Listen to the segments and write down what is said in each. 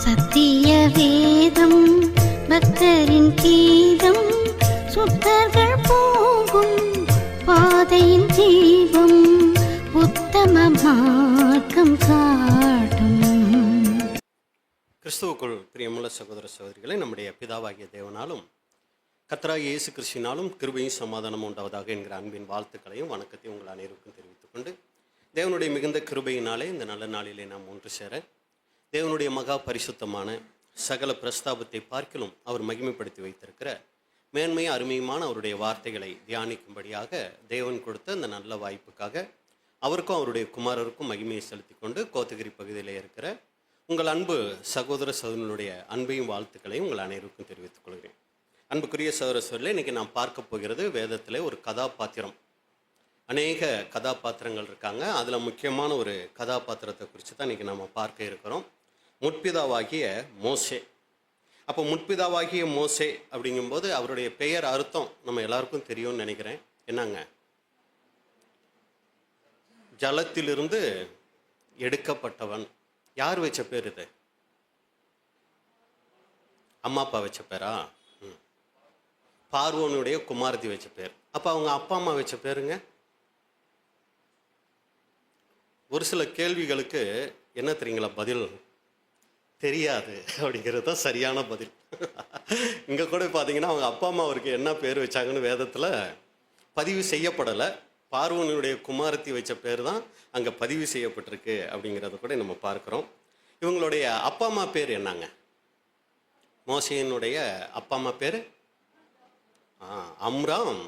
சத்திய வேதம் பக்தரின் கீதம், சுத்தர்கள் போகும் பாதையின் தீபம், உத்தம மார்க்கம் காட்டும். கிறிஸ்துவுக்குள் பிரியமுள்ள சகோதர சகோதரிகளை, நம்முடைய பிதாவாகிய தேவனாலும் கர்த்தராகிய இயேசு கிறிஸ்துவினாலும் கிருபையும் சமாதானமும் உண்டாவதாக என்கிற அன்பின் வாழ்த்துக்களையும் வணக்கத்தையும் உங்கள் அனைவருக்கும் தெரிவித்துக் கொண்டு, தேவனுடைய மிகுந்த கிருபையினாலே இந்த நல்ல நாளிலே நாம் ஒன்று சேர தேவனுடைய மகா பரிசுத்தமான சகல பிரஸ்தாபத்தை பார்க்கிலும் அவர் மகிமைப்படுத்தி வைத்திருக்கிற மேன்மை அருமையுமான அவருடைய வார்த்தைகளை தியானிக்கும்படியாக தேவன் கொடுத்த அந்த நல்ல வாய்ப்புக்காக அவருக்கும் அவருடைய குமாரருக்கும் மகிமையை செலுத்தி கொண்டு கோத்தகிரி பகுதியில் இருக்கிற உங்கள் அன்பு சகோதர சகோதரனுடைய அன்பையும் வாழ்த்துக்களையும் உங்கள் அனைவருக்கும் தெரிவித்துக் கொள்கிறேன். அன்புக்குரிய சகோதர சகோதரிகளே, இன்றைக்கி நாம் பார்க்க போகிறது வேதத்தில் ஒரு கதாபாத்திரம். அநேக கதாபாத்திரங்கள் இருக்காங்க. அதில் முக்கியமான ஒரு கதாபாத்திரத்தை குறித்து தான் இன்றைக்கி நம்ம பார்க்க இருக்கிறோம். முற்பிதாவாகிய மோசே. அப்போ முற்பிதாவாகிய மோசே அப்படிங்கும்போது அவருடைய பெயர் அர்த்தம் நம்ம எல்லாருக்கும் தெரியும்னு நினைக்கிறேன். என்னங்க? ஜலத்திலிருந்து எடுக்கப்பட்டவன். யார் வச்ச பேர் இது? அம்மா அப்பா வச்ச பேரா? பார்வோனுடைய குமாரத்தி வச்ச பேர். அப்போ அவங்க அப்பா அம்மா வச்ச பேருங்க? ஒரு சில கேள்விகளுக்கு என்ன தெரியுங்களா பதில்? தெரியாது அப்படிங்கிறது தான் சரியான பதில். இங்கே கூட பார்த்தீங்கன்னா அவங்க அப்பா அம்மா அவருக்கு என்ன பேர் வச்சாங்கன்னு வேதத்தில் பதிவு செய்யப்படலை. பார்வோனுடைய குமாரத்தி வச்ச பேர் தான் அங்கே பதிவு செய்யப்பட்டிருக்கு அப்படிங்கிறத கூட நம்ம பார்க்குறோம். இவங்களுடைய அப்பா அம்மா பேர் என்னங்க? மோசேயினுடைய அப்பா அம்மா பேர் அம்ராம்,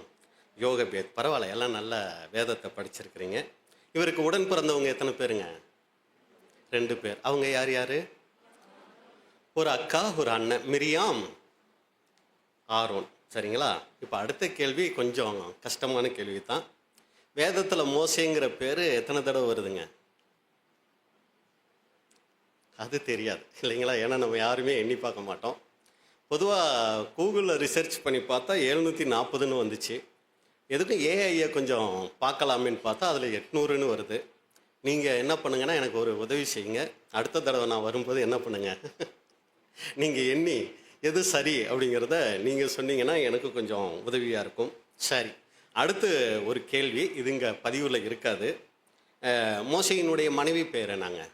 யோகபேத். பரவாயில்ல, எல்லாம் நல்ல வேதத்தை படிச்சிருக்கிறீங்க. இவருக்கு உடன் பிறந்தவங்க எத்தனை பேருங்க? 2 பேர். அவங்க யார் யார்? ஒரு அக்கா, ஒரு அண்ணன், மிரியாம், ஆரோன். சரிங்களா? இப்போ அடுத்த கேள்வி கொஞ்சம் கஷ்டமான கேள்வி தான். வேதத்தில் மோசேங்கிற பேர் எத்தனை தடவை வருதுங்க? அது தெரியாது இல்லைங்களா? ஏன்னா நம்ம யாருமே எண்ணி பார்க்க மாட்டோம். பொதுவாக கூகுளில் ரிசர்ச் பண்ணி பார்த்தா 740ன்னு வந்துச்சு. எதுக்கும் ஏஐயை கொஞ்சம் பார்க்கலாமேன்னு பார்த்தா அதில் 800ன்னு வருது. நீங்கள் என்ன பண்ணுங்கன்னா எனக்கு ஒரு உதவி செய்யுங்க. அடுத்த தடவை நான் வரும்போது என்ன பண்ணுங்க, நீங்கள் எண்ணி எது சரி அப்படிங்கிறத நீங்கள் சொன்னீங்கன்னா எனக்கு கொஞ்சம் உதவியாக இருக்கும். சரி, அடுத்து ஒரு கேள்வி. இது இங்கே பதிவில் இருக்காது. மோசேயினுடைய மனைவி பேர் என்னங்க?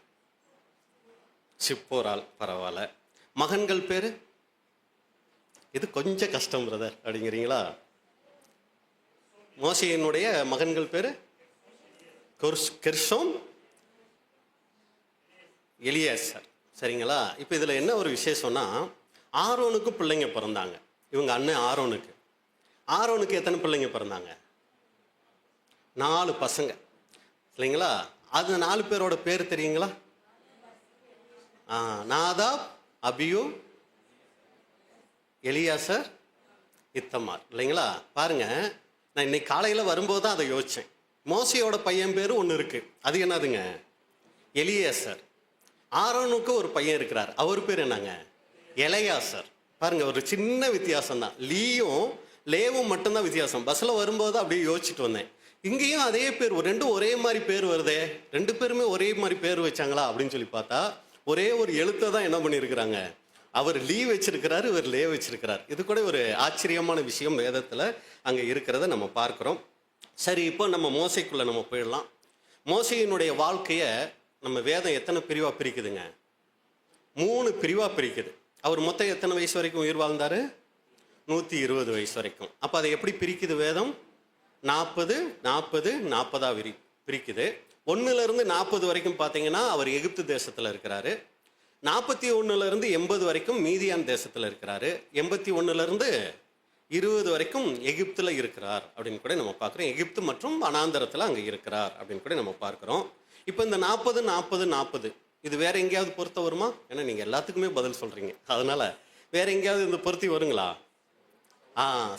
சிப்போரால். பரவாயில்ல. மகன்கள் பேர்? இது கொஞ்சம் கஷ்டம் பிரதர் அப்படிங்கிறீங்களா? மோசேயினுடைய மகன்கள் பேர் கெர்ஷோம், எலியாசர். சரிங்களா? இப்போ இதில் என்ன ஒரு விசேஷம்னா, ஆரோனுக்கு பிள்ளைங்க பிறந்தாங்க. இவங்க அண்ணன் ஆரோனுக்கு. ஆரோனுக்கு எத்தனை பிள்ளைங்க பிறந்தாங்க? 4 பசங்க. இல்லைங்களா? அது 4 பேரோட பேர் தெரியுங்களா? Nadab, Abihu, Eleazar, Ithamar. இல்லைங்களா? பாருங்க, நான் இன்னைக்கு காலையில் வரும்போது தான் அதை யோசித்தேன். மோசையோட பையன் பேர் ஒன்று இருக்குது. அது என்னதுங்க? எலியாசர். ஆரோனுக்கு ஒரு பையன் இருக்கிறார். அவர் பேர் என்னங்க? எலையாசர். பாருங்க, ஒரு சின்ன வித்தியாசம் தான். லீயும் லேவும் மட்டும்தான் வித்தியாசம். பஸ்ஸில் வரும்போது அப்படியே யோசிச்சுட்டு வந்தேன். இங்கேயும் அதே பேர், ரெண்டும் ஒரே மாதிரி பேர் வருதே. 2 பேருமே ஒரே மாதிரி பேர் வச்சாங்களா அப்படின்னு சொல்லி பார்த்தா ஒரே ஒரு எழுத்தை தான் என்ன பண்ணியிருக்கிறாங்க. அவர் லீ வச்சிருக்கிறாரு, இவர் லே வச்சிருக்கிறார். இது கூட ஒரு ஆச்சரியமான விஷயம் வேதத்தில் அங்கே இருக்கிறத நம்ம பார்க்குறோம். சரி, இப்போ நம்ம மோசைக்குள்ளே நம்ம போயிடலாம். மோசையினுடைய வாழ்க்கையை நம்ம வேதம் எத்தனை பிரிவாக பிரிக்குதுங்க? 3 பிரிவாக பிரிக்குது. அவர் மொத்தம் எத்தனை வயசு வரைக்கும் உயிர் வாழ்ந்தார்? 120 வயசு வரைக்கும். அப்போ அதை எப்படி பிரிக்குது வேதம்? 40 40 40 பிரிக்குது. 1லேருந்து 40 வரைக்கும் பார்த்தீங்கன்னா அவர் எகிப்து தேசத்தில் இருக்கிறாரு. 41லேருந்து 80 வரைக்கும் மீதியான் தேசத்தில் இருக்கிறாரு. 81லேருந்து 20 வரைக்கும் எகிப்தில் இருக்கிறார் அப்படின்னு கூட நம்ம பார்க்குறோம். எகிப்து மற்றும் வனாந்தரத்தில் அங்கே இருக்கிறார் அப்படின்னு கூட நம்ம பார்க்குறோம். இப்போ இந்த 40 40 40 இது வேற எங்கேயாவது பொருத்த வருமா? ஏன்னா நீங்கள் எல்லாத்துக்குமே பதில் சொல்கிறீங்க, அதனால் வேற எங்கேயாவது இந்த பொருத்தி வருங்களா?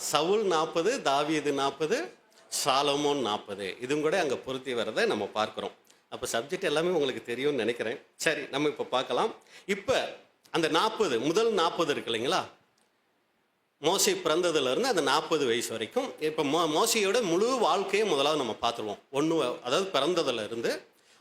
சவுல் 40, தாவீது 40, சாலமோன் 40, இதுவும் கூட அங்கே பொருத்தி வரதை நம்ம பார்க்குறோம். அப்போ சப்ஜெக்ட் எல்லாமே உங்களுக்கு தெரியும்னு நினைக்கிறேன். சரி, நம்ம இப்போ பார்க்கலாம். இப்போ அந்த 40 முதல் 40 இருக்கு இல்லைங்களா? மோசே பிறந்ததுலேருந்து அந்த 40 வயசு வரைக்கும். இப்போ மோசையோட முழு வாழ்க்கையை முதலாவது நம்ம பார்த்துருவோம். அதாவது பிறந்ததுலேருந்து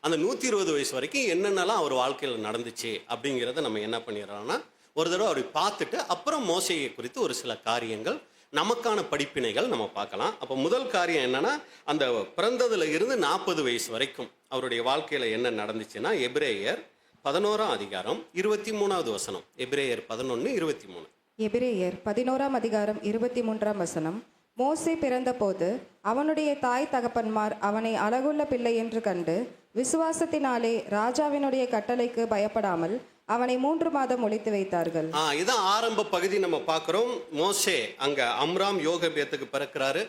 அந்த 120 வயசு வரைக்கும் என்னென்னலாம் அவர் வாழ்க்கையில் நடந்துச்சு அப்படிங்கிறத நம்ம என்ன பண்ணிடுறோம்னா ஒரு தடவை அப்படி பார்த்துட்டு அப்புறம் மோசையை குறித்து ஒரு சில காரியங்கள் நமக்கான படிப்பினைகள் நம்ம பார்க்கலாம். அப்போ முதல் காரியம் என்னன்னா, அந்த பிறந்ததுல இருந்து 40 வயசு வரைக்கும் அவருடைய வாழ்க்கையில என்ன நடந்துச்சுன்னா, எபிரேயர் 11ஆம் அதிகாரம் 23வது வசனம். எபிரேயர் 11:23. எபிரேயர் 11ஆம் அதிகாரம் 23ஆம் வசனம். மோசே பிறந்தபோது அவனுடைய தாய் தகப்பன்மார் அவனை அழகுள்ள பிள்ளை என்று கண்டு விசுவாசத்தினாலே ராஜாவினுடைய கட்டளைக்கு பயப்படாமல் அவனை 3 மாதம் ஒளித்து வைத்தார்கள். இதான் ஆரம்ப பகுதி நம்ம பார்க்கிறோம். மோசே அங்க அம்ராம் யோகபேத்துக்கு பிறக்கிறாரு.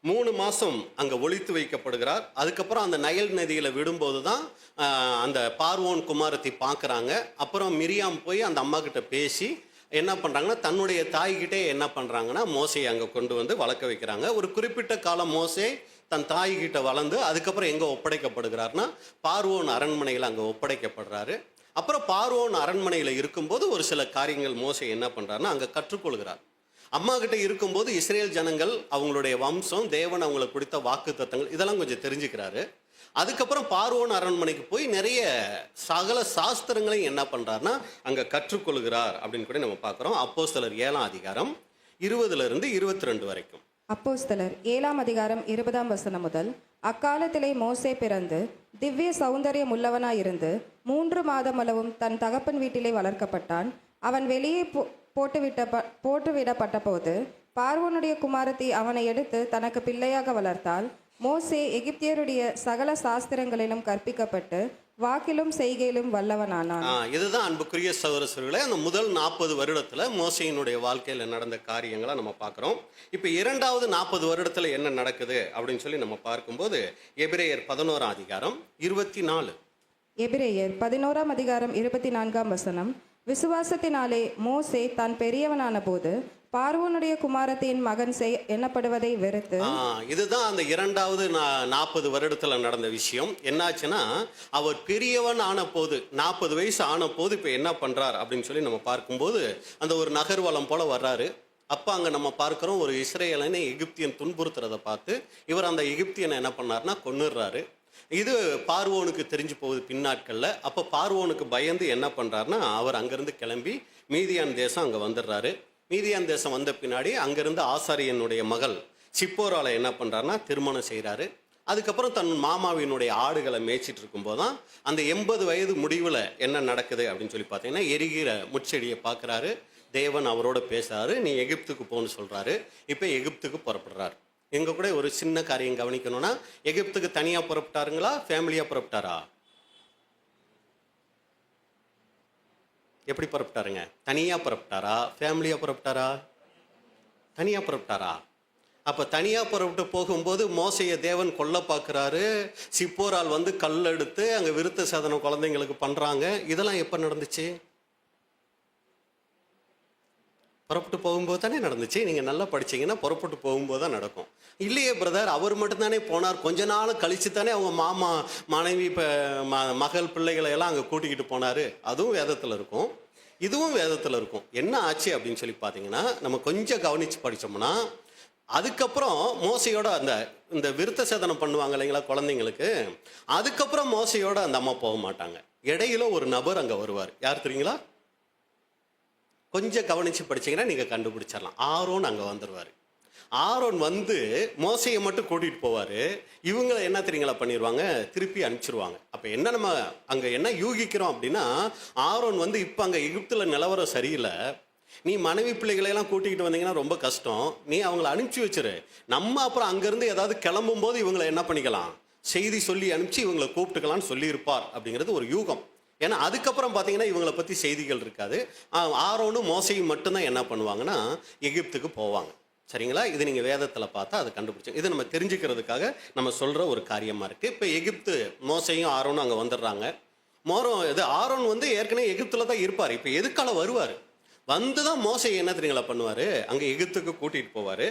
3 மாசம் அங்க ஒளித்து வைக்கப்படுகிறார். அதுக்கப்புறம் அந்த நைல் நதியில விடும்போது தான் அந்த பார்வோன் குமாரத்தை பார்க்குறாங்க. அப்புறம் மிரியாம் போய் அந்த அம்மா கிட்ட பேசி என்ன பண்ணுறாங்கன்னா, தன்னுடைய தாய்கிட்டே என்ன பண்ணுறாங்கன்னா, மோசையை அங்கே கொண்டு வந்து வளர்க்க வைக்கிறாங்க. ஒரு குறிப்பிட்ட காலம் மோசே தன் தாய்கிட்ட வளர்ந்து அதுக்கப்புறம் எங்கே ஒப்படைக்கப்படுகிறார்னா, பார்வோன் அரண்மனையில் அங்கே ஒப்படைக்கப்படுறாரு. அப்புறம் பார்வோன் அரண்மனையில் இருக்கும்போது ஒரு சில காரியங்கள் மோசே என்ன பண்ணுறாருன்னா அங்கே கற்றுக்கொள்கிறார். அம்மா கிட்ட இருக்கும்போது இஸ்ரேல் ஜனங்கள், அவங்களுடைய வம்சம், தேவன் அவங்களுக்கு கொடுத்த வாக்கு தத்தங்கள் இதெல்லாம் கொஞ்சம் தெரிஞ்சுக்கிறாரு. அதுக்கப்புறம் பார்வோன் அரண்மனைக்கு போய் நிறைய சகல சாஸ்திரங்களையும் என்ன பண்ணுறாருன்னா அங்கே கற்றுக்கொள்கிறார் அப்படின்னு கூட நம்ம பார்க்குறோம். அப்போஸ்தலர் 7ஆம் அதிகாரம் 20லிருந்து 22 வரைக்கும். அப்போஸ்தலர் 7ஆம் அதிகாரம் 20ஆம் வசனம் முதல். அக்காலத்திலே மோசே பிறந்து திவ்ய சௌந்தரியம் உள்ளவனாயிருந்து 3 மாதமளவும் தன் தகப்பன் வீட்டிலே வளர்க்கப்பட்டான். அவன் வெளியே போட்டுவிடப்பட்ட போது பார்வோனுடைய குமாரத்தி அவனை எடுத்து தனக்கு பிள்ளையாக வளர்த்தாள். மோசே எகிப்தியருடைய சகல சாஸ்திரங்களிலும் கற்பிக்கப்பட்டு வாக்கிலும் செய்கையிலும் வல்லவனானான். இதுதான் அன்புக்குரிய சகோதரர்களே, அந்த முதல் 40 வருடத்துல மோசையினுடைய வாழ்க்கையில நடந்த காரியங்களை நம்ம பார்க்கிறோம். இப்ப 2வது 40 வருடத்துல என்ன நடக்குது அப்படின்னு சொல்லி நம்ம பார்க்கும்போது எபிரேயர் 11ஆம் அதிகாரம் 24. எபிரேயர் 11ஆம் அதிகாரம் 24ஆம் வசனம். விசுவாசத்தினாலே மோசே தான் பெரியவனான போது பார்வோனுடைய குமாரத்தின் மகன் எண்ணப்படுவதை வெறுத்து. இதுதான் அந்த 2வது 40 வருடத்துல நடந்த விஷயம். என்னாச்சுன்னா, அவர் பெரியவன் ஆன போது 40 வயசு ஆன போது இப்ப என்ன பண்றார் அப்படின்னு சொல்லி நம்ம பார்க்கும்போது அந்த ஒரு நகர்வலம் போல வர்றாரு. அப்ப அங்க நம்ம பார்க்கிறோம், ஒரு இஸ்ரேலனை எகிப்தியன் துன்புறுத்துறதை பார்த்து இவர் அந்த எகிப்தியனை என்ன பண்ணார்னா கொன்னுடுறாரு. இது பார்வோனுக்கு தெரிஞ்சு போகுது பின்னாட்கள்ல. அப்ப பார்வோனுக்கு பயந்து என்ன பண்றாருன்னா, அவர் அங்கிருந்து கிளம்பி மீதியான் தேசம் அங்க வந்துடுறாரு. மீதியான் தேசம் வந்த பின்னாடி அங்கிருந்து ஆசாரியனுடைய மகள் சிப்போரால என்ன பண்றாருன்னா திருமணம் செய்கிறாரு. அதுக்கப்புறம் தன் மாமாவினுடைய ஆடுகளை மேய்ச்சிட்டு இருக்கும்போது தான் அந்த 80 வயது முடிவில் என்ன நடக்குது அப்படின்னு சொல்லி பார்த்தீங்கன்னா, எரிகிற முட்செடியை பார்க்குறாரு. தேவன் அவரோட பேசுறாரு, நீ எகிப்துக்கு போன்னு சொல்றாரு. இப்போ எகிப்துக்கு புறப்படுறாரு. எங்க கூட ஒரு சின்ன காரியம் கவனிக்கணும்னா, எகிப்துக்கு தனியாக புறப்பட்டாருங்களா, ஃபேமிலியாக புறப்பட்டாரா? எப்படி புறப்பட்டாருங்க? தனியாக புறப்பட்டாரா, ஃபேமிலியாக புறப்பட்டாரா? தனியாக புறப்பட்டாரா? அப்போ தனியாக புறப்பட்டு போகும்போது மோசையை தேவன் கொல்ல பார்க்குறாரு. சிப்போரால் வந்து கல் எடுத்து அங்கே விருத்த சாதனம் குழந்தைங்களுக்கு பண்ணுறாங்க. இதெல்லாம் எப்போ நடந்துச்சு? புறப்பட்டு போகும்போது தானே நடந்துச்சு. நீங்கள் நல்லா படிச்சீங்கன்னா புறப்பட்டு போகும்போது தான் நடக்கும். இல்லையே பிரதர், அவர் மட்டும்தானே போனார், கொஞ்ச நாள் கழிச்சு தானே அவங்க மாமா மனைவி மகள் பிள்ளைகளை எல்லாம் அங்கே கூட்டிக்கிட்டு போனார். அதுவும் வேதத்தில் இருக்கும், இதுவும் வேதத்தில் இருக்கும். என்ன ஆச்சு அப்படின்னு சொல்லி பார்த்தீங்கன்னா, நம்ம கொஞ்சம் கவனித்து படித்தோம்னா, அதுக்கப்புறம் மோசையோட இந்த விருத்த சேதனம் பண்ணுவாங்க இல்லைங்களா குழந்தைங்களுக்கு, அதுக்கப்புறம் மோசையோட அந்த அம்மா போக மாட்டாங்க. இடையில ஒரு நபர் அங்கே வருவார். யார் தெரியுங்களா? கொஞ்சம் கவனித்து படிச்சிங்கன்னா நீங்கள் கண்டுபிடிச்சிடலாம். ஆரோன் அங்கே வந்துடுவார். ஆரோன் வந்து மோசையை மட்டும் கூட்டிகிட்டு போவார். இவங்களை என்ன தெரியுங்களா பண்ணிடுவாங்க, திருப்பி அனுப்பிச்சிருவாங்க. அப்போ என்ன நம்ம அங்கே என்ன யூகிக்கிறோம் அப்படின்னா, ஆரோன் வந்து இப்போ அங்கே எகிப்தில் நிலவரம் சரியில்லை, நீ மனைவி பிள்ளைகளையெல்லாம் கூட்டிகிட்டு வந்தீங்கன்னா ரொம்ப கஷ்டம், நீ அவங்கள அனுப்பிச்சி வச்சிரு, நம்ம அப்புறம் அங்கேருந்து ஏதாவது கிளம்பும் போது இவங்களை என்ன பண்ணிக்கலாம், செய்தி சொல்லி அனுப்பிச்சு இவங்களை கூப்பிட்டுக்கலான்னு சொல்லியிருப்பார் அப்படிங்கிறது ஒரு யூகம். ஏன்னா அதுக்கப்புறம் பார்த்தீங்கன்னா இவங்களை பற்றி செய்திகள் இருக்காது. ஆரோனும் மோசையும் மட்டும்தான் என்ன பண்ணுவாங்கன்னா எகிப்துக்கு போவாங்க. சரிங்களா? இது நீங்கள் வேதத்தில் பார்த்தா அதை கண்டுபிடிச்சோம். இது நம்ம தெரிஞ்சுக்கிறதுக்காக நம்ம சொல்கிற ஒரு காரியமாக இருக்குது. இப்போ எகிப்து மோசையும் ஆரோனும் அங்கே வந்துடுறாங்க. ஆரோன் வந்து ஏற்கனவே எகிப்தில் தான் இருப்பார். இப்போ எதுக்கால வருவார், வந்து தான் மோசை என்ன தெரியுங்களா பண்ணுவார், அங்கே எகிப்துக்கு கூட்டிகிட்டு போவார்.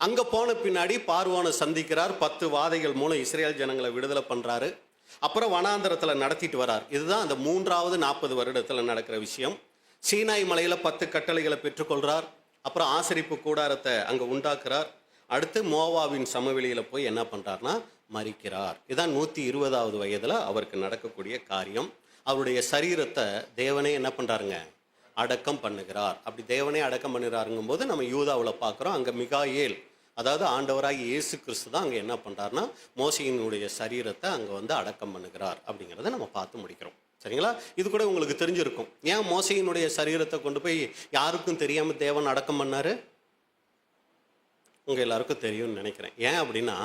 அங்கே போன பின்னாடி பார்வோனை சந்திக்கிறார். 10 வாதைகள் மூலம் இஸ்ரேல் ஜனங்களை விடுதலை பண்ணுறாரு. அப்புறம் வனாந்தரத்தில் நடத்திட்டு வரார். இதுதான் அந்த 3வது 40 வருடத்தில் நடக்கிற விஷயம். சீனாய் மலையில் 10 கட்டளைகளை பெற்றுக்கொள்கிறார். அப்புறம் ஆசரிப்பு கூடாரத்தை அங்கே உண்டாக்குறார். அடுத்து மோவாவின் சமவெளியில் போய் என்ன பண்ணுறாருனா மரிக்கிறார். இதான் 120வது வயதில் அவருக்கு நடக்கக்கூடிய காரியம். அவருடைய சரீரத்தை தேவனே என்ன பண்ணுறாருங்க, அடக்கம் பண்ணுகிறார். அப்படி தேவனே அடக்கம் பண்ணுறாருங்கும் போது நம்ம யூதாவில் பார்க்குறோம், அங்கே மிகாயேல், அதாவது ஆண்டவராகி இயேசு கிறிஸ்து தான் அங்கே என்ன பண்ணுறாருன்னா மோசேயினுடைய சரீரத்தை அங்கே வந்து அடக்கம் பண்ணுகிறார் அப்படிங்கிறத நம்ம பார்த்து முடிக்கிறோம். சரிங்களா? இது கூட உங்களுக்கு தெரிஞ்சிருக்கும். ஏன் மோசேயினுடைய சரீரத்தை கொண்டு போய் யாருக்கும் தெரியாமல் தேவன் அடக்கம் பண்ணார்? உங்கள் எல்லாருக்கும் தெரியும்னு நினைக்கிறேன். ஏன் அப்படின்னா,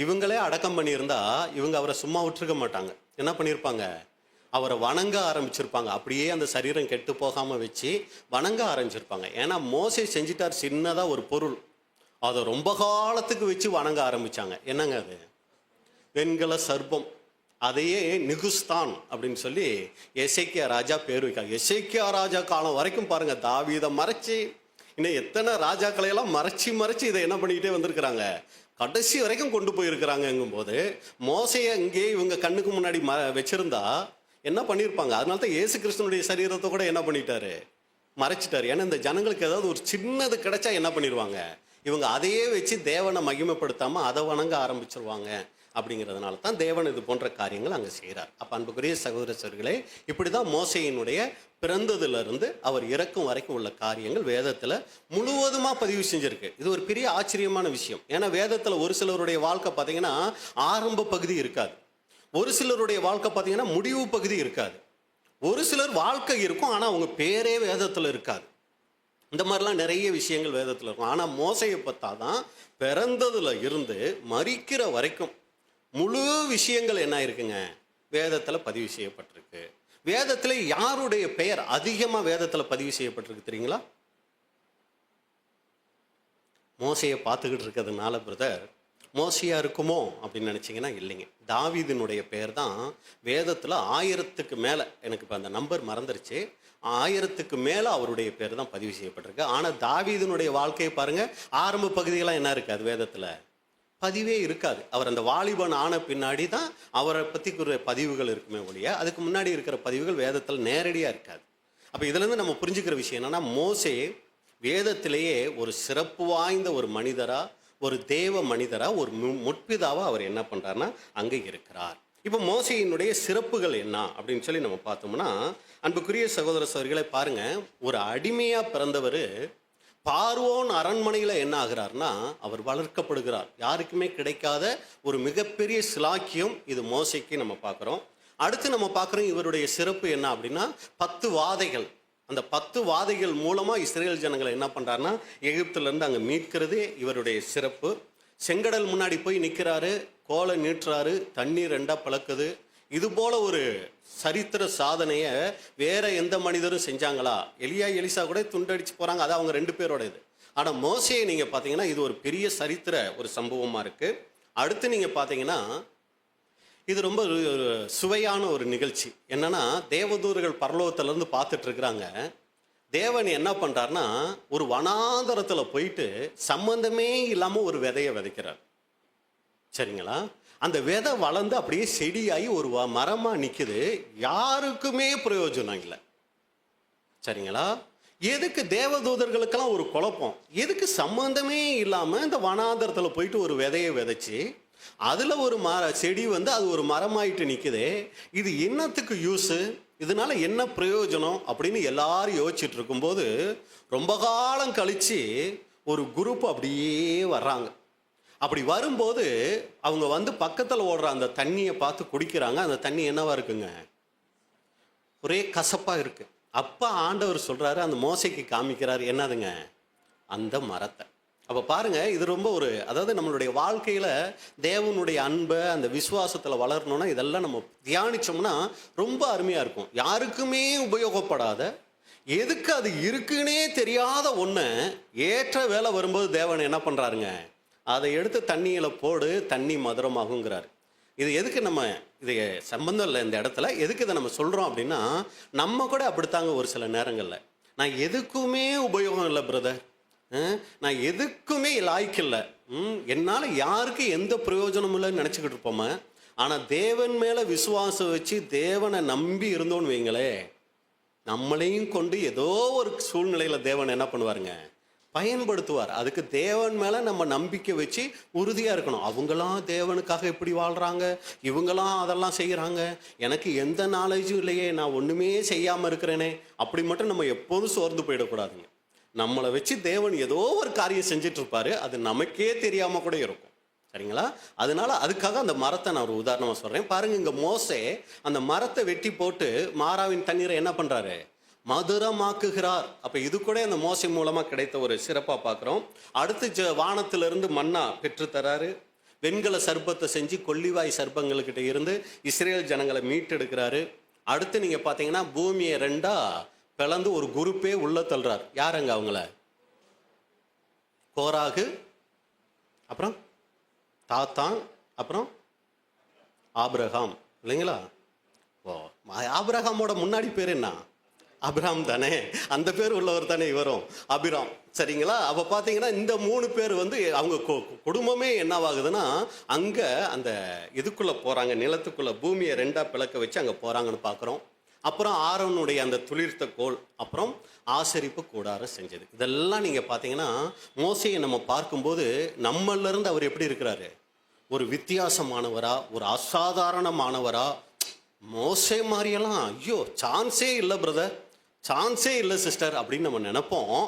இவங்களே அடக்கம் பண்ணியிருந்தா இவங்க அவரை சும்மா விட்டுருக்க மாட்டாங்க. என்ன பண்ணியிருப்பாங்க, அவரை வணங்க ஆரம்பிச்சிருப்பாங்க. அப்படியே அந்த சரீரம் கெட்டு போகாமல் வச்சு வணங்க ஆரம்பிச்சிருப்பாங்க. ஏன்னா மோசே செஞ்சிட்டார் சின்னதாக ஒரு பொருள், அதை ரொம்ப காலத்துக்கு வச்சு வணங்க ஆரம்பித்தாங்க. என்னங்க அது? வெண்கல சர்ப்பம். அதையே நிகுஸ்தான் அப்படின்னு சொல்லி எசேக்கியா ராஜா பேர் வைக்காங்க. எசேக்கியா ராஜா காலம் வரைக்கும் பாருங்க, தாவீதை மறைச்சி இன்னும் எத்தனை ராஜாக்களையெல்லாம் மறைச்சி இதை என்ன பண்ணிக்கிட்டே வந்திருக்கிறாங்க, கடைசி வரைக்கும் கொண்டு போயிருக்கிறாங்கங்கும் போது மோசையை இங்கே இவங்க கண்ணுக்கு முன்னாடி வச்சிருந்தா என்ன பண்ணியிருப்பாங்க? அதனால தான் இயேசு கிறிஸ்துனுடைய சரீரத்தை கூட என்ன பண்ணிட்டாரு, மறைச்சிட்டாரு. ஏன்னா இந்த ஜனங்களுக்கு ஏதாவது ஒரு சின்னது கிடைச்சா என்ன பண்ணிடுவாங்க, இவங்க அதையே வச்சு தேவனை மகிமைப்படுத்தாமல் அதை வணங்க ஆரம்பிச்சிருவாங்க. அப்படிங்கிறதுனால தான் தேவன் இது போன்ற காரியங்கள் அங்கே செய்கிறார். அப்போ அன்புக்குரிய சகோதர சகோதரிகளே, இப்படி தான் மோசேயினுடைய பிறந்ததுலேருந்து அவர் இறக்கும் வரைக்கும் உள்ள காரியங்கள் வேதத்தில் முழுவதுமாக பதிவு செஞ்சுருக்கு. இது ஒரு பெரிய ஆச்சரியமான விஷயம். ஏன்னா வேதத்தில் ஒரு சிலருடைய வாழ்க்கை பார்த்தீங்கன்னா ஆரம்ப பகுதி இருக்காது, ஒரு சிலருடைய வாழ்க்கை பார்த்தீங்கன்னா முடிவு பகுதி இருக்காது, ஒரு சிலர் வாழ்க்கை இருக்கும் ஆனால் அவங்க பேரே வேதத்தில் இருக்காது. இந்த மாதிரிலாம் நிறைய விஷயங்கள் வேதத்தில் இருக்கும். ஆனால் மோசையை பார்த்தா தான் பிறந்ததுல இருந்து மரிக்கிற வரைக்கும் முழு விஷயங்கள் என்ன இருக்குங்க, வேதத்தில் பதிவு செய்யப்பட்டிருக்கு. வேதத்தில் யாருடைய பெயர் அதிகமாக வேதத்தில் பதிவு செய்யப்பட்டிருக்கு தெரியுங்களா? மோசையை பார்த்துக்கிட்டு இருக்கிறதுனால பிரதர் மோசையா இருக்குமோ அப்படின்னு நினச்சிங்கன்னா இல்லைங்க. தாவீதினுடைய பெயர் தான் வேதத்தில் 1000க்கு மேலே, எனக்கு இப்போ அந்த நம்பர் மறந்துருச்சு, 1000க்கு மேலே அவருடைய பேர் தான் பதிவு செய்யப்பட்டிருக்கு. ஆனால் தாவீதினுடைய வாழ்க்கையை பாருங்கள், ஆரம்ப பகுதியெல்லாம் என்ன இருக்காது, வேதத்தில் பதிவே இருக்காது. அவர் அந்த வாலிபன் ஆன பின்னாடி தான் அவரை பற்றி பதிவுகள் இருக்குமே ஒழிய அதுக்கு முன்னாடி இருக்கிற பதிவுகள் வேதத்தில் நேரடியாக இருக்காது. அப்போ இதுலேருந்து நம்ம புரிஞ்சுக்கிற விஷயம் என்னென்னா, மோசே வேதத்திலேயே ஒரு சிறப்பு வாய்ந்த ஒரு மனிதராக, ஒரு தேவ மனிதராக, ஒரு முற்பிதாவாக அவர் என்ன பண்ணுறாருன்னா அங்கே இருக்கிறார். இப்போ மோசேயினுடைய சிறப்புகள் என்ன அப்படின்னு சொல்லி நம்ம பார்த்தோம்னா, அன்புக்குரிய சகோதர சகோதரிகளை பாருங்கள், ஒரு அடிமையாக பிறந்தவர் பார்வோன் அரண்மனையில் என்ன ஆகிறார்னா அவர் வளர்க்கப்படுகிறார். யாருக்குமே கிடைக்காத ஒரு மிகப்பெரிய சிலாக்கியம் இது மோசைக்கு நம்ம பார்க்குறோம். அடுத்து நம்ம பார்க்குறோம் இவருடைய சிறப்பு என்ன அப்படின்னா 10 வாதைகள். அந்த 10 வாதைகள் மூலமாக இஸ்ரேல் ஜனங்களை என்ன பண்ணுறாருன்னா எகிப்திலேருந்து அங்கே மீட்கிறதே இவருடைய சிறப்பு. செங்கடல் முன்னாடி போய் நிற்கிறாரு, கோலை நீட்டுறாரு, தண்ணீர் 2ஆ பிளக்குது. இது போல ஒரு சரித்திர சாதனையை வேற எந்த மனிதரும் செஞ்சாங்களா? எலியா எலிசா கூட துண்டடிச்சு போகிறாங்க, அது அவங்க 2 பேரோட இது. ஆனால் மோசேயை நீங்கள் பார்த்தீங்கன்னா இது ஒரு பெரிய சரித்திர ஒரு சம்பவமாக இருக்குது. அடுத்து நீங்கள் பார்த்தீங்கன்னா இது ரொம்ப ஒரு சுவையான ஒரு நிகழ்ச்சி. என்னன்னா, தேவதூதர்கள் பரலோகத்திலேருந்து பார்த்துட்டு இருக்கிறாங்க. தேவன் என்ன பண்ணுறாருன்னா ஒரு வனாந்தரத்தில் போயிட்டு சம்பந்தமே இல்லாமல் ஒரு விதையை விதைக்கிறார். சரிங்களா? அந்த விதை வளர்ந்து அப்படியே செடியாகி ஒரு மரமாக நிற்குது. யாருக்குமே பிரயோஜனம் இல்லை. சரிங்களா? எதுக்கு தேவதூதர்களுக்கெல்லாம் ஒரு குழப்பம், எதுக்கு சம்பந்தமே இல்லாமல் இந்த வனாந்தரத்தில் போயிட்டு ஒரு விதையை விதைச்சி அதில் ஒரு செடி வந்து அது ஒரு மரமாயிட்டு நிற்குது. இது என்னத்துக்கு யூஸு, இதனால என்ன பிரயோஜனம் அப்படின்னு எல்லாரும் யோசிச்சுட்டு இருக்கும்போது ரொம்ப காலம் கழித்து ஒரு குரூப் அப்படியே வர்றாங்க. அப்படி வரும்போது அவங்க வந்து பக்கத்தில் ஓடுற அந்த தண்ணியை பார்த்து குடிக்கிறாங்க. அந்த தண்ணி என்னவா இருக்குங்க, ஒரே கசப்பாக இருக்குது. அப்போ ஆண்டவர் சொல்கிறாரு, அந்த மோசைக்கு காமிக்கிறார், என்னதுங்க, அந்த மரத்தை. அப்போ பாருங்கள், இது ரொம்ப ஒரு, அதாவது நம்மளுடைய வாழ்க்கையில் தேவனுடைய அன்பை அந்த விசுவாசத்தில் வளரணும்னா இதெல்லாம் நம்ம தியானித்தோம்னா ரொம்ப அருமையாக இருக்கும். யாருக்குமே உபயோகப்படாத, எதுக்கு அது இருக்குன்னே தெரியாத ஒன்று ஏற்ற வேலை வரும்போது தேவன் என்ன பண்ணுறாருங்க, அதை எடுத்து தண்ணியில் போடு, தண்ணி மதுரமாகுங்கிறார். இது எதுக்கு நம்ம, இது சம்பந்தம் இல்லை இந்த இடத்துல, எதுக்கு இதை நம்ம சொல்கிறோம் அப்படின்னா, நம்ம கூட அப்படித்தாங்க ஒரு சில நேரங்களில் நான் எதுக்குமே உபயோகம் இல்லை பிரதர், நான் எதுக்குமே லாய்க்கில்லை, என்னால் யாருக்கு எந்த பிரயோஜனமும் இல்லைன்னு நினச்சிக்கிட்டு இருப்போமே. ஆனால் தேவன் மேலே விசுவாசம் வச்சு தேவனை நம்பி இருந்தோன்னு வைங்களே, நம்மளையும் கொண்டு ஏதோ ஒரு சூழ்நிலையில் தேவன் என்ன பண்ணுவாருங்க, பயன்படுத்துவார். அதுக்கு தேவன் மேலே நம்ம நம்பிக்கை வச்சு உறுதியாக இருக்கணும். அவங்களாம் தேவனுக்காக எப்படி வாழ்கிறாங்க, இவங்களாம் அதெல்லாம் செய்கிறாங்க, எனக்கு எந்த நாலேஜும் இல்லையே, நான் ஒன்றுமே செய்யாமல் இருக்கிறேனே, அப்படி மட்டும் நம்ம எப்போதும் சோர்ந்து போயிடக்கூடாதுங்க. நம்மளை வச்சு தேவன் ஏதோ ஒரு காரியம் செஞ்சுட்டு இருப்பாரு, அது நமக்கே தெரியாமல் கூட இருக்கும். சரிங்களா? அதனால அதுக்காக அந்த மரத்தை நான் ஒரு உதாரணமாக சொல்கிறேன். பாருங்க, இங்கே மோசே அந்த மரத்தை வெட்டி போட்டு மாறாவின் தண்ணீரை என்ன பண்ணுறாரு, மதுரமாக்குகிறார். அப்போ இது கூட அந்த மோசை மூலமாக கிடைத்த ஒரு சிறப்பாக பார்க்குறோம். அடுத்து வானத்திலிருந்து மன்னா பெற்று தராரு. வெண்கல சர்ப்பத்தை செஞ்சு கொள்ளிவாய் சர்ப்பங்கள்கிட்ட இருந்து இஸ்ரேல் ஜனங்களை மீட்டெடுக்கிறாரு. அடுத்து நீங்கள் பார்த்தீங்கன்னா பூமியை ரெண்டா பிளந்து ஒரு குரூப்பே உள்ள தள்ளுறார். யாருங்க அவங்கள? கோராகு, அப்புறம் தாத்தான், அப்புறம் ஆபிரகாம், இல்லைங்களா? ஓ, ஆபிரகாமோட முன்னாடி பேர் என்ன? அபிராம் தானே, அந்த பேர் உள்ளவர் தானே இவரும், அபிராம். சரிங்களா? அப்போ பார்த்தீங்கன்னா இந்த 3 பேர் வந்து அவங்க குடும்பமே என்னவாகுதுன்னா அங்கே அந்த இதுக்குள்ளே போகிறாங்க, நிலத்துக்குள்ளே பூமியை ரெண்டாக பிளக்க வச்சு அங்கே போகிறாங்கன்னு பார்க்குறோம். அப்புறம் ஆரோனுடைய அந்த துளிர்த்த கோல், அப்புறம் ஆசரிப்பு கூடாரம் செஞ்சது. இதெல்லாம் நீங்கள் பார்த்தீங்கன்னா மோசையை நம்ம பார்க்கும்போது நம்மளிருந்து அவர் எப்படி இருக்கிறாரு, ஒரு வித்தியாசமானவரா, ஒரு அசாதாரணமானவரா. மோசே மாதிரியெல்லாம் ஐயோ சான்ஸே இல்லை பிரதர், சான்ஸே இல்லை சிஸ்டர் அப்படின்னு நம்ம நினைப்போம்.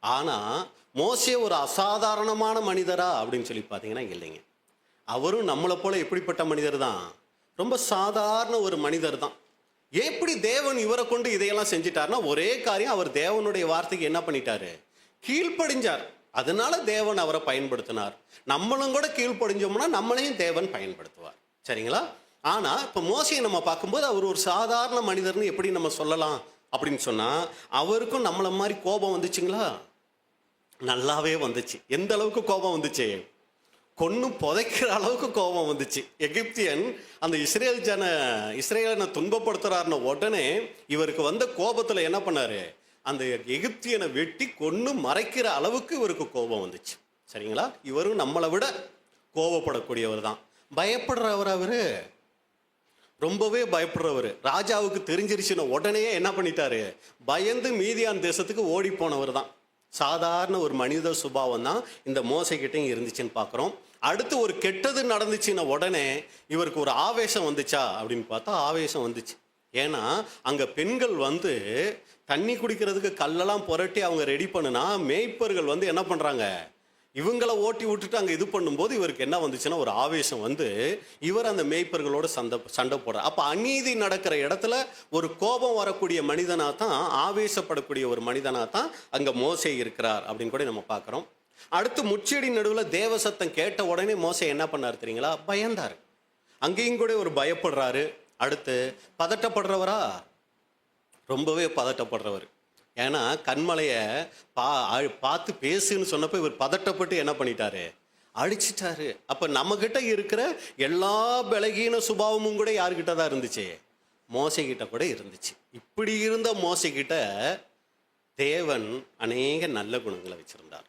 ஆனால் மோசே ஒரு அசாதாரணமான மனிதரா அப்படின்னு சொல்லி பார்த்தீங்கன்னா இல்லைங்க. அவரும் நம்மளை போல எப்படிப்பட்ட மனிதர் தான், ரொம்ப சாதாரண ஒரு மனிதர் தான். எப்படி தேவன் இவரை கொண்டு இதையெல்லாம் செஞ்சிட்டார்னா, ஒரே காரியம், அவர் தேவனுடைய வார்த்தைக்கு என்ன பண்ணிட்டாரு, கீழ்ப்படிஞ்சார். அதனால தேவன் அவரை பயன்படுத்தினார். நம்மளும் கூட கீழ்ப்படிஞ்சோம்னா நம்மளையும் தேவன் பயன்படுத்துவார். சரிங்களா? ஆனால் இப்போ மோசையை நம்ம பார்க்கும்போது அவர் ஒரு சாதாரண மனிதர்னு எப்படி நம்ம சொல்லலாம் அப்படின்னு சொன்னால், அவருக்கும் நம்மளை மாதிரி கோபம் வந்துச்சுங்களா? நல்லாவே வந்துச்சு. எந்த அளவுக்கு கோபம் வந்துச்சு, கொன்று புதைக்கிற அளவுக்கு கோபம் வந்துச்சு. எகிப்தியன் அந்த இஸ்ரேலனை துன்பப்படுத்துறாருன உடனே இவருக்கு வந்த கோபத்தில் என்ன பண்ணாரு, அந்த எகிப்தியனை வெட்டி கொன்று மறைக்கிற அளவுக்கு இவருக்கு கோபம் வந்துச்சு. சரிங்களா? இவரும் நம்மளை விட கோபப்படக்கூடியவர் தான். பயப்படுறவர், அவரு ரொம்பவே பயப்படுறவர். ராஜாவுக்கு தெரிஞ்சிருச்சுன்னா உடனே என்ன பண்ணிட்டாரு, பயந்து மீதியான் தேசத்துக்கு ஓடி போனவர் தான். சாதாரண ஒரு மனித சுபாவம் தான் இந்த மோசைக்கிட்டையும் இருந்துச்சுன்னு பார்க்குறோம். அடுத்து ஒரு கெட்டது நடந்துச்சுன்னா உடனே இவருக்கு ஒரு ஆவேசம் வந்துச்சா அப்படின்னு பார்த்தா ஆவேசம் வந்துச்சு. ஏன்னா அங்கே பெண்கள் வந்து தண்ணி குடிக்கிறதுக்கு கல்லெல்லாம் புரட்டி அவங்க ரெடி பண்ணுனா, மேய்ப்பர்கள் வந்து என்ன பண்ணுறாங்க, இவங்களை ஓட்டி விட்டுட்டு அங்கே இது பண்ணும்போது இவருக்கு என்ன வந்துச்சுன்னா ஒரு ஆவேசம் வந்து இவர் அந்த மேய்ப்பர்களோட சண்டை போடுறார். அப்போ அநீதி நடக்கிற இடத்துல ஒரு கோபம் வரக்கூடிய மனிதனாக தான், ஆவேசப்படக்கூடிய ஒரு மனிதனாக தான் அங்கே மோசே இருக்கிறார் அப்படின்னு கூட நம்ம பார்க்குறோம். அடுத்து முச்செடி நடுவில் தேவ சத்தம் கேட்ட உடனே மோசே என்ன பண்ணார் தெரியுங்களா, பயந்தார். அங்கேயும் கூட ஒரு பயப்படுறாரு. அடுத்து பதட்டப்படுறவரா, ரொம்பவே பதட்டப்படுறவர். ஏன்னா கண்மலையை பார்த்து பேசுன்னு சொன்னப்போ இவர் பதட்டப்பட்டு என்ன பண்ணிட்டாரு, அழிச்சிட்டாரு. அப்போ நம்மக்கிட்ட இருக்கிற எல்லா பலகீன சுபாவமும் கூட யாருக்கிட்ட தான் இருந்துச்சு, மோசைக்கிட்ட கூட இருந்துச்சு. இப்படி இருந்த மோசைக்கிட்ட தேவன் அநேக நல்ல குணங்களை வச்சிருந்தார்.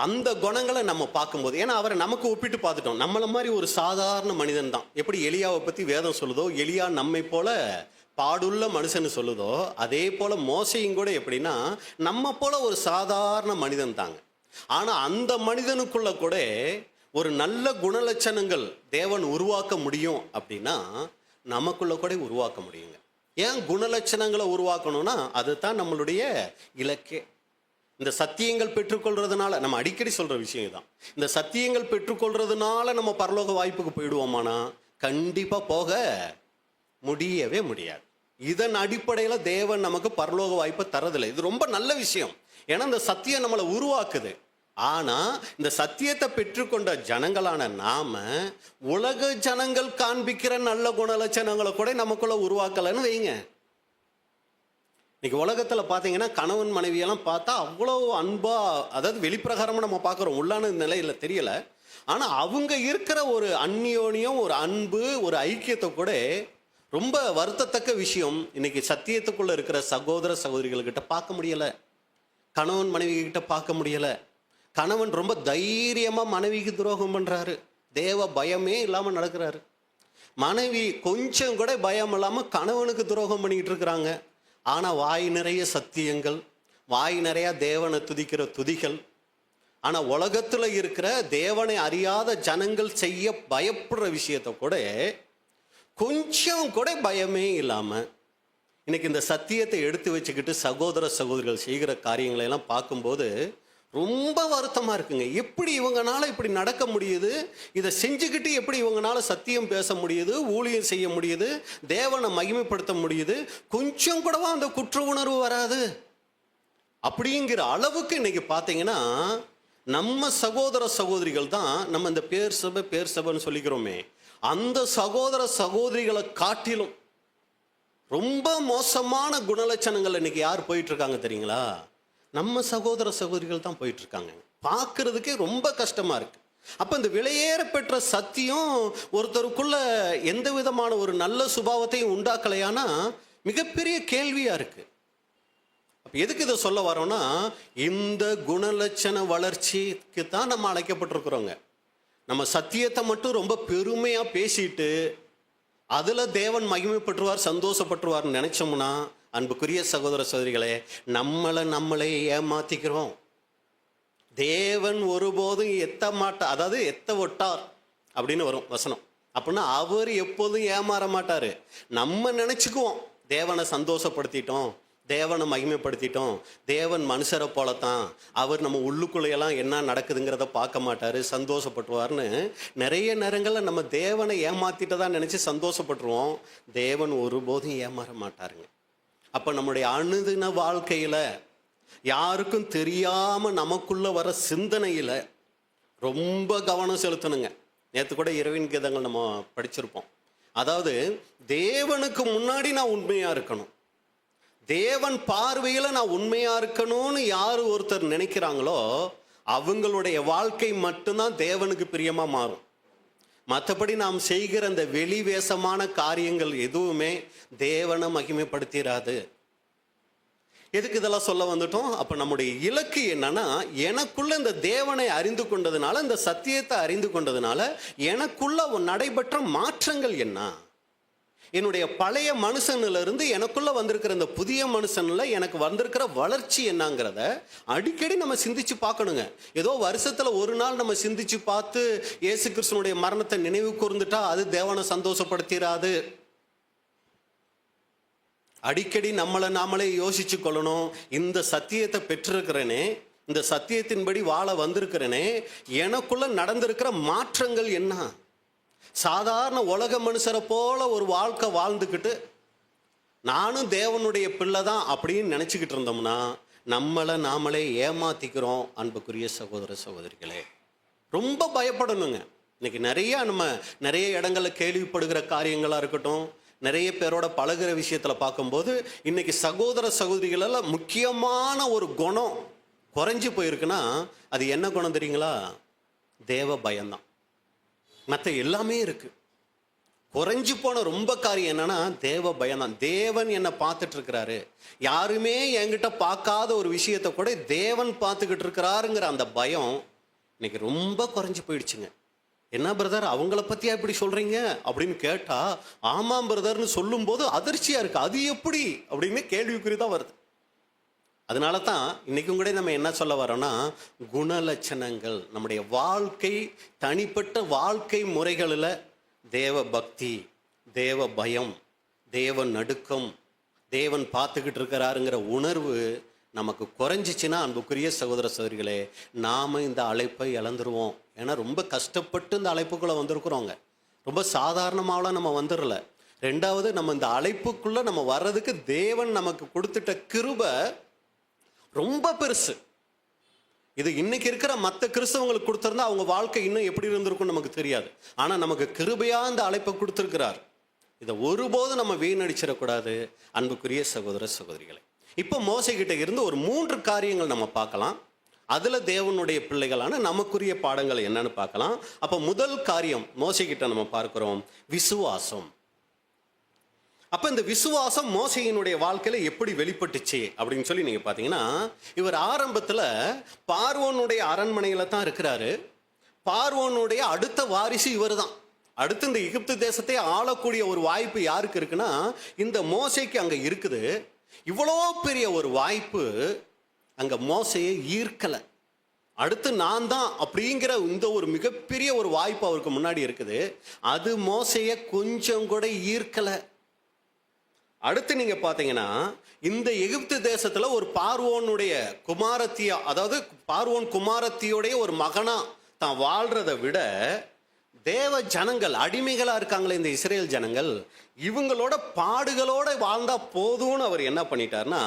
அந்த குணங்களை நம்ம பார்க்கும்போது, ஏன்னா அவரை நமக்கு ஒப்பிட்டு பார்த்துட்டோம், நம்மளை மாதிரி ஒரு சாதாரண மனிதன் தான். எப்படி எலியாவை பற்றி வேதம் சொல்லுதோ, எலியா நம்மை போல பாடுள்ள மனுஷன்னு சொல்லுதோ, அதே போல மோசையும் கூட எப்படின்னா நம்ம போல ஒரு சாதாரண மனிதன் தாங்க. ஆனால் அந்த மனிதனுக்குள்ள கூட ஒரு நல்ல குணலட்சணங்கள் தேவன் உருவாக்க முடியும் அப்படின்னா நமக்குள்ள கூட உருவாக்க முடியுங்க. ஏன் குணலட்சணங்களை உருவாக்கணும்னா அதுதான் நம்மளுடைய இலக்கே. இந்த சத்தியங்கள் பெற்றுக்கொள்றதுனால, நம்ம அடிக்கடி சொல்ற விஷயம் தான், இந்த சத்தியங்கள் பெற்றுக்கொள்றதுனால நம்ம பரலோக வாய்ப்புக்கு போயிடுவோமானா கண்டிப்பா போக முடியவே முடியாது. இதன் அடிப்படையில் தேவன் நமக்கு பரலோக வாய்ப்பை தரதில்லை. இது ரொம்ப நல்ல விஷயம், ஏன்னா இந்த சத்தியம் நம்மளை உருவாக்குது. ஆனால் இந்த சத்தியத்தை பெற்றுக்கொண்ட ஜனங்களான நாம உலக ஜனங்கள் காண்பிக்கிற நல்ல குணலட்சணங்களை கூட நமக்குள்ள உருவாக்கலைன்னு வைங்க. இன்னைக்கு உலகத்தில் பார்த்தீங்கன்னா கணவன் மனைவியெல்லாம் பார்த்தா அவ்வளோ அன்பா, அதாவது வெளிப்பிரகாரமாக நம்ம பார்க்குறோம், உள்ளான நிலையில் தெரியல. ஆனால் அவங்க இருக்கிற ஒரு அந்நியோனியம், ஒரு அன்பு, ஒரு ஐக்கியத்தை கூட ரொம்ப வருத்தத்தக்க விஷயம் இன்னைக்கு சத்தியத்துக்குள்ள இருக்கிற சகோதர சகோதரிகள்கிட்ட பார்க்க முடியலை. கணவன் மனைவி கிட்ட பார்க்க முடியலை. கணவன் ரொம்ப தைரியமாக மனைவிக்கு துரோகம் பண்ணுறாரு, தேவ பயமே இல்லாமல் நடக்கிறாரு. மனைவி கொஞ்சம் கூட பயம் இல்லாமல் கணவனுக்கு துரோகம் பண்ணிக்கிட்டு இருக்கிறாங்க. ஆனால் வாய் நிறைய சத்தியங்கள், வாய் நிறைய தேவனை துதிக்கிற துதிகள். ஆனால் உலகத்தில் இருக்கிற தேவனை அறியாத ஜனங்கள் செய்ய பயப்படுற விஷயத்தை கூட கொஞ்சம் கூட பயமே இல்லாமல் இன்னைக்கு இந்த சத்தியத்தை எடுத்து வச்சுக்கிட்டு சகோதர சகோதரிகள் செய்கிற காரியங்களை எல்லாம் பார்க்கும்போது ரொம்ப வருத்தமாக இருக்குங்க. எப்படி இவங்கனால இப்படி நடக்க முடியுது? இதை செஞ்சுக்கிட்டு எப்படி இவங்கனால சத்தியம் பேச முடியுது, ஊழியம் செய்ய முடியுது, தேவனை மகிமைப்படுத்த முடியுது? கொஞ்சம் கூடவா அந்த குற்ற உணர்வு வராது? அப்படிங்கிற அளவுக்கு இன்னைக்கு பார்த்தீங்கன்னா நம்ம சகோதர சகோதரிகள் தான், நம்ம இந்த பேர் சபைன்னு சொல்லிக்கிறோமே, அந்த சகோதர சகோதரிகளை காட்டிலும் ரொம்ப மோசமான குணலட்சணங்கள் இன்னைக்கு யார் போயிட்டு இருக்காங்க தெரியுங்களா? நம்ம சகோதர சகோதரிகள் தான் போயிட்டு இருக்காங்க. பார்க்கறதுக்கே ரொம்ப கஷ்டமா இருக்கு. அப்ப இந்த விலையேற பெற்ற சத்தியம் ஒருத்தருக்குள்ள எந்த விதமான ஒரு நல்ல சுபாவத்தையும் உண்டாக்கலையானா மிகப்பெரிய கேள்வியா இருக்கு. அப்ப எதுக்கு இதை சொல்ல வரோம்னா, இந்த குணலட்சண வளர்ச்சிக்கு தான் நம்ம அழைக்கப்பட்டிருக்கிறோங்க. நம்ம சத்தியத்தை மட்டும் ரொம்ப பெருமையா பேசிட்டு அதுல தேவன் மகிமைப்பட்டுருவார், சந்தோஷப்பட்டுருவார்னு நினைச்சோம்னா, அன்புக்குரிய சகோதர சகோதரிகளே, நம்மளே ஏமாத்திக்கிறோம். தேவன் ஒருபோதும் எத்த ஒட்டார் அப்படின்னு வரும் வசனம். அப்படின்னா அவர் எப்போதும் ஏமாற மாட்டாரு. நம்ம நினைச்சுக்குவோம் தேவனை சந்தோஷப்படுத்திட்டோம், தேவனை மகிமைப்படுத்திட்டோம், தேவன் மனுஷரை போலத்தான், அவர் நம்ம உள்ளுக்குள்ளையெல்லாம் என்ன நடக்குதுங்கிறத பார்க்க மாட்டாரு, சந்தோஷப்பட்டுவார்னு நிறைய நேரங்களில் நம்ம தேவனை ஏமாத்திட்டதான் நினைச்சு சந்தோஷப்பட்டுருவோம். தேவன் ஒருபோதும் ஏமாற மாட்டாருங்க. அப்ப நம்முடைய அனுதின வாழ்க்கையில யாருக்கும் தெரியாம நமக்குள்ள வர சிந்தனையில ரொம்ப கவனம் செலுத்தணுங்க. நேற்று கூட இரவின் கீதங்கள் நம்ம படிச்சிருப்போம். அதாவது தேவனுக்கு முன்னாடி நான் உண்மையா இருக்கணும், தேவன் பார்வையில நான் உண்மையா இருக்கணும்னு யாரு ஒருத்தர் நினைக்கிறாங்களோ அவங்களுடைய வாழ்க்கை மட்டும்தான் தேவனுக்கு பிரியமா மாறும். மற்றபடி நாம் செய்கிற அந்த வெளிவேசமான காரியங்கள் எதுவுமே தேவனை மகிமைப்படுத்திடாது. எதுக்கு இதெல்லாம் சொல்ல வந்துட்டோம்? அப்ப நம்முடைய இலக்கு என்னன்னா, எனக்குள்ள இந்த தேவனை அறிந்து கொண்டதுனால, இந்த சத்தியத்தை அறிந்து கொண்டதுனால எனக்குள்ள நடைபெற்ற மாற்றங்கள் என்ன, என்னுடைய பழைய மனுஷன்ல இருந்து எனக்குள்ள வந்திருக்கிற இந்த புதிய மனுஷன்ல எனக்கு வந்திருக்கிற வளர்ச்சி என்னங்கிறத அடிக்கடி நம்ம சிந்திச்சு பார்க்கணுங்க. ஏதோ வருஷத்துல ஒரு நாள் நம்ம சிந்திச்சு பார்த்து இயேசு கிறிஸ்துனுடைய மரணத்தை நினைவு கூர்ந்துட்டா அது தேவனை சந்தோஷப்படுத்திடாது. அடிக்கடி நாமளே யோசிச்சு கொள்ளணும். இந்த சத்தியத்தை பெற்றிருக்கிறேனே, இந்த சத்தியத்தின்படி வாழ வந்திருக்கிறேனே, எனக்குள்ள நடந்திருக்கிற மாற்றங்கள் என்ன? சாதாரண உலக மனுஷரை போல ஒரு வாழ்க்கை வாழ்ந்துக்கிட்டு நானும் தேவனுடைய பிள்ளை தான் அப்படின்னு நினச்சிக்கிட்டு இருந்தோம்னா நாமளே ஏமாத்திக்கிறோம். அன்புக்குரிய சகோதர சகோதரிகளே, ரொம்ப பயப்படணுங்க. இன்னைக்கு நிறைய இடங்களில் கேள்விப்படுகிற காரியங்களாக இருக்கட்டும், நிறைய பேரோட பழகிற விஷயத்தில் பார்க்கும்போது இன்னைக்கு சகோதர சகோதரிகளால் முக்கியமான ஒரு குணம் குறைஞ்சி போயிருக்குன்னா அது என்ன குணம் தெரியுங்களா? தேவ பயம்தான். மற்ற எல்லாமே இருக்கு. குறைஞ்சு போன ரொம்ப காரியம் என்னன்னா தேவ பயம்தான். தேவன் என்னை பார்த்துட்டு இருக்கிறாரு, யாருமே என்கிட்ட பார்க்காத ஒரு விஷயத்த கூட தேவன் பார்த்துக்கிட்டு இருக்கிறாருங்கிற அந்த பயம் இன்னைக்கு ரொம்ப குறைஞ்சி போயிடுச்சுங்க. என்ன பிரதர் அவங்கள பத்தியா இப்படி சொல்றீங்க அப்படின்னு கேட்டா, ஆமாம் பிரதர்னு சொல்லும் போது அதிர்ச்சியா இருக்கு. அது எப்படி அப்படின்னு கேள்விக்குறி தான் வருது. அதனால தான் இன்னைக்கும் கூட நம்ம என்ன சொல்ல வரோம்னா, குணலட்சணங்கள் நம்முடைய வாழ்க்கை, தனிப்பட்ட வாழ்க்கை முறைகளில் தேவ பக்தி, தேவ பயம், தேவ நடுக்கம், தேவன் பார்த்துக்கிட்டு இருக்கிறாருங்கிற உணர்வு நமக்கு குறைஞ்சிச்சுன்னா, அன்புக்குரிய சகோதர சகோதரிகளே, நாம் இந்த அழைப்பை இழந்துருவோம். ஏன்னா ரொம்ப கஷ்டப்பட்டு இந்த அழைப்புக்குள்ளே வந்திருக்கிறோங்க. ரொம்ப சாதாரணமாகலாம் நம்ம வந்துடல. ரெண்டாவது, நம்ம இந்த அழைப்புக்குள்ளே நம்ம வர்றதுக்கு தேவன் நமக்கு கொடுத்துட்ட கிருபை ரொம்ப பெருசு. இது இன்னைக்கு இருக்கிற மற்ற கிறிஸ்தவங்களுக்கு கொடுத்திருந்தா அவங்க வாழ்க்கை இன்னும் எப்படி இருந்திருக்கும் நமக்கு தெரியாது. ஆனா நமக்கு கிருபையா இந்த அழைப்பை கொடுத்திருக்கிறார். இதை ஒருபோதும் நம்ம வீணடிச்சிடக்கூடாது. அன்புக்குரிய சகோதர சகோதரிகளை, இப்போ மோசே கிட்ட இருந்து ஒரு 3 காரியங்கள் நம்ம பார்க்கலாம். அதுல தேவனுடைய பிள்ளைகளான நமக்குரிய பாடங்கள் என்னன்னு பார்க்கலாம். அப்ப முதல் காரியம் மோசே கிட்ட நம்ம பார்க்கிறோம், விசுவாசம். அப்ப இந்த விசுவாசம் மோசேயினுடைய வாழ்க்கையில எப்படி வெளிப்பட்டுச்சு அப்படின்னு சொல்லி நீங்க பாத்தீங்கன்னா, இவர் ஆரம்பத்துல பார்வோனுடைய அரண்மனையில தான் இருக்கிறாரு. பார்வோனுடைய அடுத்த வாரிசு இவர் தான். அடுத்து இந்த எகிப்து தேசத்தை ஆளக்கூடிய ஒரு வாய்ப்பு யாருக்கு இருக்குன்னா, இந்த மோசேக்கு அங்க இருக்குது. இவ்வளோ பெரிய ஒரு வாய்ப்பு அங்கே மோசையை ஈர்க்கலை. அடுத்து நான் தான் அப்படிங்கிற இந்த ஒரு மிகப்பெரிய ஒரு வாய்ப்பு அவருக்கு முன்னாடி இருக்குது. அது மோசையை கொஞ்சம் கூட ஈர்க்கலை. அடுத்து நீங்க பார்த்தீங்கன்னா, இந்த எகிப்து தேசத்துல ஒரு பார்வோனுடைய குமாரத்தியா, அதாவது பார்வோன் குமாரத்தியோடைய ஒரு மகனா தான் வாழ்றதை விட, தேவ ஜனங்கள் அடிமைகளா இருக்காங்களே இந்த இஸ்ரேல் ஜனங்கள், இவங்களோட பாடுகளோட வாழ்ந்தா போதும்னு அவர் என்ன பண்ணிட்டாருன்னா,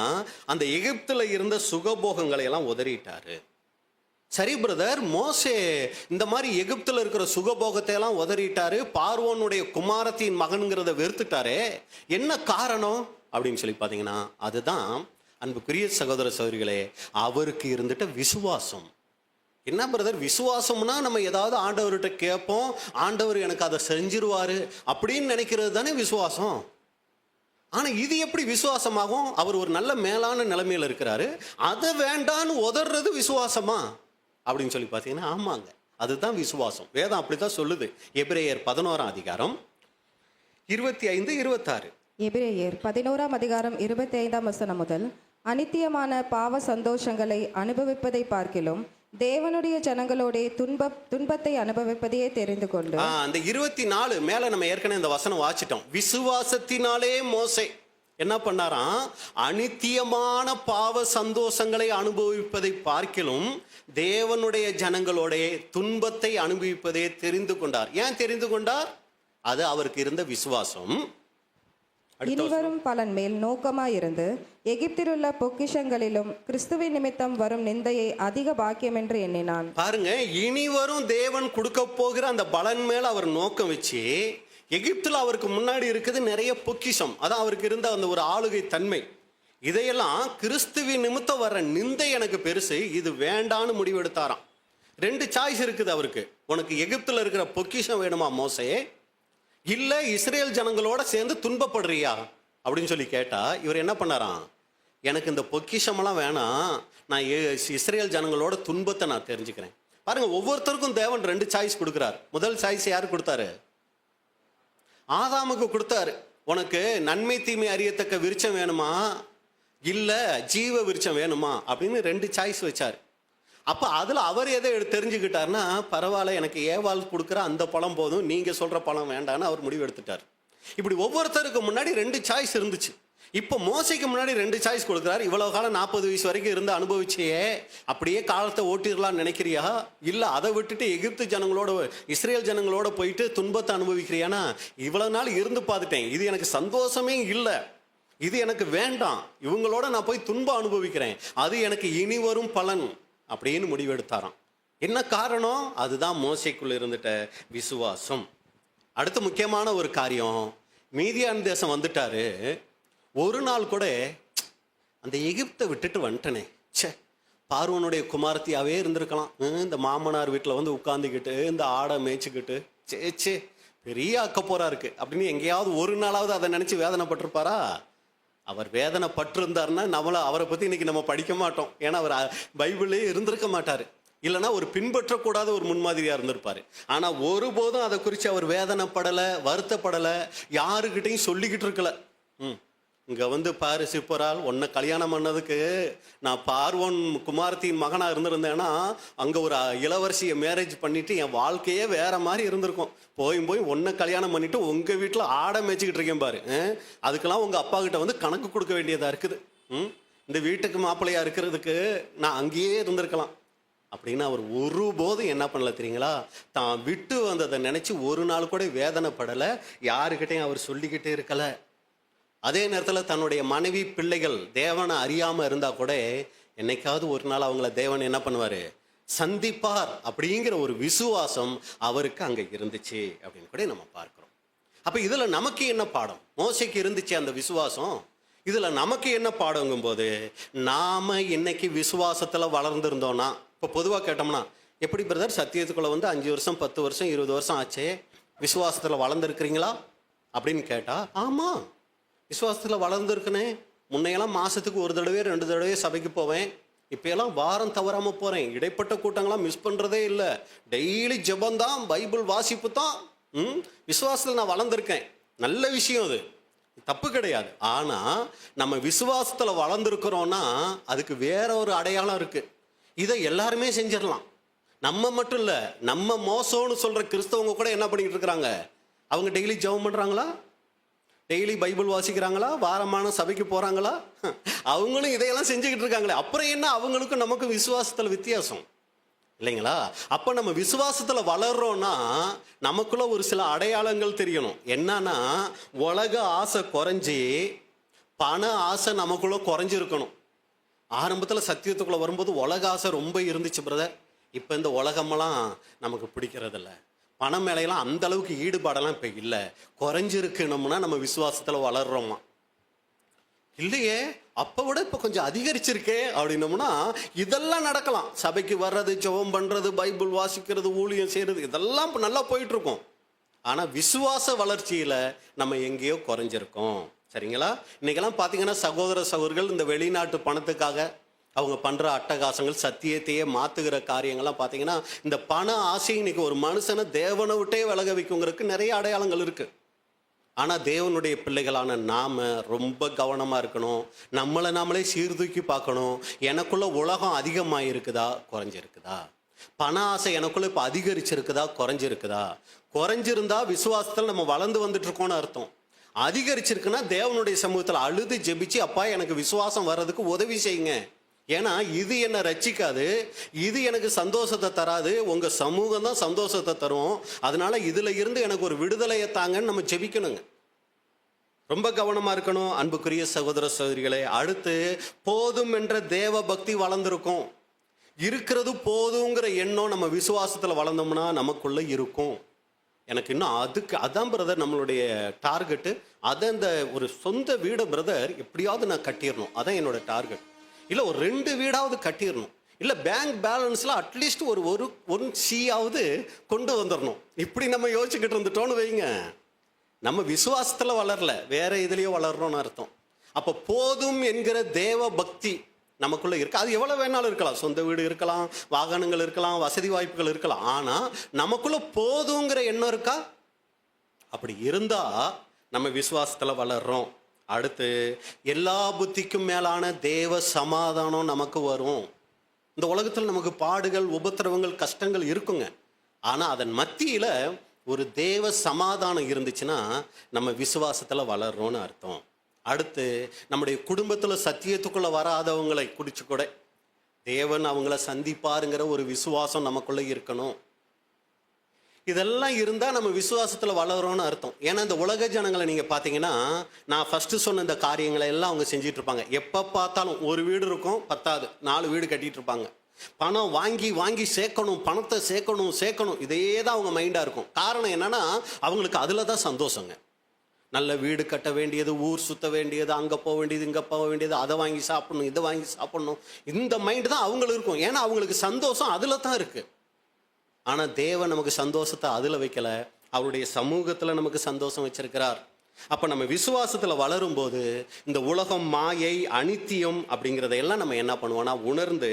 அந்த எகிப்துல இருந்த சுகபோகங்களை எல்லாம் உதறிட்டாரு. சரி பிரதர், மோசே இந்த மாதிரி எகிப்துல இருக்கிற சுகபோகத்தை எல்லாம் உதறிட்டாரு, பார்வோனுடைய குமாரத்தின் மகன்கிறத வெறுத்துட்டாரே, என்ன காரணம் அப்படின்னு சொல்லி பார்த்தீங்கன்னா, அதுதான் அன்புக்குரிய சகோதர சகோதரிகளே, அவருக்கு இருந்துட்ட விசுவாசம். என்ன பிரதர், விசுவாசம்னா நம்ம ஏதாவது ஆண்டவர்கிட்ட கேட்போம், ஆண்டவர் எனக்கு அதை செஞ்சிருவாரு அப்படின்னு நினைக்கிறது தானே விசுவாசம். ஆனா இது எப்படி விசுவாசமாகும்? அவர் ஒரு நல்ல மேலான நிலைமையில இருக்கிறாரு, அதை வேண்டான்னு உதறது விசுவாசமா அப்படின்னு சொல்லி பார்த்தீங்கன்னா, ஆமாங்க, அதுதான் விசுவாசம். வேதம் அப்படித்தான் சொல்லுது. எபிரேயர் 11ஆம் அதிகாரம் 25-26. எபிரேயர் 11ஆம் அதிகாரம் 25ஆம் வசனம் முதல், அனித்தியமான பாவ சந்தோஷங்களை அனுபவிப்பதை பார்க்கிலும் தேவனுடைய ஜனங்களோட துன்பத்தை அனுபவிப்பதையே தெரிந்து கொண்டு. அந்த 24 மேல நம்ம ஏற்கனவே இந்த வசனம் வாசிட்டோம். விசுவாசத்தினாலே மோசே என்ன பண்ணாராம்? அனித்தியமான பாவ சந்தோஷங்களை அனுபவிப்பதை பார்க்கிலும் தேவனுடைய ஜனங்களோட துன்பத்தை அனுபவிப்பதை தெரிந்து கொண்டார். ஏன் தெரிந்து கொண்டார்? அது அவருக்கு இருந்த விசுவாசம். இனிவரும் பலன் மேல் நோக்கமாயிருந்து எகிப்திலுள்ள பொக்கிஷங்களிலும் கிறிஸ்துவின் நிமித்தம் வரும் நிந்தையை அதிக பாக்கியம் என்று எண்ணினான். பாருங்க, இனிவரும் தேவன் கொடுக்க போகிற அந்த பலன் மேல் அவர் நோக்கம் வச்சு, எகிப்துல அவருக்கு முன்னாடி இருக்குது நிறைய பொக்கிஷம், அதான் அவருக்கு இருந்த அந்த ஒரு ஆளுகை தன்மை. இதையெல்லாம் கிறிஸ்துவின் நிமித்தம் வர்ற நிந்தை எனக்கு பெருசு, இது வேண்டான்னு முடிவெடுத்தாராம். 2 சாய்ஸ் இருக்குது அவருக்கு. உனக்கு எகிப்துல இருக்கிற பொக்கிஷம் வேணுமா மோசே, இல்ல இஸ்ரேல் ஜனங்களோட சேர்ந்து துன்பப்படுறியா அப்படின்னு சொல்லி கேட்டா, இவர் என்ன பண்ணாராம்? எனக்கு இந்த பொக்கிஷமெல்லாம் வேணாம், நான் இஸ்ரேல் ஜனங்களோட துன்பத்தை நான் தெரிஞ்சுக்கிறேன். பாருங்க, ஒவ்வொருத்தருக்கும் தேவன் 2 சாய்ஸ் கொடுக்குறார். முதல் சாய்ஸ் யாரு கொடுத்தாரு? ஆதாமுக்கு கொடுத்தாரு. உனக்கு நன்மை தீமை அறியத்தக்க விருட்சம் வேணுமா, இல்ல ஜீவ விருட்சம் வேணுமா அப்படின்னு 2 சாய்ஸ் வச்சாரு. அப்ப அதுல அவர் எதை தெரிஞ்சுக்கிட்டாருன்னா, பரவாயில்ல, எனக்கு ஏவாள் கொடுக்குற அந்த பழம் போதும், நீங்க சொல்ற பழம் வேண்டான்னு அவர் முடிவு எடுத்துட்டார். இப்படி ஒவ்வொருத்தருக்கு முன்னாடி 2 சாய்ஸ் இருந்துச்சு. இப்போ மோசைக்கு முன்னாடி 2 சாய்ஸ் கொடுக்குறாரு. இவ்வளவு காலம் 40 வயசு வரைக்கும் இருந்து அனுபவிச்சியே, அப்படியே காலத்தை ஓட்டிடலாம்னு நினைக்கிறியா, இல்ல அதை விட்டுட்டு எகிப்து ஜனங்களோட இஸ்ரேல் ஜனங்களோட போயிட்டு துன்பத்தை அனுபவிக்கிறியானா, இவ்வளவு நாள் இருந்து பார்த்துட்டேன், இது எனக்கு சந்தோஷமே இல்லை, இது எனக்கு வேண்டாம், இவங்களோட நான் போய் துன்பம் அனுபவிக்கிறேன், அது எனக்கு இனி வரும் பலன் அப்படின்னு முடிவெடுத்தாராம். என்ன காரணம்? அதுதான் மோசைக்குள்ள இருந்துட்ட விசுவாசம். அடுத்து முக்கியமான ஒரு காரியம், மீதியான் தேசம் வந்துட்டாரு. ஒரு நாள் கூட அந்த எகிப்தை விட்டுட்டு வந்துட்டனே, சே, பார்வோனுடைய குமாரத்தியாவே இருந்திருக்கலாம், இந்த மாமனார் வீட்டில் வந்து உட்காந்துக்கிட்டு இந்த ஆடை மேய்ச்சிக்கிட்டு, சே பெரிய அக்கப்போரா இருக்கு அப்படின்னு எங்கேயாவது ஒரு நாளாவது அதை நினைச்சு வேதனைப்பட்டிருப்பாரா? அவர் வேதனைப்பட்டிருந்தாருன்னா அவரை பத்தி இன்னைக்கு நம்ம படிக்க மாட்டோம். ஏன்னா அவர் பைபிளே இருந்திருக்க மாட்டாரு, இல்லைன்னா ஒரு பின்பற்றக்கூடாத ஒரு முன்மாதிரியா இருந்திருப்பாரு. ஆனா ஒருபோதும் அதை குறித்து அவர் வேதனைப்படலை, வருத்தப்படலை, யாருக்கிட்டையும் சொல்லிக்கிட்டு இருக்கல. இங்க வந்து பாரு சிப்பரால், உன்னை கல்யாணம் பண்ணதுக்கு நான் பார்வோன் குமாரத்தின் மகனா இருந்திருந்தேன்னா அங்க ஒரு இளவரசியை மேரேஜ் பண்ணிட்டு என் வாழ்க்கையே வேற மாதிரி இருந்திருக்கும். போய் உன்னை கல்யாணம் பண்ணிட்டு உங்க வீட்டுல ஆடை மேய்ச்சிக்கிட்டு இருக்கேன் பாரு, அதுக்கெல்லாம் உங்க அப்பா கிட்ட வந்து கணக்கு கொடுக்க வேண்டியதா இருக்குது. இந்த வீட்டுக்கு மாப்பிள்ளையா இருக்கிறதுக்கு நான் அங்கேயே இருந்திருக்கலாம் அப்படின்னு அவர் ஒருபோதும் என்ன பண்ணல தெரியுங்களா? தான் விட்டு வந்ததை நினைச்சு ஒரு நாள் கூட வேதனைப்படலை, யாருக்கிட்டையும் அவர் சொல்லிக்கிட்டே இருக்கல. அதே நேரத்தில் தன்னுடைய மனைவி பிள்ளைகள் தேவனை அறியாமல் இருந்தால் கூட என்னைக்காவது ஒரு நாள் அவங்கள தேவன் என்ன பண்ணுவார்? சந்திப்பார் அப்படிங்கிற ஒரு விசுவாசம் அவருக்கு அங்கே இருந்துச்சு அப்படின்னு கூட நம்ம பார்க்குறோம். அப்போ இதில் நமக்கு என்ன பாடம்? மோசைக்கு இருந்துச்சு அந்த விசுவாசம், இதில் நமக்கு என்ன பாடங்கும் போது, நாம் இன்னைக்கு விசுவாசத்தில் வளர்ந்துருந்தோன்னா, இப்போ பொதுவாக கேட்டோம்னா, எப்படி பிரதர் சத்தியத்துக்குள்ளே வந்து 5 வருஷம் 10 வருஷம் 20 வருஷம் ஆச்சே, விசுவாசத்தில் வளர்ந்துருக்கிறீங்களா அப்படின்னு கேட்டால், ஆமாம் விசுவாசத்தில் வளர்ந்துருக்குனே. முன்னையெல்லாம் மாதத்துக்கு 1 தடவை 2 தடவை சபைக்கு போவேன், இப்போயெல்லாம் வாரம் தவறாமல் போகிறேன், இடைப்பட்ட கூட்டங்களாம் மிஸ் பண்ணுறதே இல்லை, டெய்லி ஜெபந்தான், பைபிள் வாசிப்பு தான். விசுவாசத்தில் நான் வளர்ந்துருக்கேன், நல்ல விஷயம் அது. தப்பு கிடையாது. ஆனா நம்ம விசுவாசத்துல வளர்ந்துருக்கிறோம்னா அதுக்கு வேற ஒரு அடையாளம் இருக்கு. இதை எல்லாருமே செஞ்சிடலாம். நம்ம மட்டும் இல்ல, நம்ம மோசம்னு சொல்ற கிறிஸ்தவங்க கூட என்ன பண்ணிட்டு இருக்கிறாங்க? அவங்க டெய்லி ஜெபம் பண்றாங்களா? Daily Bible வாசிக்கிறாங்களா? வாரமான சபைக்கு போறாங்களா? அவங்களும் இதையெல்லாம் செஞ்சுக்கிட்டு இருக்காங்களே. அப்புறம் என்ன அவங்களுக்கும் நமக்கும் விசுவாசத்துல வித்தியாசம் இல்லைங்களா? அப்ப நம்ம விசுவாசத்துல வளர்றோம்னா நமக்குள்ள ஒரு சில அடையாளங்கள் தெரியணும். என்னன்னா, உலக ஆசை குறைஞ்சி பண ஆசை நமக்குள்ள குறைஞ்சிருக்கணும். ஆரம்பத்துல சத்தியத்துக்குள்ள வரும்போது உலக ஆசை ரொம்ப இருந்துச்சு பிரதர். இப்ப இந்த உலகமெல்லாம் நமக்கு பிடிக்கிறதில்ல. பணம் மேலையெல்லாம் அந்த அளவுக்கு ஈடுபாடெல்லாம் இப்ப இல்லை, குறைஞ்சிருக்கணும்னா நம்ம விசுவாசத்துல வளர்றோமா? இல்லையே, அப்ப விட இப்ப கொஞ்சம் அதிகரிச்சிருக்கே அப்படின்னோம்னா இதெல்லாம் நடக்கலாம். சபைக்கு வர்றது, ஜெபம் பண்றது, பைபிள் வாசிக்கிறது, ஊழியம் செய்யறது, இதெல்லாம் இப்ப நல்லா போயிட்டு இருக்கும். ஆனா விசுவாச வளர்ச்சியில நம்ம எங்கேயோ குறைஞ்சிருக்கோம். சரிங்களா? இன்னைக்கெல்லாம் பாத்தீங்கன்னா சகோதர சகோதரிகள் இந்த வெளிநாட்டு பணத்துக்காக அவங்க பண்ற அட்டகாசங்கள், சத்தியத்தையே மாத்துகிற காரியங்கள்லாம் பாத்தீங்கன்னா, இந்த பண ஆசை இன்னைக்கு ஒரு மனுஷனை தேவனை விட்டே விலக வைக்குங்கிறதுக்கு நிறைய அடையாளங்கள் இருக்கு. ஆனா தேவனுடைய பிள்ளைகளான நாம ரொம்ப கவனமா இருக்கணும். நம்மளை நாமளே சீர்தூக்கி பார்க்கணும். எனக்குள்ள உலகம் அதிகமாக இருக்குதா, குறைஞ்சிருக்குதா? பண ஆசை எனக்குள்ள இப்ப அதிகரிச்சிருக்குதா, குறைஞ்சிருக்குதா? குறைஞ்சிருந்தா விசுவாசத்தில் நம்ம வளர்ந்து வந்துட்டு இருக்கோம்னு அர்த்தம். அதிகரிச்சிருக்குன்னா தேவனுடைய சமூகத்தில் அழுது ஜெபிச்சு, அப்பா எனக்கு விசுவாசம் வர்றதுக்கு உதவி செய்யுங்க. ஏன்னா இது என்ன ரட்சிக்காது, இது எனக்கு சந்தோஷத்தை தராது, உங்க சமூகம் தான் சந்தோஷத்தை தரும். அதனால இதுல இருந்து எனக்கு ஒரு விடுதலையை தாங்கன்னு நம்ம ஜெபிக்கணுங்க. ரொம்ப கவனமா இருக்கணும் அன்புக்குரிய சகோதர சகோதரிகளே. அடுத்து, போதும் என்ற தேவ பக்தி வளர்ந்துருக்கும். இருக்கிறது போதுங்கிற எண்ணம் நம்ம விசுவாசத்துல வளர்ந்தோம்னா நமக்குள்ள இருக்கும். எனக்கு இன்னும் அதான் பிரதர் நம்மளுடைய டார்கெட்டு. அதை இந்த ஒரு சொந்த வீடை பிரதர் எப்படியாவது நான் கட்டிடணும், அதான் என்னோட டார்கெட். இல்லை ஒரு 2 வீடாவது கட்டிடணும். இல்லை பேங்க் பேலன்ஸில் அட்லீஸ்ட் ஒரு சியாவது கொண்டு வந்துடணும். இப்படி நம்ம யோசிச்சுக்கிட்டு இருந்துட்டோன்னு வைங்க, நம்ம விசுவாசத்தில் வளரல, வேற இதுலேயோ வளர்றோம்னு அர்த்தம். அப்போ போதும் என்கிற தேவ பக்தி நமக்குள்ள இருக்கு. அது எவ்வளவு வேணாலும் இருக்கலாம், சொந்த வீடு இருக்கலாம், வாகனங்கள் இருக்கலாம், வசதி வாய்ப்புகள் இருக்கலாம். ஆனா நமக்குள்ள போதுங்கிற எண்ணம் இருக்கா? அப்படி இருந்தா நம்ம விசுவாசத்துல வளர்றோம். அடுத்து, எல்லா புத்திக்கும் மேலான தேவ சமாதானம் நமக்கு வரும். இந்த உலகத்தில் நமக்கு பாடுகள், உபத்திரவங்கள், கஷ்டங்கள் இருக்குங்க. ஆனா அதன் மத்தியில ஒரு தேவ சமாதானம் இருந்துச்சுன்னா நம்ம விசுவாசத்துல வளர்றோம்னு அர்த்தம். அடுத்து, நம்முடைய குடும்பத்துல சத்தியத்துக்குள்ள வராதவங்களை குடிச்சு கூட தேவன் அவங்கள சந்திப்பாருங்கிற ஒரு விசுவாசம் நமக்குள்ள இருக்கணும். இதெல்லாம் இருந்தா நம்ம விசுவாசத்துல வளர்றோம்னு அர்த்தம். ஏன்னா இந்த உலக ஜனங்களை நீங்க பாத்தீங்கன்னா, நான் ஃபர்ஸ்ட் சொன்ன இந்த காரியங்களை எல்லாம் அவங்க செஞ்சிட்டு இருப்பாங்க. எப்ப பார்த்தாலும் ஒரு வீடு இருக்கும், 10வது 4 வீடு கட்டிட்டு இருப்பாங்க. பணம் வாங்கி வாங்கி சேர்க்கணும், பணத்தை சேர்க்கணும், இதே தான் அவங்க மைண்டா இருக்கும். காரணம் என்னன்னா, அவங்களுக்கு அதுல தான் சந்தோஷங்க. நல்ல வீடு கட்ட வேண்டியது, ஊர் சுத்த வேண்டியது, அங்க போக வேண்டியது, இங்க போக வேண்டியது, அதை வாங்கி சாப்பிடணும், இதை வாங்கி சாப்பிடணும், இந்த மைண்ட் தான் அவங்களுக்கு இருக்கும். ஏன்னா அவங்களுக்கு சந்தோஷம் அதுல தான் இருக்கு. ஆனா தேவன் நமக்கு சந்தோஷத்தை அதுல வைக்கல, அவருடைய சமூகத்துல நமக்கு சந்தோஷம் வச்சிருக்கிறார். அப்ப நம்ம விசுவாசத்துல வளரும் போது இந்த உலகம், மாயை, அனித்தியம் அப்படிங்கிறதையெல்லாம் நம்ம என்ன பண்ணுவோம்னா உணர்ந்து